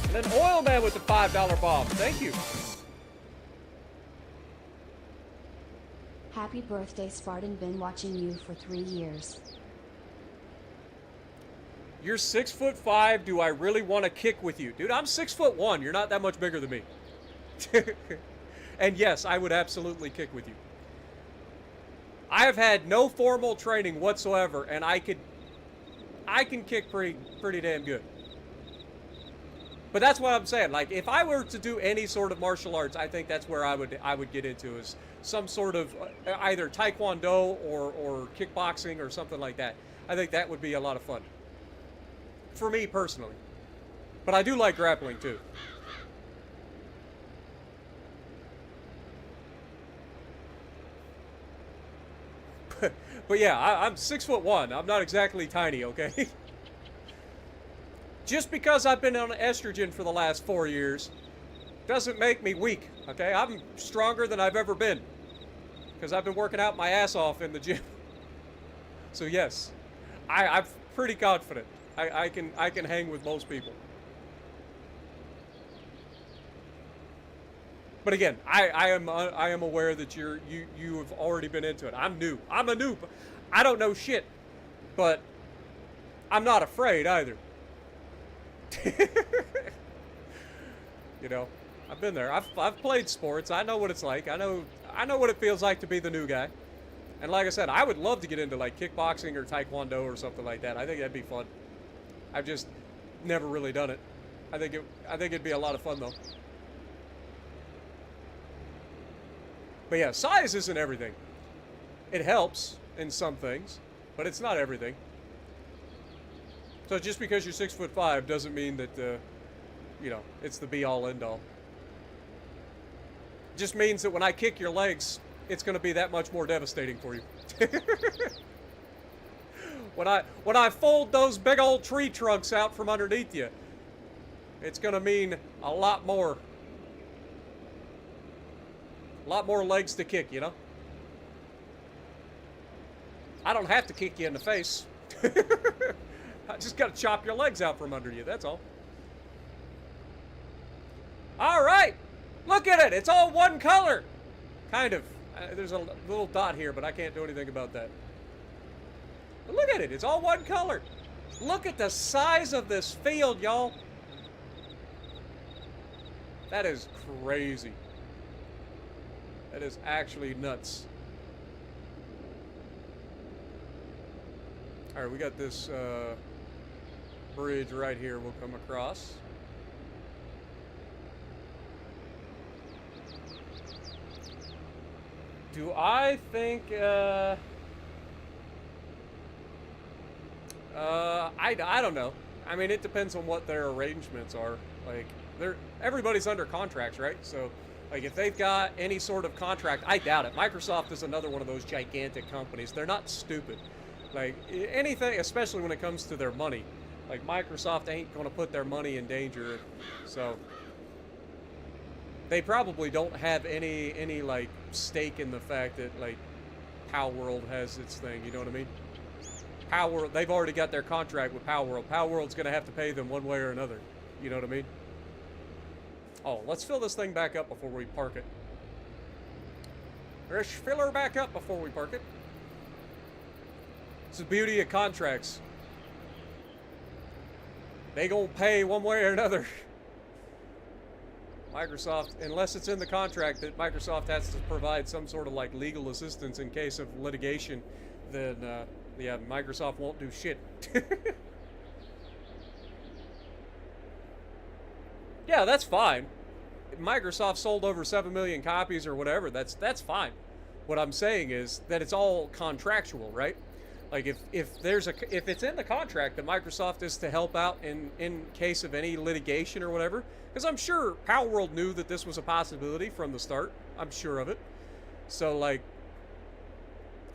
And then Oil Man with the $5 bomb. Thank you. Happy birthday, Spartan. Been watching you for 3 years. You're 6'5". Do I really want to kick with you? Dude, I'm 6'1". You're not that much bigger than me. And yes, I would absolutely kick with you. I have had no formal training whatsoever, and I can kick pretty damn good. But that's what I'm saying. Like, if I were to do any sort of martial arts, I think that's where I would get into, is some sort of either taekwondo or kickboxing or something like that. I think that would be a lot of fun. For me personally. But I do like grappling too. But yeah, I'm 6'1". I'm not exactly tiny, okay? Just because I've been on estrogen for the last 4 years doesn't make me weak, okay? I'm stronger than I've ever been. Because I've been working out my ass off in the gym. So yes, I'm pretty confident. I can hang with most people. But again, I am aware that you have already been into it. I'm new. I'm a noob. I don't know shit, but I'm not afraid either. You know, I've been there. I've played sports. I know what it's like. I know what it feels like to be the new guy. And like I said, I would love to get into like kickboxing or taekwondo or something like that. I think that'd be fun. I've just never really done it. I think it'd be a lot of fun though. But yeah, size isn't everything. It helps in some things, but it's not everything. So just because you're 6'5" doesn't mean that, you know, it's the be-all, end-all. Just means that when I kick your legs, it's going to be that much more devastating for you. When I fold those big old tree trunks out from underneath you, it's going to mean a lot more. A lot more legs to kick, you know? I don't have to kick you in the face. I just got to chop your legs out from under you, that's all. All right. Look at it. It's all one color. Kind of. There's a little dot here, but I can't do anything about that. But look at it. It's all one color. Look at the size of this field, y'all. That is crazy. That is actually nuts. All right, we got this bridge right here we'll come across. Do I think, I don't know. I mean, it depends on what their arrangements are. Like, everybody's under contracts, right? So, like, if they've got any sort of contract, I doubt it. Microsoft is another one of those gigantic companies. They're not stupid. Like, anything, especially when it comes to their money. Like, Microsoft ain't going to put their money in danger. So, they probably don't have any like, stake in the fact that, like, Palworld has its thing. You know what I mean? Palworld, they've already got their contract with Palworld. Palworld's going to have to pay them one way or another. You know what I mean? Oh, let's fill this thing back up before we park it. Let's fill her back up before we park it. It's the beauty of contracts. They gonna pay one way or another. Microsoft, unless it's in the contract that Microsoft has to provide some sort of like legal assistance in case of litigation, then yeah, Microsoft won't do shit. Yeah, that's fine. Microsoft sold over 7 million copies or whatever. That's fine. What I'm saying is that it's all contractual, right? Like if it's in the contract that Microsoft is to help out in case of any litigation or whatever, because I'm sure Power World knew that this was a possibility from the start. I'm sure of it. So like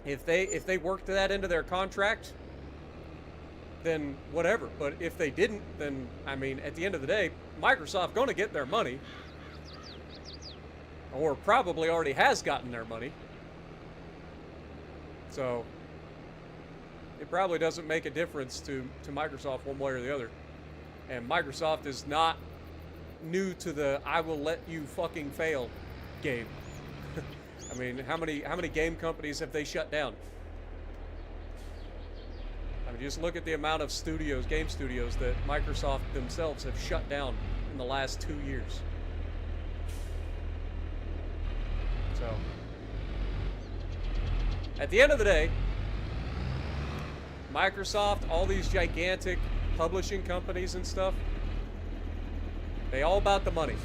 if they worked that into their contract, then whatever. But if they didn't, then I mean, at the end of the day, Microsoft going to get their money, or probably already has gotten their money. So it probably doesn't make a difference to Microsoft one way or the other. And Microsoft is not new to the "I will let you fucking fail" game. I mean, how many game companies have they shut down? I mean, just look at the amount of studios, game studios, that Microsoft themselves have shut down in the last 2 years. So, at the end of the day, Microsoft, all these gigantic publishing companies and stuff, they all about the money.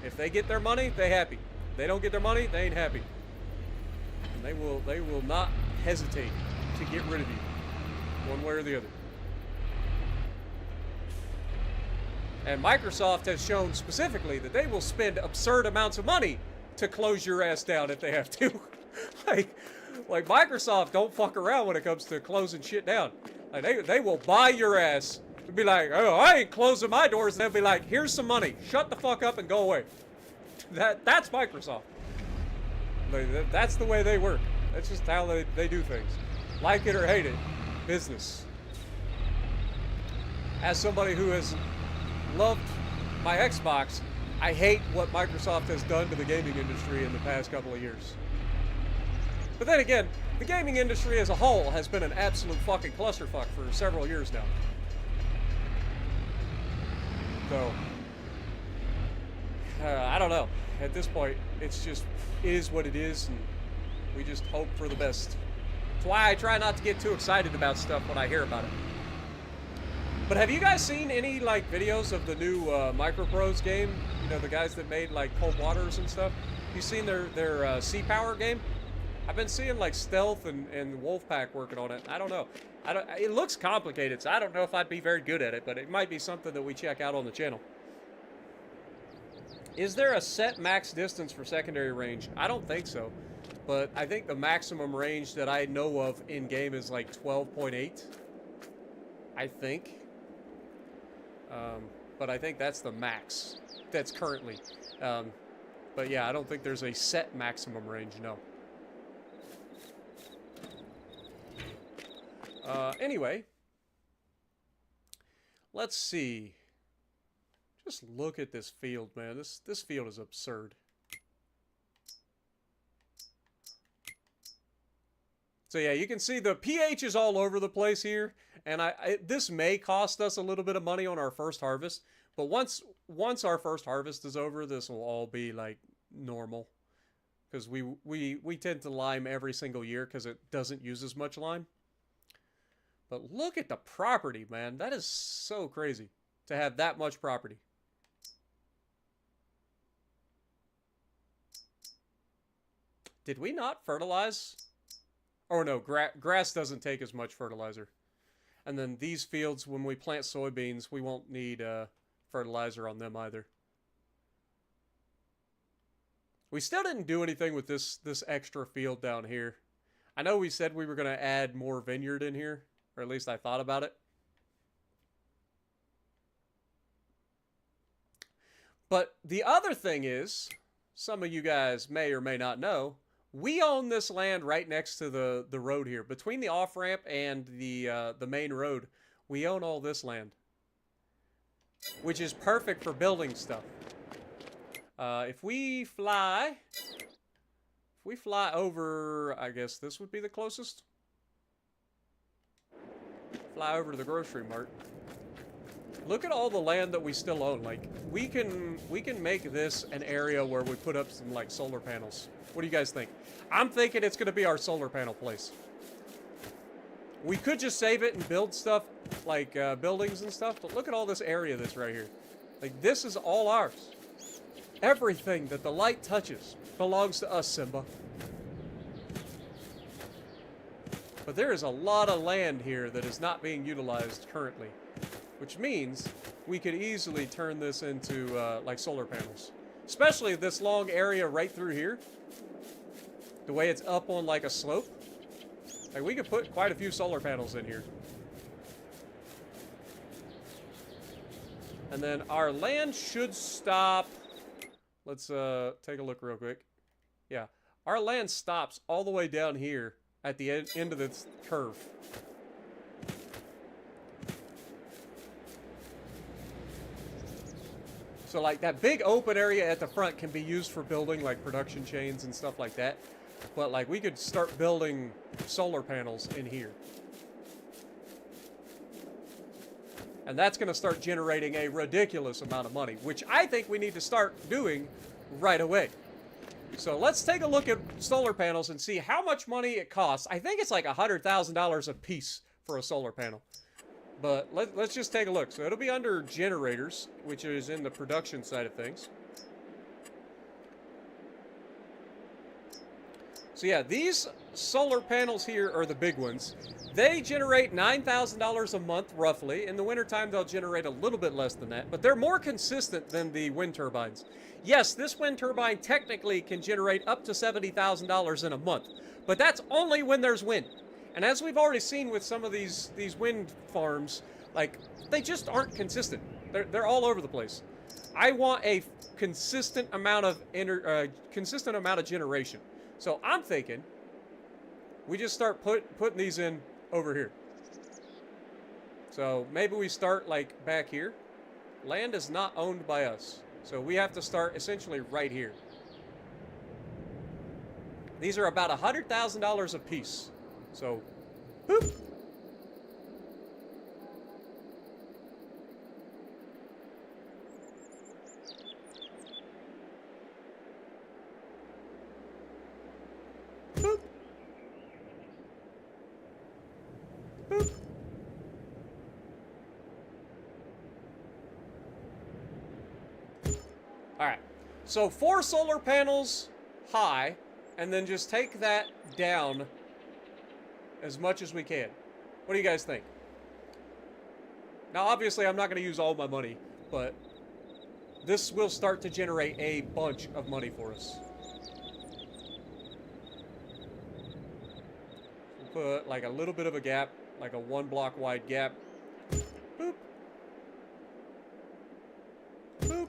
If they get their money, they happy. If they don't get their money, they ain't happy. And they will not hesitate to get rid of you, one way or the other. And Microsoft has shown specifically that they will spend absurd amounts of money to close your ass down if they have to. like Microsoft don't fuck around when it comes to closing shit down. Like they will buy your ass and be like, oh, I ain't closing my doors. And they'll be like, here's some money. Shut the fuck up and go away. That's Microsoft. That's the way they work. That's just how they do things. Like it or hate it, business. As somebody who has loved my Xbox, I hate what Microsoft has done to the gaming industry in the past couple of years. But then again, the gaming industry as a whole has been an absolute fucking clusterfuck for several years now. So, I don't know. At this point, it's just is what it is, and we just hope for the best. That's why I try not to get too excited about stuff when I hear about it. But have you guys seen any like videos of the new Microprose game? You know, the guys that made like Cold Waters and stuff. You seen their Sea Power game? I've been seeing like Stealth and Wolfpack working on it. I don't know. It looks complicated, so I don't know if I'd be very good at it, but it might be something that we check out on the channel. Is there a set max distance for secondary range? I don't think so. But I think the maximum range that I know of in-game is like 12.8. I think. But I think that's the max that's currently. But yeah, I don't think there's a set maximum range, no. Anyway. Let's see. Just look at this field, man. This field is absurd. So yeah, you can see the pH is all over the place here, and this may cost us a little bit of money on our first harvest, but once our first harvest is over, this will all be like normal, because we tend to lime every single year because it doesn't use as much lime. But look at the property, man. That is so crazy to have that much property. Did we not fertilize? Oh no, grass doesn't take as much fertilizer. And then these fields, when we plant soybeans, we won't need fertilizer on them either. We still didn't do anything with this extra field down here. I know we said we were going to add more vineyard in here, or at least I thought about it. But the other thing is, some of you guys may or may not know, we own this land right next to the road here. Between the off-ramp and the main road, we own all this land. Which is perfect for building stuff. If we fly over, I guess this would be the closest. Fly over to the grocery mart. look at all the land that we still own. Like, we can make this an area where we put up some, like, solar panels. What do you guys think? I'm thinking it's going to be our solar panel place. We could just save it and build stuff, like, buildings and stuff, but look at all this area that's right here. Like, this is all ours. Everything that the light touches belongs to us, Simba. But there is a lot of land here that is not being utilized currently, which means we could easily turn this into, like, solar panels. Especially this long area right through here. The way it's up on, like, a slope. Like, we could put quite a few solar panels in here. And then our land should stop. Let's take a look real quick. Yeah, our land stops all the way down here at the end of this curve. So, like, that big open area at the front can be used for building, like, production chains and stuff like that. But, like, we could start building solar panels in here. And that's going to start generating a ridiculous amount of money, which I think we need to start doing right away. So let's take a look at solar panels and see how much money it costs. I think it's like $100,000 a piece for a solar panel. But let's just take a look. So it'll be under generators, which is in the production side of things. So yeah, these solar panels here are the big ones. They generate $9,000 a month, roughly. In the wintertime, they'll generate a little bit less than that, but they're more consistent than the wind turbines. Yes, this wind turbine technically can generate up to $70,000 in a month, but that's only when there's wind. And as we've already seen with some of these wind farms, like, they just aren't consistent. They're all over the place. I want a consistent amount of generation. So I'm thinking we just start putting these in over here. So maybe we start, like, back here. Land is not owned by us. So we have to start essentially right here. These are about $100,000 a piece. So, boop. Boop. Boop. All right. So 4 solar panels high, and then just take that down as much as we can. What do you guys think? Now, obviously, I'm not going to use all my money, but this will start to generate a bunch of money for us. We'll put, like, a little bit of a gap, like a 1 block wide gap. Boop. Boop.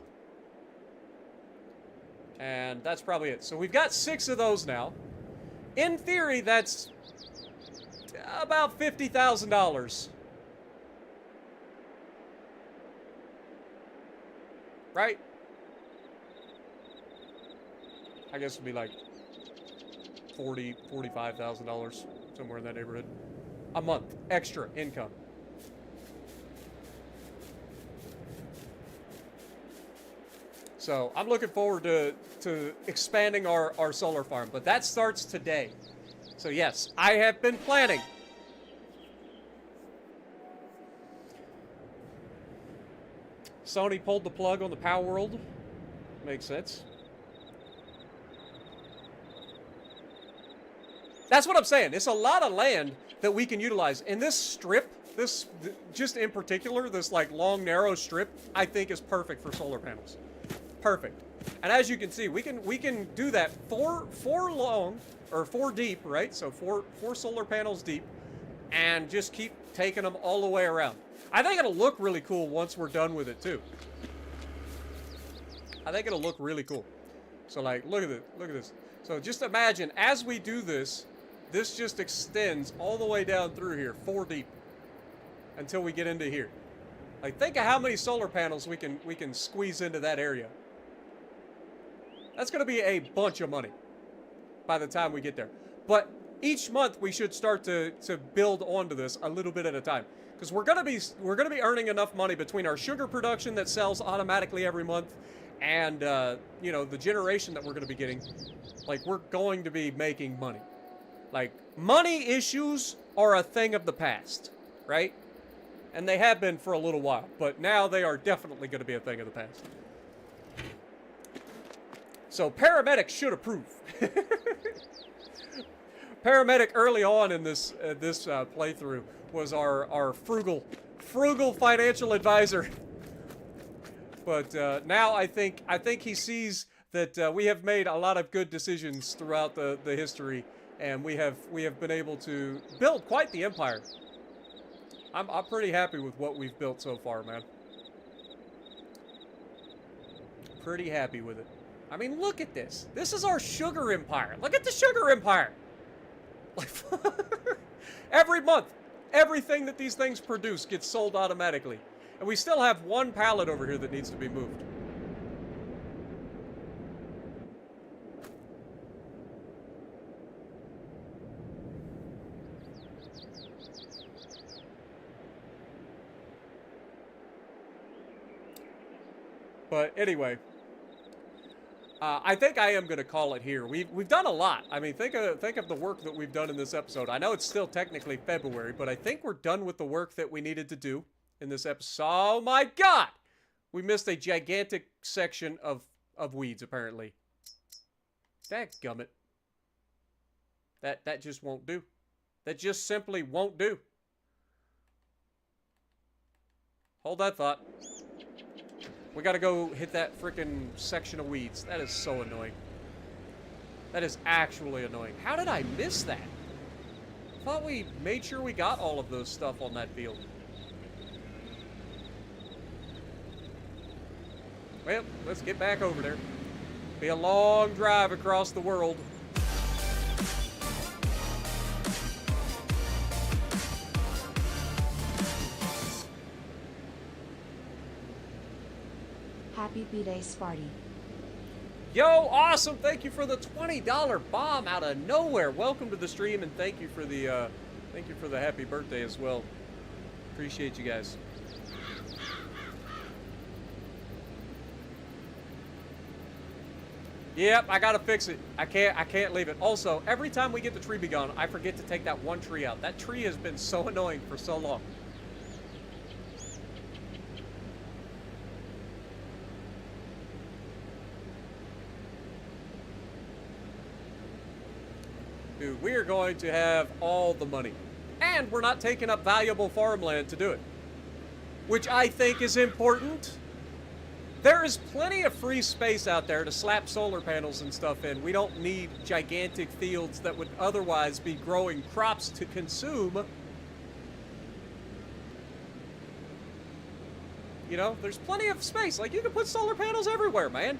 And that's probably it. So we've got 6 of those now. In theory, that's about $50,000. Right? I guess it'd be like $45,000, somewhere in that neighborhood. A month, extra income. So I'm looking forward to expanding our solar farm, but that starts today. So yes, I have been planning. Sony pulled the plug on the Power World. Makes sense. That's what I'm saying. It's a lot of land that we can utilize. And this strip, just in particular, this, like, long, narrow strip, I think is perfect for solar panels. Perfect. And as you can see, we can do that four long, or 4 deep, right? So four solar panels deep, and just keep taking them all the way around. I think it'll look really cool once we're done with it too. I think it'll look really cool. So, like, look at this. So just imagine, as we do this, this just extends all the way down through here, 4 deep, until we get into here. Like, think of how many solar panels we can squeeze into that area. That's going to be a bunch of money by the time we get there. But each month we should start to build onto this a little bit at a time. Because we're gonna be earning enough money between our sugar production that sells automatically every month, and you know, the generation that we're gonna be getting. Like, we're going to be making money. Like, money issues are a thing of the past, right? And they have been for a little while, but now they are definitely going to be a thing of the past. So paramedic should approve. Paramedic early on in this playthrough was our frugal financial advisor. But now I think he sees that we have made a lot of good decisions throughout the history, and we have been able to build quite the empire. I'm pretty happy with what we've built so far, man. Pretty happy with it. I mean, look at this. This is our sugar empire. Look at the sugar empire. Every month, everything that these things produce gets sold automatically. And we still have one pallet over here that needs to be moved. But anyway, I think I am going to call it here. We've done a lot. I mean, think of the work that we've done in this episode. I know it's still technically February, but I think we're done with the work that we needed to do in this episode. Oh my God! We missed a gigantic section of weeds, apparently. Dadgummit. That just won't do. That just simply won't do. Hold that thought. We gotta go hit that frickin' section of weeds. That is so annoying. That is actually annoying. How did I miss that? I thought we made sure we got all of those stuff on that field. Well, let's get back over there. Be a long drive across the world. Happy B-Day, Sparty. Yo, awesome! Thank you for the $20 bomb out of nowhere. Welcome to the stream, and thank you for the happy birthday as well. Appreciate you guys. Yep, I gotta fix it. I can't leave it. Also, every time we get the tree begun, I forget to take that one tree out. That tree has been so annoying for so long. Dude, we are going to have all the money. And we're not taking up valuable farmland to do it. Which I think is important. There is plenty of free space out there to slap solar panels and stuff in. We don't need gigantic fields that would otherwise be growing crops to consume. You know, there's plenty of space. Like, you can put solar panels everywhere, man.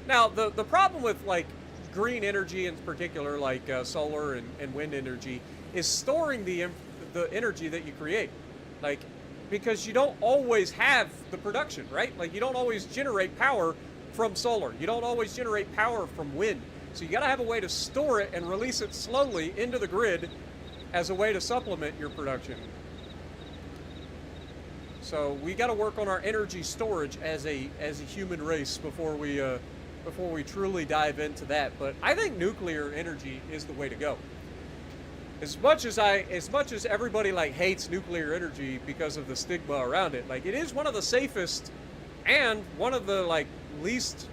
Now, the problem with, like, green energy in particular, like solar and wind energy, is storing the energy that you create. Like, because you don't always have the production, right? Like, you don't always generate power from solar. You don't always generate power from wind. So you gotta have a way to store it and release it slowly into the grid as a way to supplement your production. So we gotta work on our energy storage as a human race before we truly dive into that. But I think nuclear energy is the way to go. As much as everybody like hates nuclear energy because of the stigma around it, like, it is one of the safest and one of the like least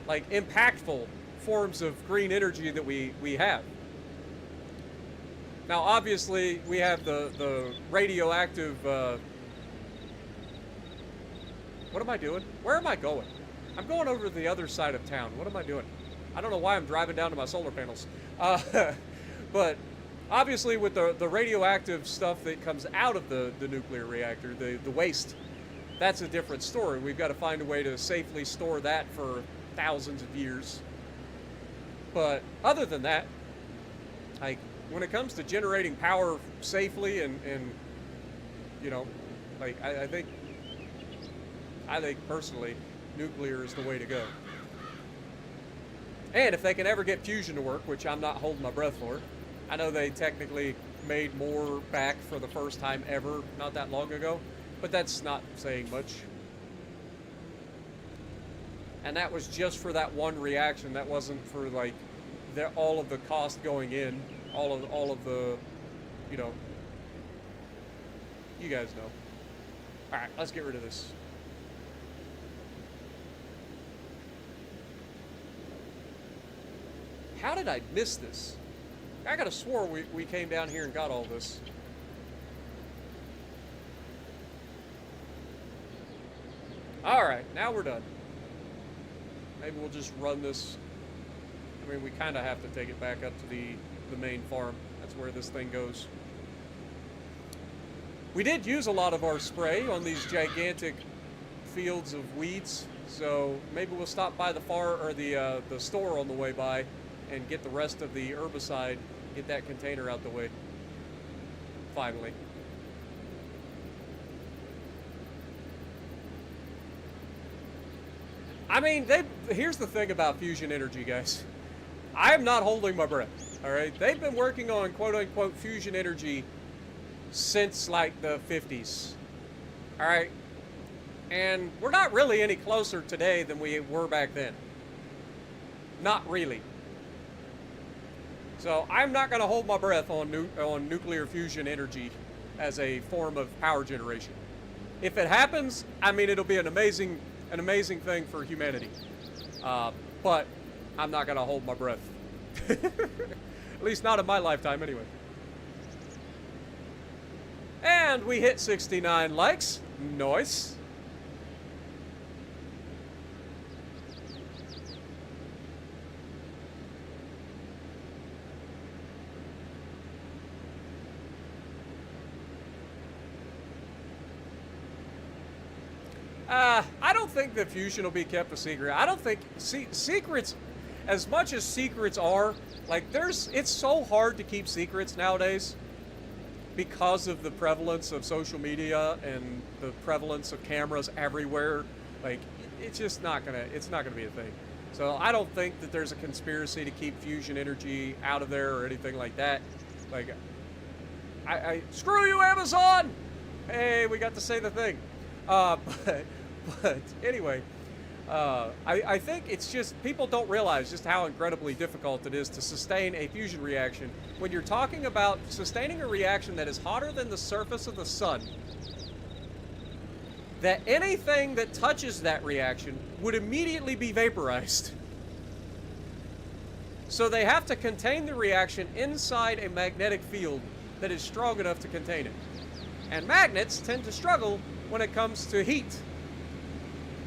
like impactful forms of green energy that we have. Now, obviously, we have the radioactive. What am I doing? Where am I going? I'm going over to the other side of town. What am I doing? I don't know why I'm driving down to my solar panels. But obviously, with the radioactive stuff that comes out of the nuclear reactor, the waste, that's a different story. We've got to find a way to safely store that for thousands of years. But other than that, like, when it comes to generating power safely and you know, like, I think personally, nuclear is the way to go. And if they can ever get fusion to work, which I'm not holding my breath for, I know they technically made more back for the first time ever not that long ago, but that's not saying much. And that was just for that one reaction. That wasn't for like all of the cost going in, all of the, you know, you guys know. All right, let's get rid of this. How did I miss this? I could have swore we came down here and got all this. Alright, now we're done. Maybe we'll just run this. I mean, we kind of have to take it back up to the main farm. That's where this thing goes. We did use a lot of our spray on these gigantic fields of weeds, so maybe we'll stop by the the store on the way by and get the rest of the herbicide, get that container out the way. Finally. I mean, here's the thing about fusion energy, guys. I am not holding my breath, all right? They've been working on quote-unquote fusion energy since, like, the 50s, all right? And we're not really any closer today than we were back then. Not really. So I'm not going to hold my breath on nuclear fusion energy as a form of power generation. If it happens, I mean, it'll be an amazing thing for humanity. But I'm not going to hold my breath. At least not in my lifetime, anyway. And we hit 69 likes. Nice. I don't think that fusion will be kept a secret. I don't think secrets, as much as secrets are, like it's so hard to keep secrets nowadays because of the prevalence of social media and the prevalence of cameras everywhere. Like it's just not gonna be a thing. So I don't think that there's a conspiracy to keep fusion energy out of there or anything like that. Like I screw you, Amazon. Hey, we got to say the thing. But anyway, I think it's just people don't realize just how incredibly difficult it is to sustain a fusion reaction when you're talking about sustaining a reaction that is hotter than the surface of the sun. That anything that touches that reaction would immediately be vaporized. So they have to contain the reaction inside a magnetic field that is strong enough to contain it. And magnets tend to struggle when it comes to heat.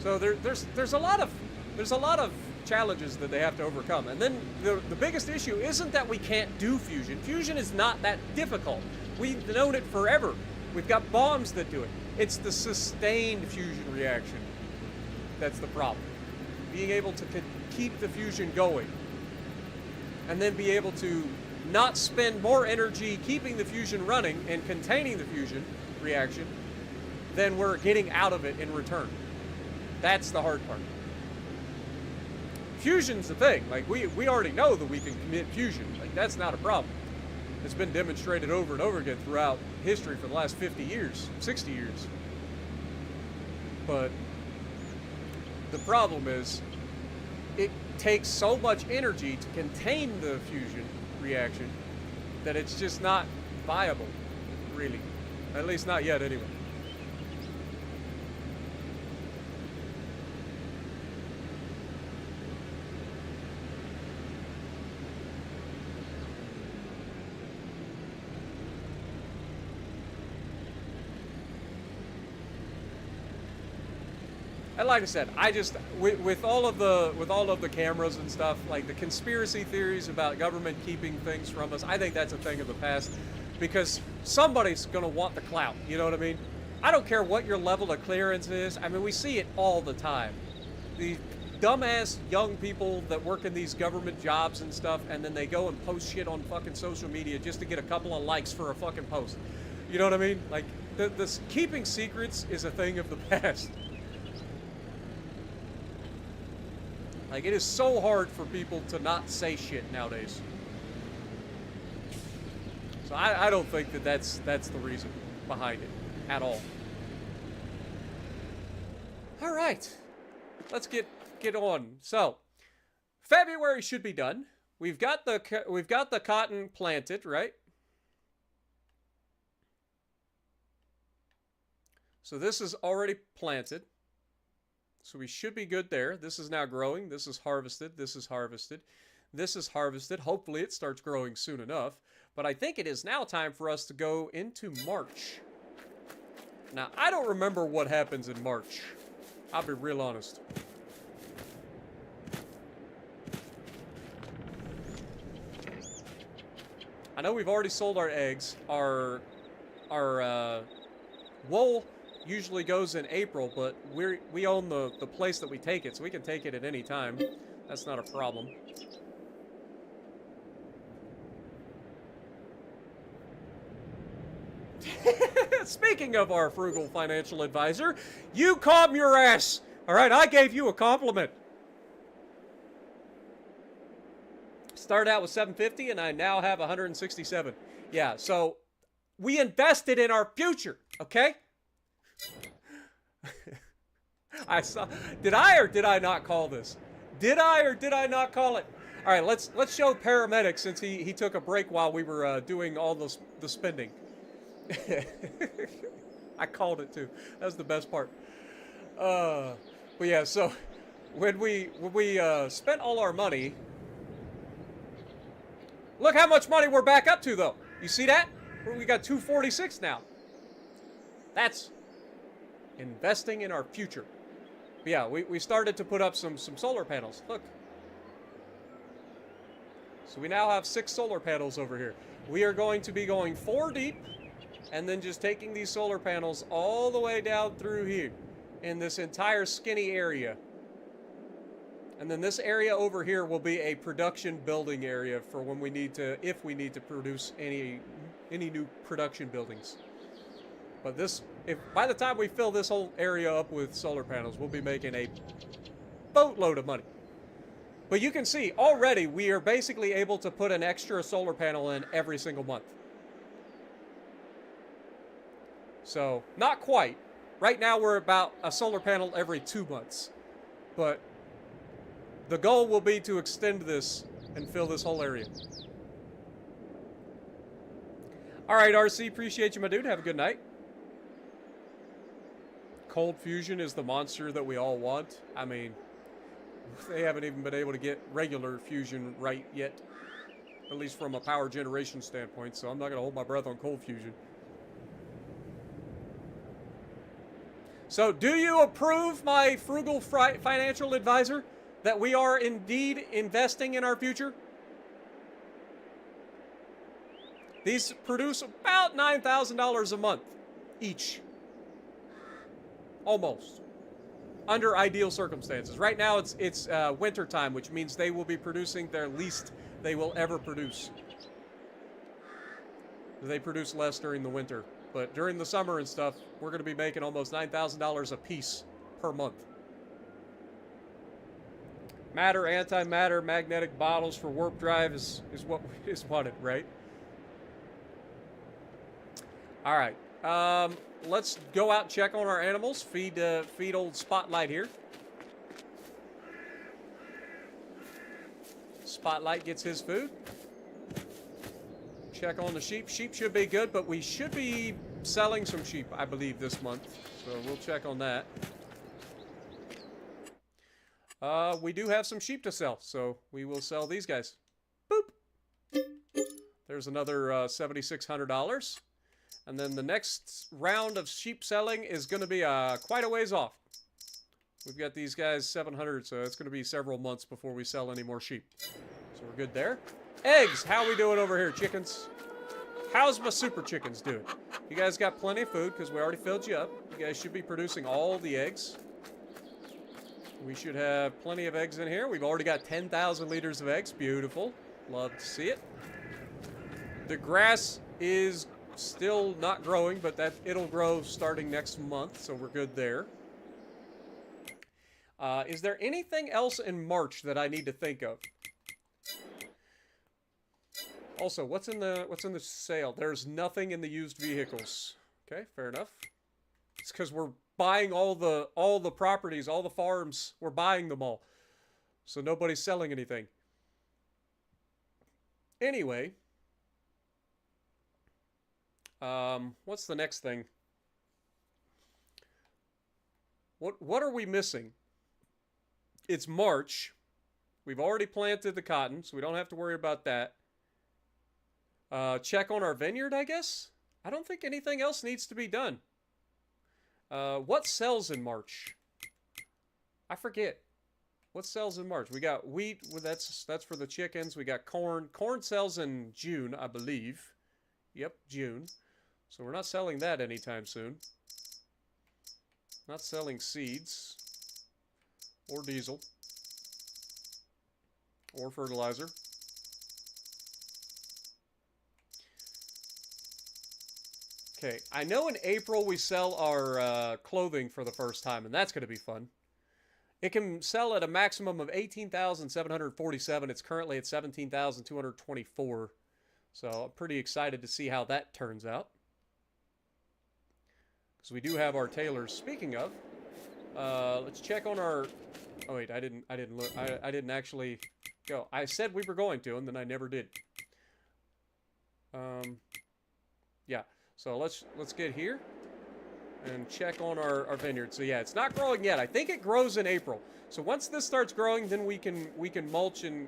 So there's a lot of challenges that they have to overcome. And then the biggest issue isn't that we can't do fusion. Fusion is not that difficult. We've known it forever. We've got bombs that do it. It's the sustained fusion reaction that's the problem. Being able to keep the fusion going. And then be able to not spend more energy keeping the fusion running and containing the fusion reaction than we're getting out of it in return. That's the hard part. Fusion's the thing. Like, we already know that we can commit fusion. Like, that's not a problem. It's been demonstrated over and over again throughout history for the last 50 years, 60 years. But the problem is it takes so much energy to contain the fusion reaction that it's just not viable, really. At least not yet, anyway. And like I said, I just with all of the cameras and stuff, like the conspiracy theories about government keeping things from us, I think that's a thing of the past, because somebody's gonna want the clout. You know what I mean? I don't care what your level of clearance is. I mean, we see it all the time. The dumbass young people that work in these government jobs and stuff, and then they go and post shit on fucking social media just to get a couple of likes for a fucking post. You know what I mean? Like, this keeping secrets is a thing of the past. Like, it is so hard for people to not say shit nowadays. So I don't think that that's the reason behind it at all. All right, let's get on. So February should be done. We've got the cotton planted, right? So this is already planted. So we should be good there. This is now growing. This is harvested. This is harvested. This is harvested. Hopefully it starts growing soon enough. But I think it is now time for us to go into March. Now, I don't remember what happens in March. I'll be real honest. I know we've already sold our eggs. Our wool usually goes in April, but we own the place that we take it, so we can take it at any time. That's not a problem. Speaking of our frugal financial advisor, you calm your ass. All right, I gave you a compliment. Started out with 750 and I now have 167. Yeah, so we invested in our future, okay? I saw. Did I or did I not call this? Did I or did I not call it? All right, let's show paramedic since he took a break while we were doing all the spending. I called it too. That was the best part. But yeah, so when we spent all our money, look how much money we're back up to though. You see that? We got 246 now. That's investing in our future. But yeah, we started to put up some solar panels. Look. So we now have 6 solar panels over here. We are going to be going 4 deep and then just taking these solar panels all the way down through here in this entire skinny area. And then this area over here will be a production building area for when we need to, if we need to produce any new production buildings. But this, if by the time we fill this whole area up with solar panels, we'll be making a boatload of money. But you can see already we are basically able to put an extra solar panel in every single month. So, not quite. Right now we're about a solar panel every 2 months. But the goal will be to extend this and fill this whole area. Alright, RC, appreciate you, my dude. Have a good night. Cold fusion is the monster that we all want. I mean, they haven't even been able to get regular fusion right yet. At least from a power generation standpoint, so I'm not going to hold my breath on cold fusion. So, do you approve, my frugal financial advisor, that we are indeed investing in our future? These produce about $9,000 a month each. Almost. Under ideal circumstances. Right now it's winter time, which means they will be producing their least they will ever produce. They produce less during the winter. But during the summer and stuff, we're going to be making almost $9,000 a piece per month. Matter, antimatter, magnetic bottles for warp drive is what is wanted, right? All right. Let's go out and check on our animals. Feed old Spotlight here. Spotlight gets his food. Check on the sheep. Sheep should be good, but we should be selling some sheep, I believe, this month. So we'll check on that. We do have some sheep to sell, so we will sell these guys. Boop. There's another $7,600. And then the next round of sheep selling is going to be quite a ways off. We've got these guys 700, so it's going to be several months before we sell any more sheep. So we're good there. Eggs, how we doing over here, chickens? How's my super chickens doing? You guys got plenty of food because we already filled you up. You guys should be producing all the eggs. We should have plenty of eggs in here. We've already got 10,000 liters of eggs. Beautiful. Love to see it. The grass is still not growing, but that it'll grow starting next month, so we're good there. Is there anything else in March that I need to think of? Also, what's in the sale? There's nothing in the used vehicles. Okay, fair enough. It's because we're buying all the properties, all the farms. We're buying them all, so nobody's selling anything. Anyway, what's the next thing? What are we missing? It's March. We've already planted the cotton, so we don't have to worry about that. Check on our vineyard, I guess? I don't think anything else needs to be done. What sells in March? I forget. What sells in March? We got wheat. Well, that's for the chickens. We got corn. Corn sells in June, I believe. Yep, June. So we're not selling that anytime soon. Not selling seeds. Or diesel. Or fertilizer. Okay, I know in April we sell our clothing for the first time, and that's going to be fun. It can sell at a maximum of 18,747. It's currently at 17,224. So I'm pretty excited to see how that turns out. Because we do have our tailors. Speaking of, let's check on our... Oh wait, I didn't look. I didn't actually go. I said we were going to, and then I never did. Yeah. So let's get here and check on our vineyard. So yeah, it's not growing yet. I think it grows in April. So once this starts growing, then we can mulch and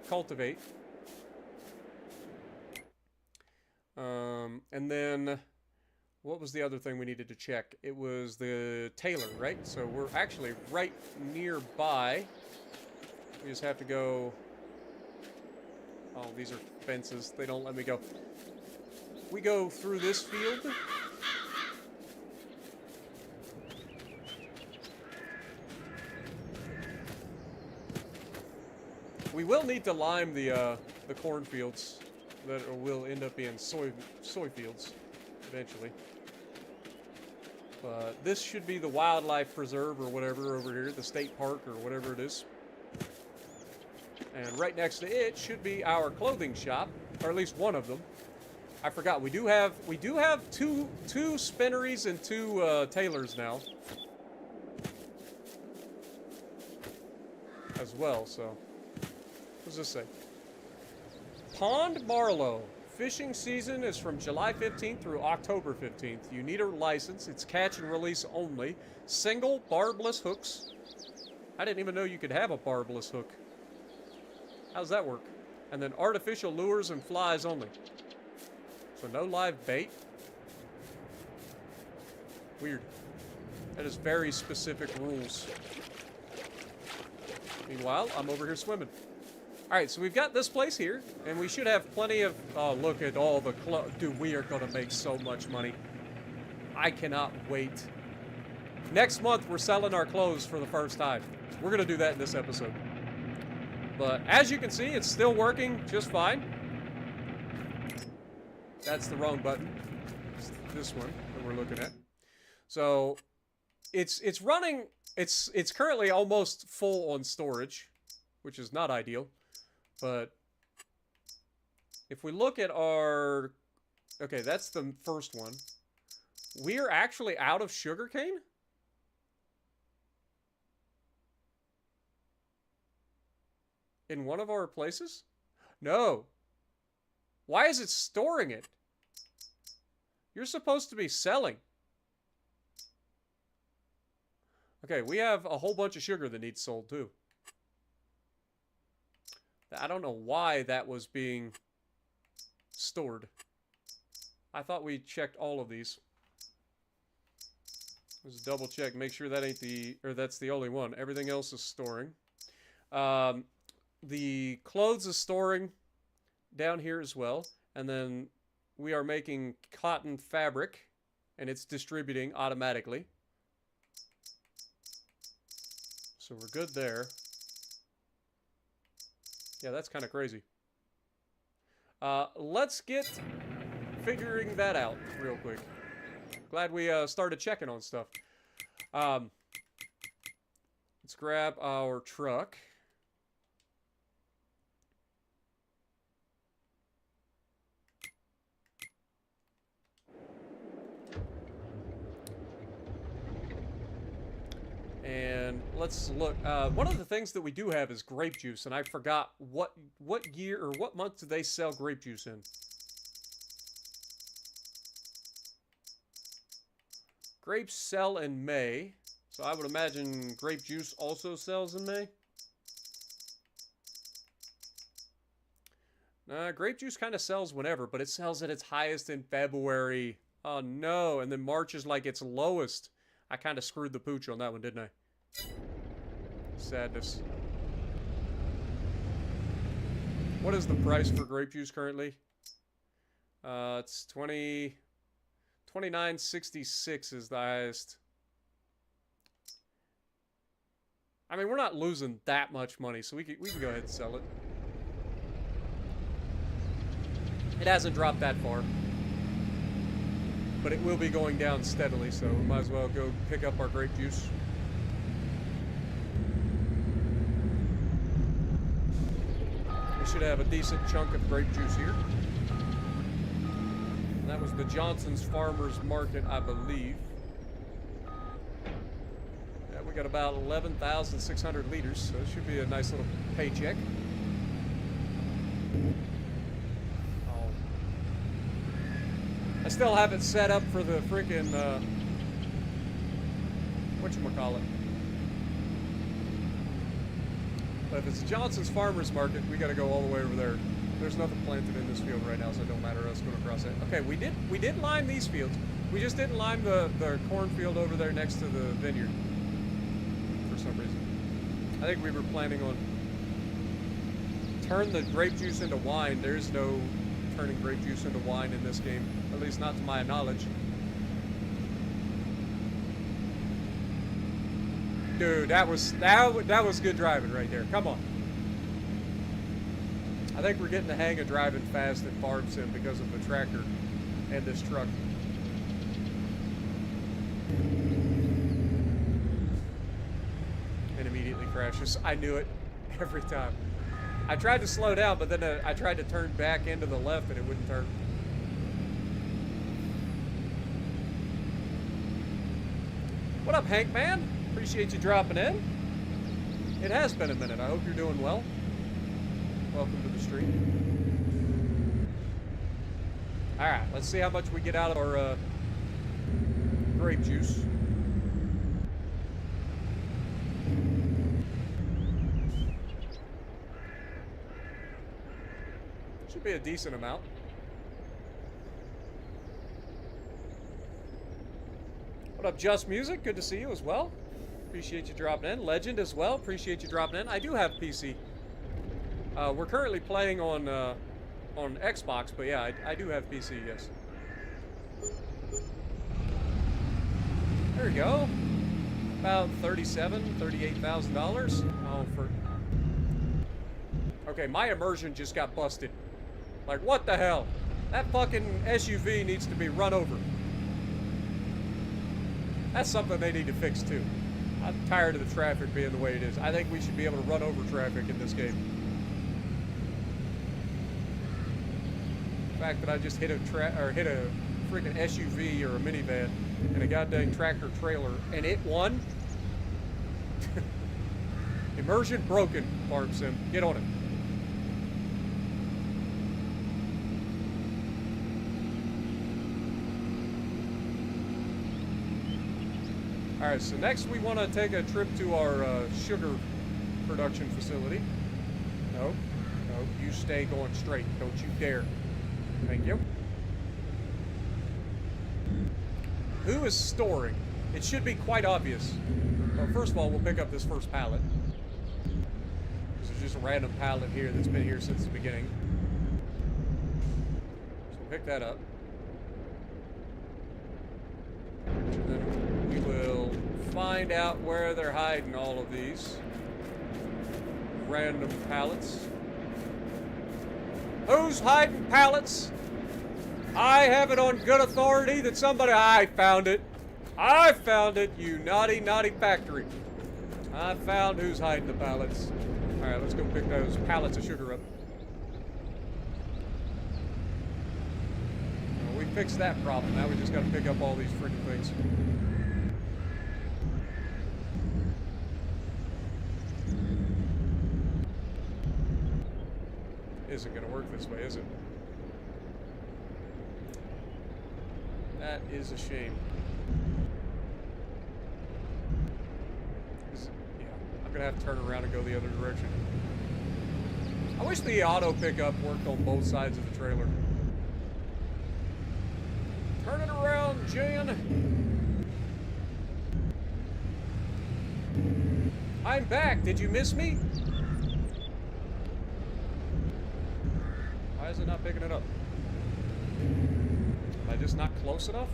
cultivate. And then what was the other thing we needed to check? It was the tailor, right? So we're actually right nearby. We just have to go. Oh, these are fences. They don't let me go. We go through this field. We will need to lime the cornfields that will end up being soy fields eventually. But this should be the wildlife preserve or whatever over here, the state park or whatever it is. And right next to it should be our clothing shop, or at least one of them. I forgot. We do have two spinneries and two tailors now, as well. So, what does this say? Pond Marlow. Fishing season is from July 15th through October 15th. You need a license. It's catch and release only. Single barbless hooks. I didn't even know you could have a barbless hook. How does that work? And then artificial lures and flies only. So no live bait? Weird. That is very specific rules. Meanwhile, I'm over here swimming. Alright, so we've got this place here, and we should have plenty of... Oh, look at all the clothes. Dude, we are going to make so much money. I cannot wait. Next month, we're selling our clothes for the first time. We're going to do that in this episode. But as you can see, it's still working just fine. That's the wrong button. It's this one that we're looking at. So it's running. It's currently almost full on storage, which is not ideal. But if we look at our... Okay, that's the first one. We are actually out of sugarcane? In one of our places? No. Why is it storing it? You're supposed to be selling. Okay, we have a whole bunch of sugar that needs sold too. I don't know why that was being stored. I thought we checked all of these. Let's double check, make sure that ain't the, or that's the only one. Everything else is storing. The clothes is storing down here as well. And then we are making cotton fabric, and it's distributing automatically. So we're good there. Yeah, that's kind of crazy. Let's get figuring that out real quick. Glad we started checking on stuff. Let's grab our truck. And let's look. One of the things that we do have is grape juice, and I forgot what year or what month do they sell grape juice in? Grapes sell in May, so I would imagine grape juice also sells in May. Grape juice kind of sells whenever, but it sells at its highest in February. Oh no, and then March is like its lowest. I kind of screwed the pooch on that one, didn't I? Sadness. What is the price for grape juice currently? It's 29.66 is the highest. I mean, we're not losing that much money, so we can go ahead and sell it. It hasn't dropped that far. But it will be going down steadily, so we might as well go pick up our grape juice. We should have a decent chunk of grape juice here. And that was the Johnson's Farmers Market, I believe. Yeah, we got about 11,600 liters, so it should be a nice little paycheck. I still have it set up for the freaking, whatchamacallit. But if it's Johnson's Farmers Market, we gotta go all the way over there. There's nothing planted in this field right now, so it don't matter us going across it. Okay, we did lime these fields. We just didn't lime the cornfield over there next to the vineyard. For some reason. I think we were planning on turn the grape juice into wine. There's no turning grape juice into wine in this game, at least not to my knowledge. Dude, that was good driving right there. Come on. I think we're getting the hang of driving fast in Farm Sim because of the tractor and this truck. And immediately crashes. I knew it every time. I tried to slow down, but then I tried to turn back into the left and it wouldn't turn. What up, Hank man? Appreciate you dropping in. It has been a minute. I hope you're doing well. Welcome to the stream. Alright, let's see how much we get out of our grape juice. Should be a decent amount. What up, Just Music? Good to see you as well. Appreciate you dropping in. Legend as well. Appreciate you dropping in. I do have PC. We're currently playing on Xbox, but yeah, I do have PC, yes. There we go. About $38,000. Oh, for... Okay, my immersion just got busted. Like, what the hell? That fucking SUV needs to be run over. That's something they need to fix, too. I'm tired of the traffic being the way it is. I think we should be able to run over traffic in this game. The fact that I just hit a freaking SUV or a minivan and a goddamn tractor trailer, and it won? Immersion broken, Farm Sim. Get on it. Alright, so next we want to take a trip to our sugar production facility. No, you stay going straight. Don't you dare. Thank you. Who is storing? It should be quite obvious. Well, first of all, we'll pick up this first pallet. There's just a random pallet here that's been here since the beginning. So we'll pick that up. And then we will find out where they're hiding all of these random pallets. Who's hiding pallets? I have it on good authority that somebody... I found it. I found it, you naughty, naughty factory. I found who's hiding the pallets. All right, let's go pick those pallets of sugar up. Well, we fixed that problem. Now we just got to pick up all these freaking things. isn't going to work this way, is it? That is a shame. Yeah, I'm going to have to turn around and go the other direction. I wish the auto pickup worked on both sides of the trailer. Turn it around, Jan. I'm back. Did you miss me? Why is it not picking it up? Am I just not close enough?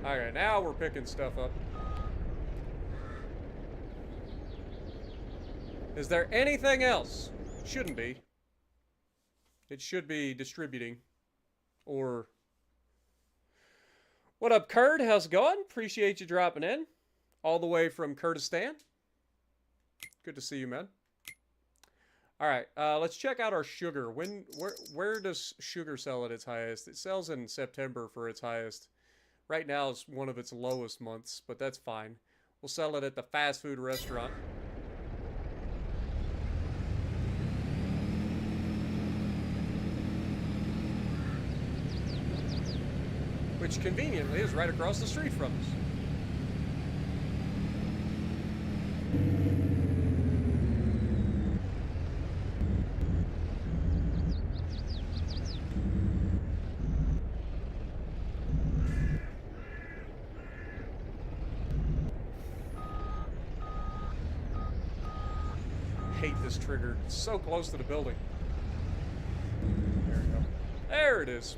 Alright, now we're picking stuff up. Is there anything else? Shouldn't be. It should be distributing. Or... What up, Kurd? How's it going? Appreciate you dropping in. All the way from Kurdistan. Good to see you, man. Alright, let's check out our sugar. Where does sugar sell at its highest? It sells in September for its highest. Right now is one of its lowest months, but that's fine. We'll sell it at the fast food restaurant. Which conveniently is right across the street from us. Hate this trigger. It's so close to the building. There we go. There it is.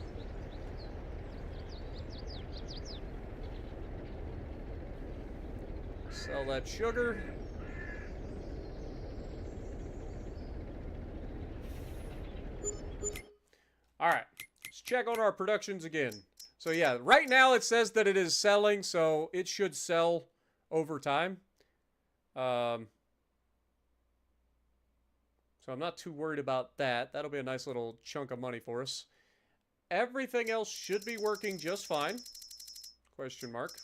Sell that sugar. Alright, let's check on our productions again. So yeah, right now it says that it is selling, so it should sell over time. So I'm not too worried about that. That'll be a nice little chunk of money for us. Everything else should be working just fine. Question mark.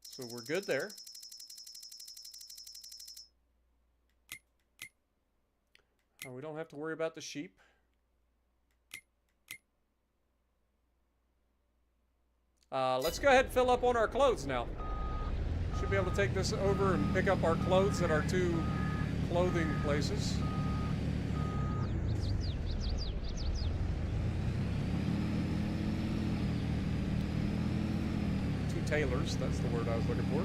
So we're good there. Oh, we don't have to worry about the sheep. Let's go ahead and fill up on our clothes now. Should be able to take this over and pick up our clothes at our two clothing places. Two tailors, that's the word I was looking for.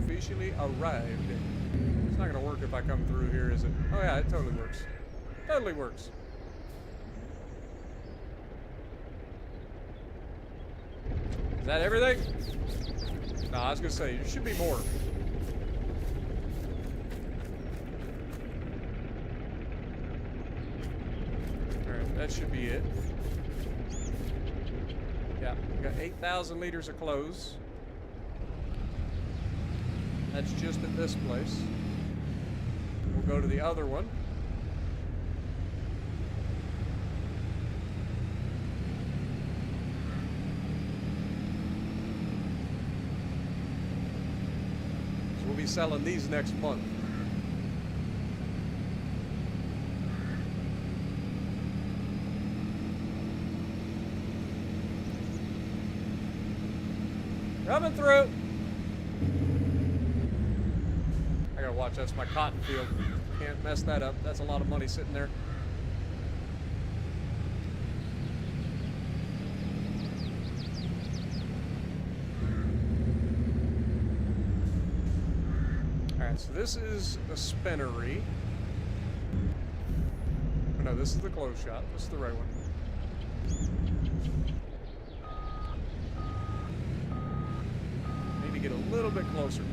Officially arrived. It's not gonna work if I come through here, is it? Oh yeah, it totally works. Totally works. Is that everything? No, I was gonna say, there should be more. Alright, that should be it. Yeah, we got 8,000 liters of clothes. That's just at this place. We'll go to the other one. So we'll be selling these next month. Coming through. I gotta watch, that's my cotton field. Can't mess that up. That's a lot of money sitting there. Alright, Alright, so this is a spinnery. Oh, no, this is the close shop. This is the right one. Need to get a little bit closer.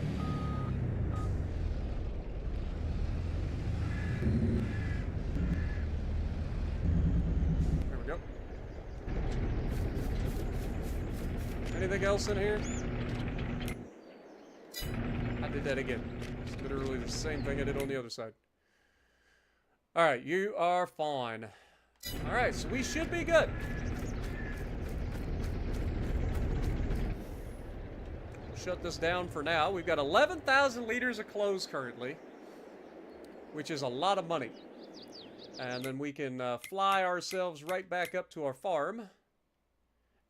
There we go. Anything else in here? I did that again. It's literally the same thing I did on the other side. Alright, you are fine. Alright, so we should be good. Shut this down for now. We've got 11,000 liters of clothes currently, which is a lot of money. And then we can fly ourselves right back up to our farm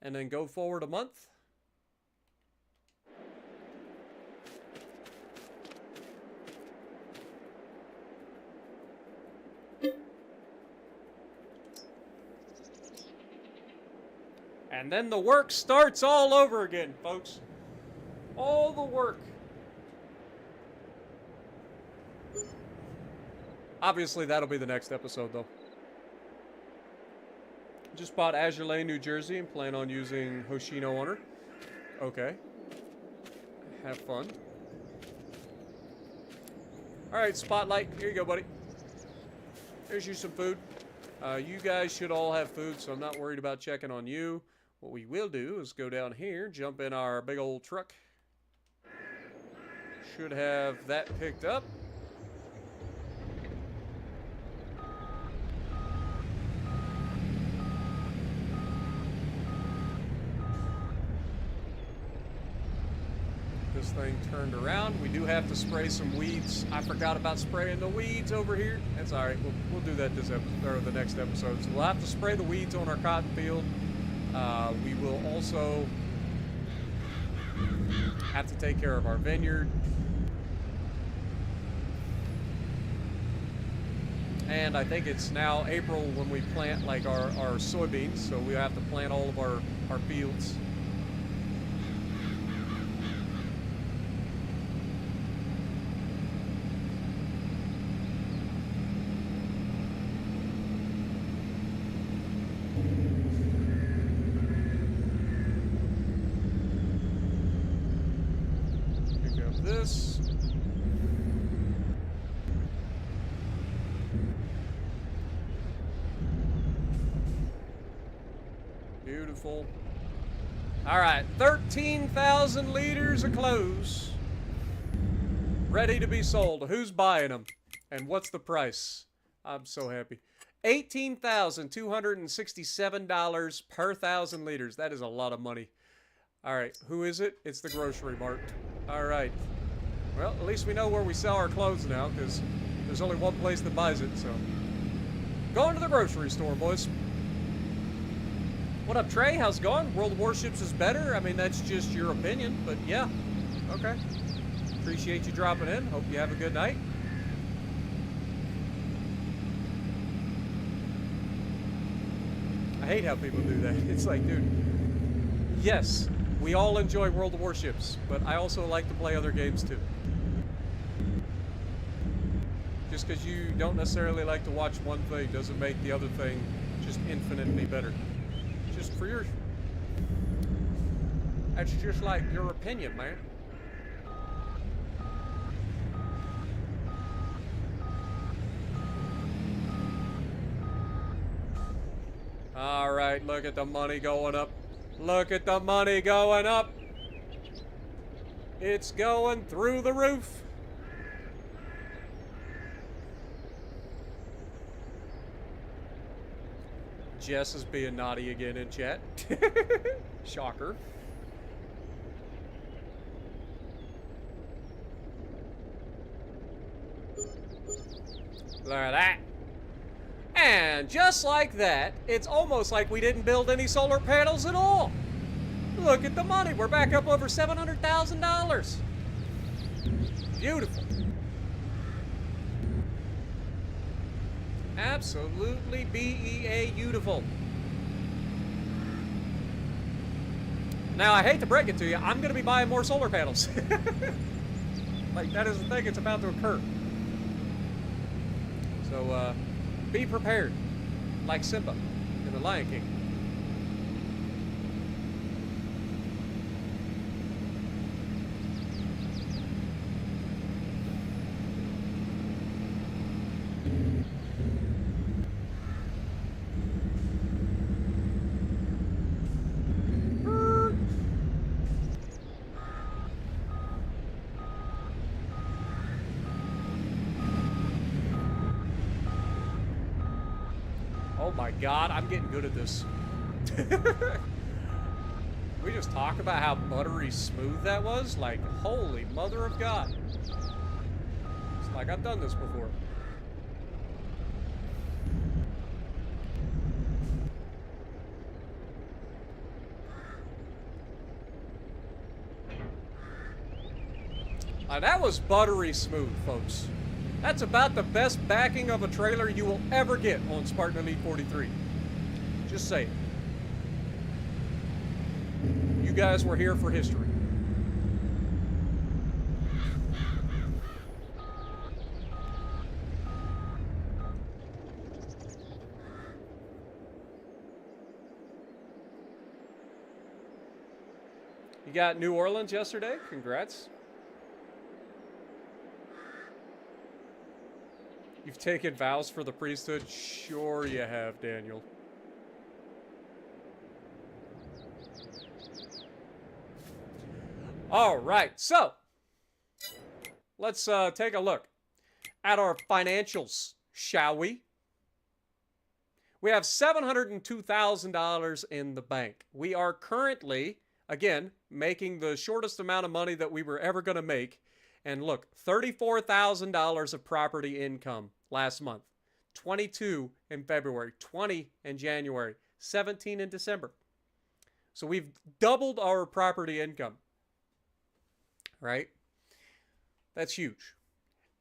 and then go forward a month. And then the work starts all over again, folks. All the work. Obviously, that'll be the next episode, though. Just bought Azure Lane, New Jersey, and plan on using Hoshino on her. Okay. Have fun. Alright, Spotlight. Here you go, buddy. Here's you some food. You guys should all have food, so I'm not worried about checking on you. What we will do is go down here, jump in our big old truck. Should have that picked up. This thing turned around. We do have to spray some weeds. I forgot about spraying the weeds over here. That's all right. We'll do that this episode or the next episode. So we'll have to spray the weeds on our cotton field. We will also have to take care of our vineyard. And I think it's now April when we plant like our soybeans, so we have to plant all of our fields. Pick up this. Beautiful. All right, 13,000 liters of clothes ready to be sold. Who's buying them? And what's the price? I'm so happy. $18,267 per 1,000 liters. That is a lot of money. All right, who is it? It's the grocery mart. All right. Well, at least we know where we sell our clothes now, because there's only one place that buys it, so. Going to the grocery store, boys. What up, Trey? How's it going? World of Warships is better? I mean, that's just your opinion, but yeah. Okay. Appreciate you dropping in. Hope you have a good night. I hate how people do that. It's like, dude, yes, we all enjoy World of Warships, but I also like to play other games too. Just because you don't necessarily like to watch one thing doesn't make the other thing just infinitely better. Just for your... That's just like your opinion, man. Alright, look at the money going up. Look at the money going up. It's going through the roof. Jess is being naughty again in chat. Shocker. Look at that. And just like that, it's almost like we didn't build any solar panels at all. Look at the money. We're back up over $700,000. Beautiful. Absolutely beautiful. Now, I hate to break it to you, I'm going to be buying more solar panels. Like, that is the thing. It's about to occur. So, be prepared. Like Simba in The Lion King. Oh my God, I'm getting good at this. We just talk about how buttery smooth that was. Like, holy mother of God. It's like I've done this before. That was buttery smooth, folks. That's about the best backing of a trailer you will ever get on Spartan Elite 43. Just saying. You guys were here for history. You got New Orleans yesterday? Congrats. You've taken vows for the priesthood? Sure you have, Daniel. All right, so let's take a look at our financials, shall we? We have $702,000 in the bank. We are currently, again, making the shortest amount of money that we were ever going to make. And look, $34,000 of property income last month, 22 in February, 20 in January, 17 in December. So we've doubled our property income, right? That's huge.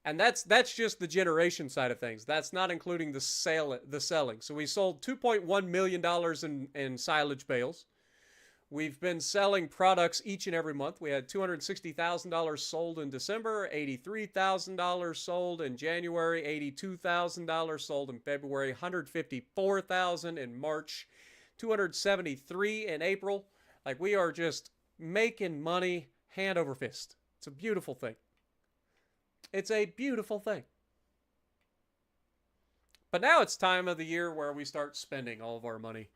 And that's just the generation side of things. That's not including the selling. So we sold $2.1 million in silage bales. We've been selling products each and every month. We had $260,000 sold in December, $83,000 sold in January, $82,000 sold in February, $154,000 in March, $273,000 in April. Like, we are just making money hand over fist. It's a beautiful thing. It's a beautiful thing. But now it's time of the year where we start spending all of our money.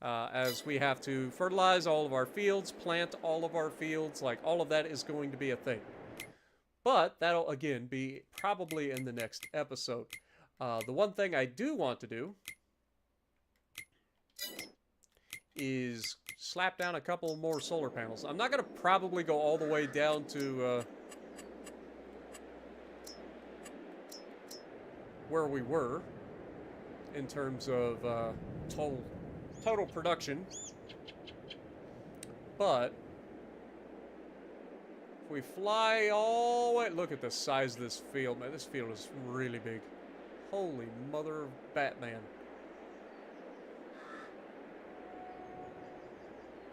As we have to fertilize all of our fields, plant all of our fields, like all of that is going to be a thing. But that'll, again, be probably in the next episode. The one thing I do want to do is slap down a couple more solar panels. I'm not going to probably go all the way down to where we were in terms of total production, but if we fly all the way, look at the size of this field, man. This field is really big. Holy mother of Batman.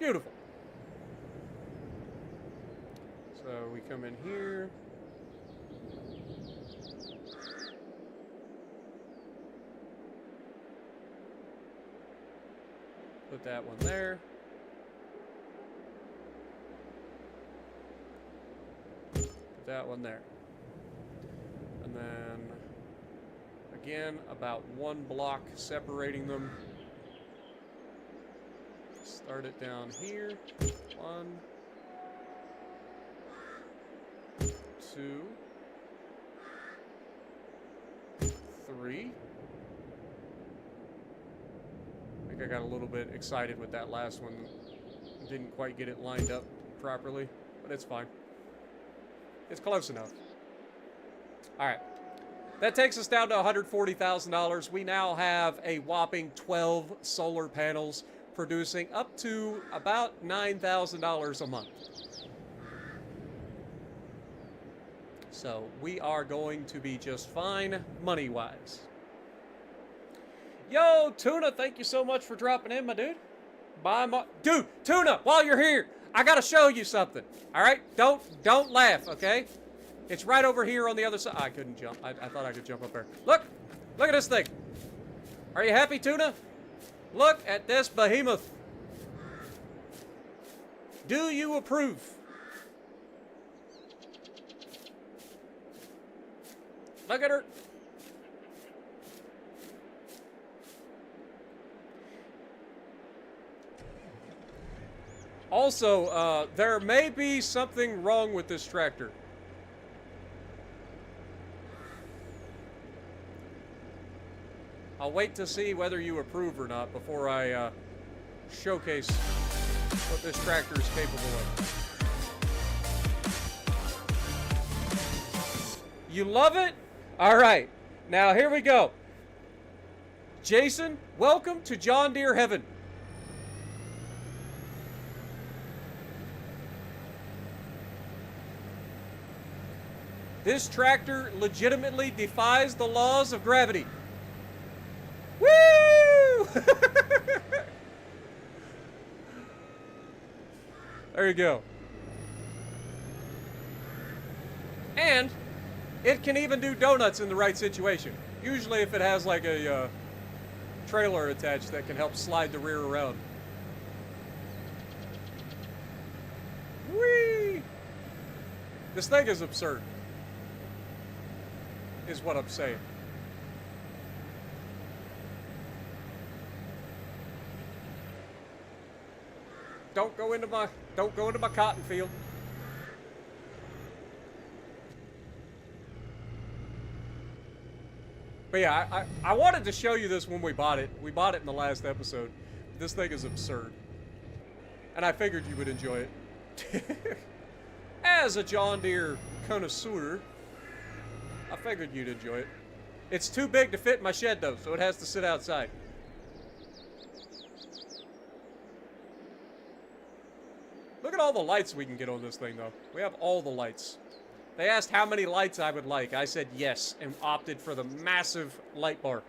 Beautiful. So we come in here. Put that one there. Put that one there. And then, again, about one block separating them. Start it down here. 1, 2, 3. I got a little bit excited with that last one. Didn't quite get it lined up properly, but it's fine. It's close enough. All right. That takes us down to $140,000. We now have a whopping 12 solar panels producing up to about $9,000 a month. So we are going to be just fine money-wise. Yo, Tuna, thank you so much for dropping in, my dude. Dude, Tuna, while you're here, I gotta show you something. All right? Don't laugh, okay? It's right over here on the other side. I couldn't jump. I thought I could jump up there. Look! Look at this thing. Are you happy, Tuna? Look at this behemoth. Do you approve? Look at her. Also, there may be something wrong with this tractor. I'll wait to see whether you approve or not before I showcase what this tractor is capable of. You love it? All right. Now, here we go. Jason, welcome to John Deere Heaven. This tractor legitimately defies the laws of gravity. Woo! There you go. And it can even do donuts in the right situation. Usually if it has like a trailer attached that can help slide the rear around. Whee! This thing is absurd, is what I'm saying. Don't go into my cotton field. But yeah, I wanted to show you this when we bought it. We bought it in the last episode. This thing is absurd. And I figured you would enjoy it. As a John Deere connoisseur, I figured you'd enjoy it. It's too big to fit in my shed though, so it has to sit outside. Look at all the lights we can get on this thing though. We have all the lights. They asked how many lights I would like. I said yes and opted for the massive light bar.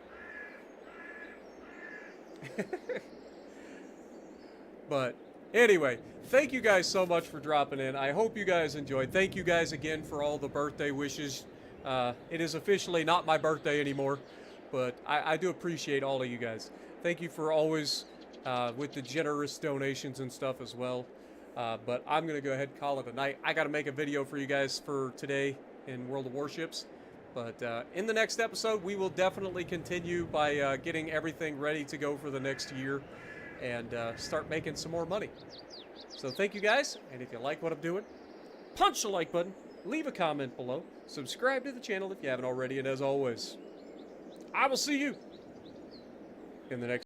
But anyway, thank you guys so much for dropping in. I hope you guys enjoyed. Thank you guys again for all the birthday wishes. It is officially not my birthday anymore, but I do appreciate all of you guys. Thank you for always with the generous donations and stuff as well. But I'm going to go ahead and call it a night. I got to make a video for you guys for today in World of Warships. But in the next episode, we will definitely continue by getting everything ready to go for the next year and start making some more money. So thank you guys. And if you like what I'm doing, punch the like button, leave a comment below, subscribe to the channel if you haven't already. And as always, I will see you in the next